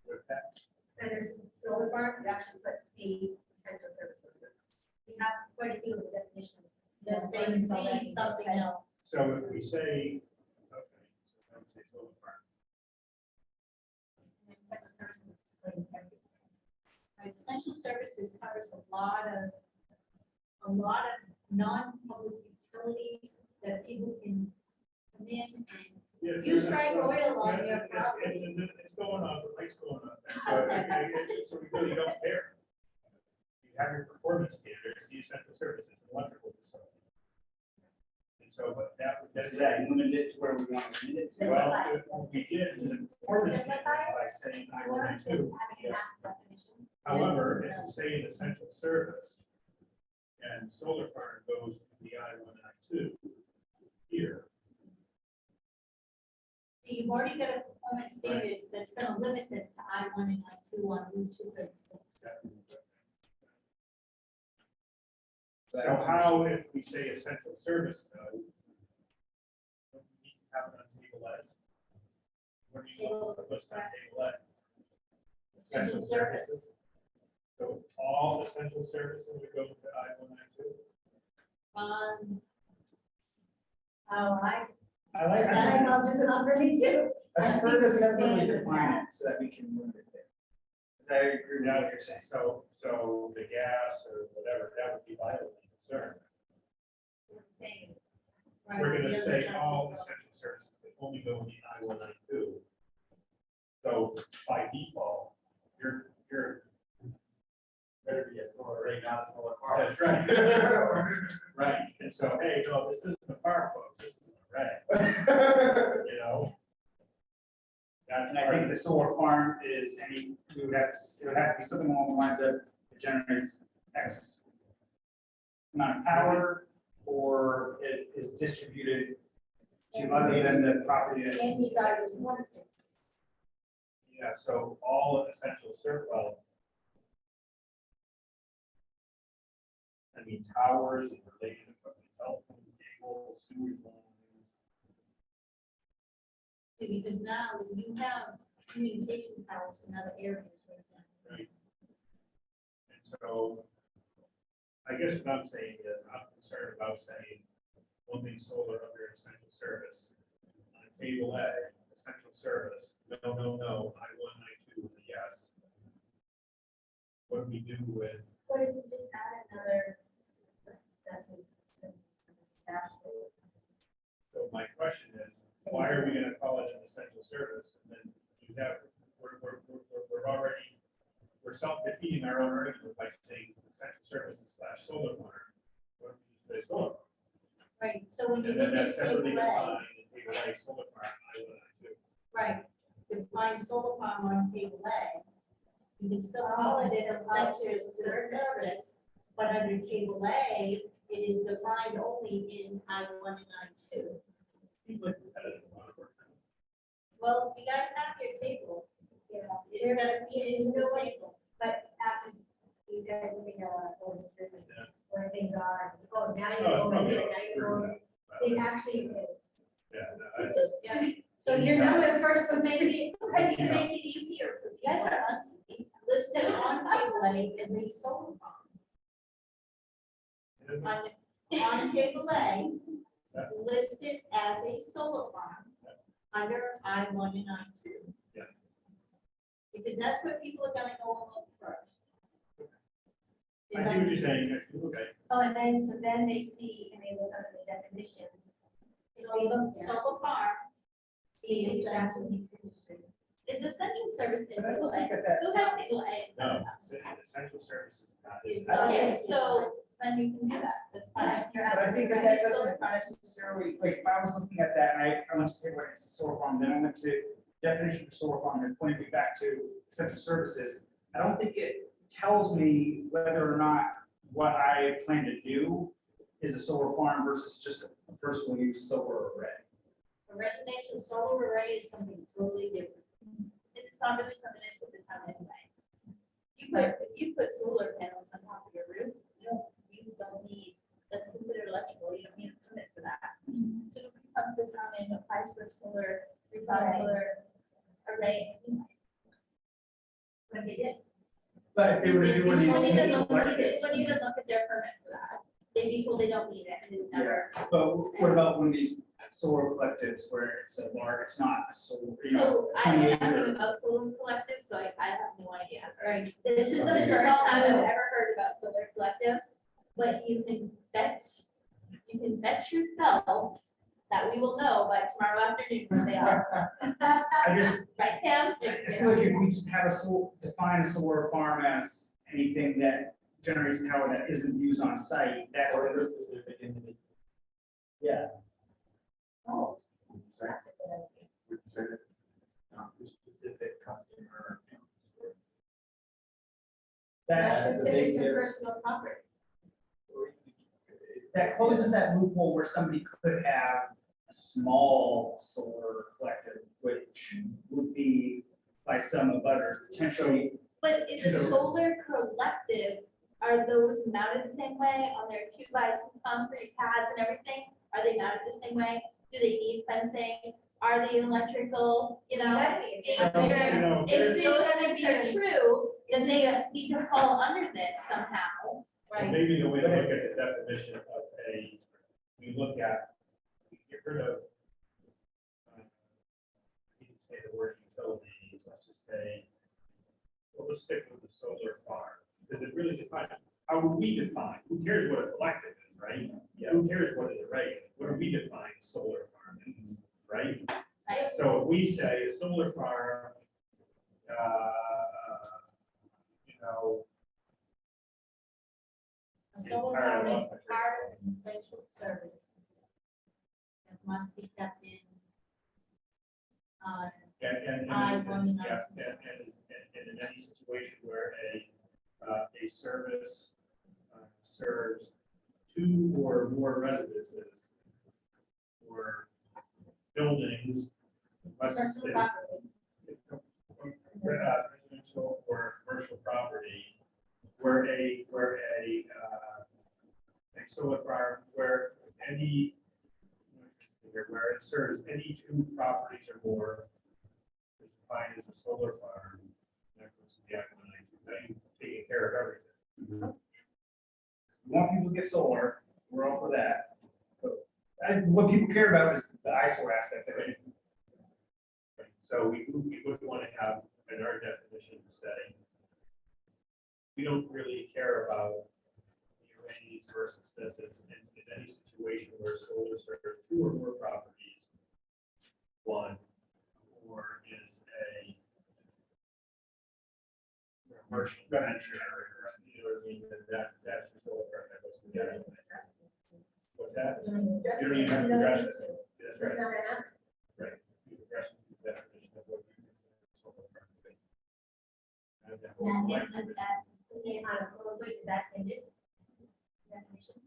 Speaker 3: With that.
Speaker 9: Under solar farm, you actually put C, essential services. We have quite a few of the definitions.
Speaker 1: That say C something else.
Speaker 3: So if we say, okay, so I would say solar farm.
Speaker 9: And essential services explain everything.
Speaker 1: Right, essential services covers a lot of non-public utilities that people can come in and
Speaker 3: Yeah,
Speaker 1: you strike
Speaker 3: so-
Speaker 1: oil on
Speaker 3: yeah,
Speaker 1: your
Speaker 3: it's-
Speaker 1: property.
Speaker 3: It's going on, the light's going on. So we really don't care. You have your performance standards, the essential services, and electrical facility. And so, but that's
Speaker 2: Is that limited to where we want to limit it?
Speaker 3: well, we did in the performance standards by saying I
Speaker 9: Or
Speaker 3: one two.
Speaker 9: having a half definition.
Speaker 3: However, if you say an essential service and solar farm goes to the I one and I two here.
Speaker 1: So you've already got a performance standards that's gonna limit them to I-1 and I-2 on Route 236.
Speaker 3: So how, if we say essential service though, what do we need to have it on table A? What do you want to list on table A?
Speaker 1: Essential service.
Speaker 3: So all essential services would go to I-1, I-2?
Speaker 2: I like,
Speaker 9: That I know just enough for me too.
Speaker 2: I
Speaker 9: I see
Speaker 2: prefer
Speaker 9: what
Speaker 2: to
Speaker 9: you're
Speaker 2: separately
Speaker 9: saying with
Speaker 2: define
Speaker 9: that.
Speaker 2: it so that we can limit it there. Because I agree with what you're saying.
Speaker 3: So the gas or whatever, that would be vital concern.
Speaker 9: What I'm saying is,
Speaker 1: Right,
Speaker 3: We're
Speaker 1: the
Speaker 3: gonna
Speaker 1: other
Speaker 3: say
Speaker 1: side.
Speaker 3: all essential services, but only go in the I-1, I-2. So by default, you're.
Speaker 7: Better be a solar array, not a solar farm.
Speaker 3: That's right. Right, and so, hey, no, this isn't the farm, folks, this is an array, you know? That's
Speaker 2: And I think the solar farm is any, it would have to be something along the lines of it generates X amount of power, or it is distributed to other than the property that's.
Speaker 9: and these are the ones.
Speaker 3: Yeah, so all essential service, well. I mean, towers and related equipment, telephone cables, sewage lines.
Speaker 1: See, because now you have communication towers in other areas right now.
Speaker 3: Right. And so, I guess what I'm saying is, I'm concerned about saying one thing solar under essential service. On table A, essential service, no, I-1, I-2 is a yes. What do we do with,
Speaker 9: What if you just add another,
Speaker 3: so my question is, why are we gonna call it an essential service? And then you have, we're already, we're self-defeating our own argument by saying essential services / solar farm. What do you say solar? farm?
Speaker 1: Right, so when you
Speaker 3: And then
Speaker 1: look at
Speaker 3: that's separately
Speaker 1: table A,
Speaker 3: defined, in table A, solar farm, I-1, I-2.
Speaker 1: right, define solar farm on table A, you can still call it an essential service, but under table A, it is defined only in I-1 and I-2.
Speaker 3: Seems like repetitive, a lot of work.
Speaker 1: Well, you guys have your table,
Speaker 9: Yeah.
Speaker 1: it's gonna feed into the table.
Speaker 9: But after these guys looking at our ordinances and
Speaker 3: Yeah.
Speaker 9: where things are, oh, now
Speaker 3: Oh,
Speaker 9: you're
Speaker 3: it's
Speaker 9: over
Speaker 3: probably
Speaker 9: here,
Speaker 3: all
Speaker 9: now you're
Speaker 3: screwed
Speaker 9: over.
Speaker 3: up.
Speaker 9: It actually is.
Speaker 3: Yeah, no,
Speaker 9: It
Speaker 3: it's-
Speaker 9: is.
Speaker 1: Yeah. So you're doing it first to make it, to make it easier for you guys, listed on table A as a solar farm. On table A,
Speaker 3: Yeah.
Speaker 1: listed as a solar farm under I-1 and I-2. Because that's where people are gonna go and look first.
Speaker 3: I see what you're saying, actually, okay.
Speaker 9: Oh, and then, so then they see, and they look up the definition.
Speaker 1: Solar farm,
Speaker 9: See, it's actually industry.
Speaker 6: Is essential service in
Speaker 2: But I don't
Speaker 6: single A?
Speaker 2: think that
Speaker 6: Who has single A?
Speaker 3: No, essential services is not.
Speaker 1: Is
Speaker 2: I don't
Speaker 6: Okay,
Speaker 2: think-
Speaker 6: so then you can do that, that's fine. You're
Speaker 2: But I think that
Speaker 6: absolutely
Speaker 2: that
Speaker 6: right.
Speaker 2: doesn't necessarily, like, if I was looking at that, and I went to take what it's a solar farm, then I went to definition for solar farm, and pointed me back to essential services. I don't think it tells me whether or not what I plan to do is a solar farm versus just a personal use solar array.
Speaker 1: a residential solar array is something totally different.
Speaker 6: It's not really permanent to the town anyway. If you put solar panels on top of your roof, you don't need, that's considered electrical, you don't need a permit for that. So nobody comes to town and applies for solar, rooftop
Speaker 9: Right.
Speaker 6: solar array. anyway.
Speaker 9: But they did.
Speaker 2: But if they were to do one of these.
Speaker 6: When you didn't look,
Speaker 2: collectives,
Speaker 6: when you didn't look at their permit for that, they'd be told they don't need it, and it's never.
Speaker 2: But what about one of these solar collectives where it's a large, it's not a solar, you know,
Speaker 6: So I
Speaker 2: 20
Speaker 6: know
Speaker 2: acre.
Speaker 6: nothing about solar collectives, so I have no idea.
Speaker 1: Right.
Speaker 6: This is the
Speaker 2: Okay.
Speaker 6: first time I've ever heard about solar collectives, but you can bet yourselves that we will know by tomorrow afternoon what they are.
Speaker 2: I just,
Speaker 6: Right, Tim?
Speaker 2: I feel like if we just have define a solar farm as anything that generates power that isn't used on site, that's.
Speaker 7: Or there's specific entity.
Speaker 2: Yeah.
Speaker 9: Oh,
Speaker 10: Would you say,
Speaker 9: that's a good idea.
Speaker 10: would you say that?
Speaker 7: Not for specific customer.
Speaker 2: That,
Speaker 7: That's the
Speaker 9: Specific
Speaker 7: big
Speaker 9: to
Speaker 7: difference.
Speaker 9: personal property.
Speaker 2: that closes that loophole where somebody could have a small solar collective, which would be by some abutters potentially.
Speaker 6: But is a solar collective, are those mounted the same way on their 2x2 concrete pads and everything? Are they mounted the same way? Do they need fencing? Are they electrical, you know?
Speaker 9: That'd be
Speaker 6: If
Speaker 9: interesting.
Speaker 6: they're-
Speaker 3: You know,
Speaker 6: if those things are true, then they need to fall under this somehow.
Speaker 3: So maybe the way to look at the definition of we look at, we get rid of, you can say the word utility, let's just say, well, let's stick with the solar farm, because it really defines, how would we define, who cares what a collective is, right? Who cares what an array is, what do we define solar farm is, right?
Speaker 6: Right?
Speaker 3: So if we say a solar farm, you know,
Speaker 1: A solar farm is part of an essential service that must be kept in.
Speaker 3: and
Speaker 1: I 29.
Speaker 3: yeah, and in any situation where a service serves two or more residences or buildings, must
Speaker 1: Personal property.
Speaker 3: residential or commercial property, where a solar farm, where it serves any two properties or more, is defined as a solar farm. That goes to the Act 192, taking care of everything.
Speaker 2: We want people to get solar, we're all for that. But what people care about is the eyesore aspect of it.
Speaker 3: So we would want to have in our definition say, we don't really care about the arrays versus this, it's in any situation where solar serves two or more properties, one, or is a commercial venture, you know what I mean, that's your solar farm, that goes together. What's that? You don't even have to address it. That's
Speaker 9: It's
Speaker 3: right.
Speaker 9: not enough.
Speaker 3: Right. You address the definition of what you consider solar farm to be. And that whole
Speaker 9: That
Speaker 3: language
Speaker 9: hits
Speaker 3: is-
Speaker 9: that, okay, on a little bit, is that ended? Definition.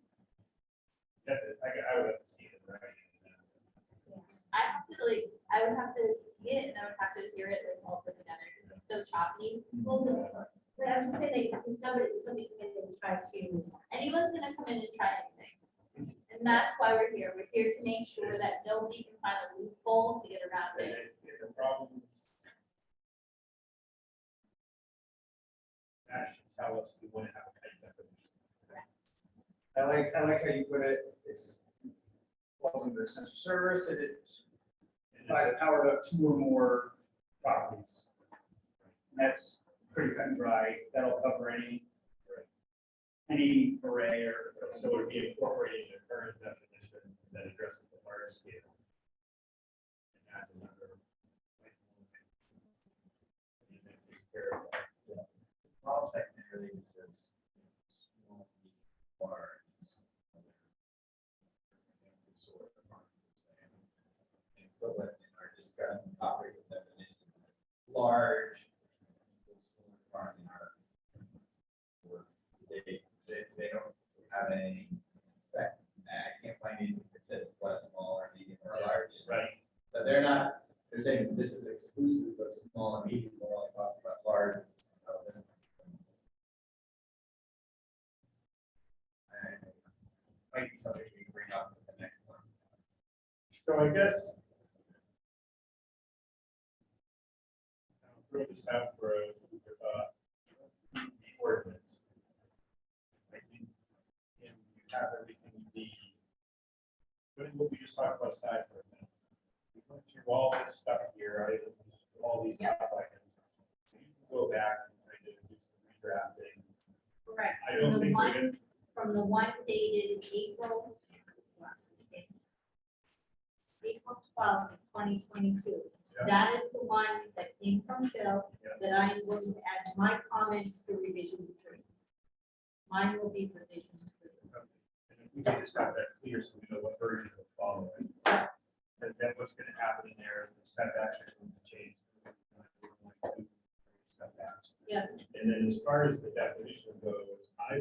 Speaker 3: I would have to see it, right?
Speaker 6: I would have to see it and I would have to hear it like all put together because it's so choppy.
Speaker 9: Well, but I was just saying, like, can somebody come in and try to,
Speaker 6: Anyone's gonna come in and try anything. And that's why we're here. We're here to make sure that nobody can find a loophole to get around
Speaker 3: And
Speaker 6: it.
Speaker 3: if the problems, that should tell us we want to have a tight definition.
Speaker 2: I like how you put it, it's falls under essential service, it
Speaker 3: And
Speaker 2: provides
Speaker 3: it's-
Speaker 2: power to two or more properties. That's pretty cut and dry. That'll cover any array or.
Speaker 3: So it would be incorporating the current definition that addresses the large scale. And adds another. And that takes care of that.
Speaker 5: Small secondary says small, medium, large. Equivalent in our discussion, operating definition, large. Farm in our. They don't have any spec, I can't find anything that says what a small or medium or large is.
Speaker 3: Right.
Speaker 5: So they're not, they're saying this is exclusive of small and medium, we're only talking about large. Might be something we can bring up in the next one.
Speaker 3: So I guess. I'll throw this out for the ordinance. I think you have everything you need. What we just talked about side for a minute. We went through all this stuff here, items, all these
Speaker 1: Yep.
Speaker 3: top items. So you can go back and try to do some redrafting.
Speaker 1: Correct.
Speaker 3: I don't think we're gonna.
Speaker 1: From the one dated April. April 12th, 2022.
Speaker 3: Yeah.
Speaker 1: That is the one that came from Phil,
Speaker 3: Yeah.
Speaker 1: that I am going to add my comments to revision 3. Mine will be revision 3.
Speaker 3: And if we can just have that clear so we know what version we're following. And then what's gonna happen in there, the setbacks are going to change. Setbacks.
Speaker 1: Yeah.
Speaker 3: And then as far as the definition goes, I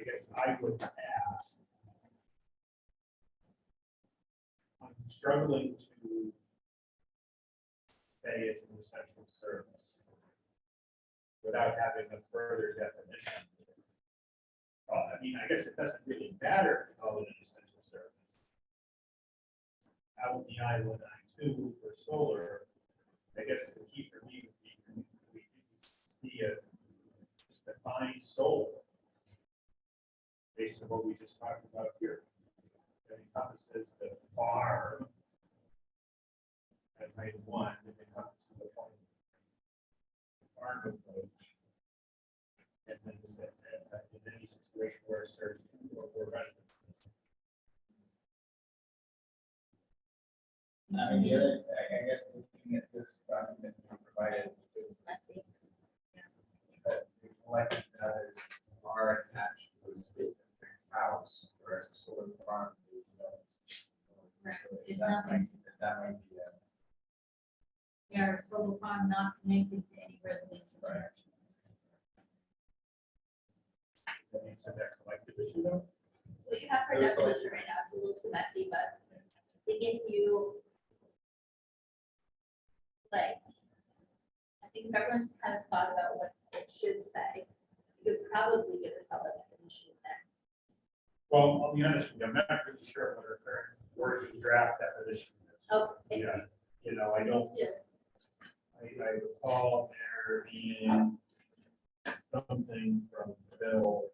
Speaker 3: guess I would ask. I'm struggling to say it's an essential service without having a further definition. Well, I mean, I guess it doesn't really matter to call it an essential service. Out in the I-192 for solar, I guess the key for me would be, we can see a just define solar based on what we just talked about here. That encompasses the farm as item 1, it encompasses the farm. Farm approach. And then in any situation where it serves 2 or more residents.
Speaker 5: I mean, the other, I guess looking at this document we provided,
Speaker 6: It's messy.
Speaker 5: that the collections and others are attached to a specific house, whereas a solar farm is not.
Speaker 1: Right.
Speaker 5: So
Speaker 1: There's
Speaker 5: that
Speaker 1: nothing-
Speaker 5: might- That might be a.
Speaker 1: We are a solar farm not connected to any residential
Speaker 5: Right.
Speaker 1: structure.
Speaker 3: That means that that's elected issue though.
Speaker 6: What you have for
Speaker 5: Those
Speaker 6: definition right now is a little too messy, but they give you. Like, I think if everyone's kind of thought about what it should say, you could probably give us all the definition there.
Speaker 3: Well, I'll be honest with you, I'm not really sure what our current working draft definition is.
Speaker 6: Oh,
Speaker 3: Yeah, you know, I don't.
Speaker 6: Yeah.
Speaker 3: I recall there being something from Phil.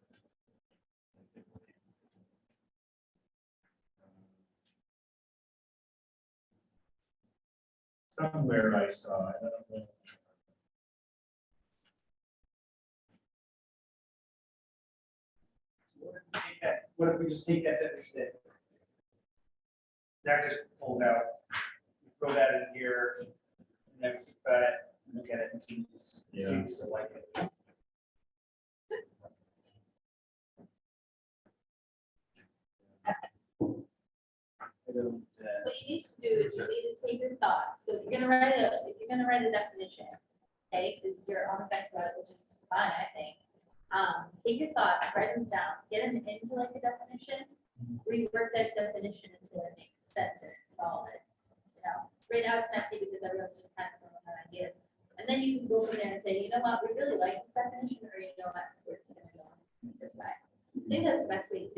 Speaker 3: Somewhere I saw, it, I don't know.
Speaker 2: What if we just take that definition that Zach just pulled out, we throw that in here, and then we think about it, look at it, and see if we still like it. I don't,
Speaker 6: What you need to do is you need to take your thoughts. So if you're gonna write a definition, okay, because you're on the fence about it, which is fine, I think. Take your thoughts, write them down, get them into like a definition, rework that definition until it makes sense and it's solid. You know, right now it's messy because everyone's just kind of throwing out ideas. And then you can go from there and say, you know what, we really like this definition, or you know what, we're just gonna go this way. I think that's the best way to do it.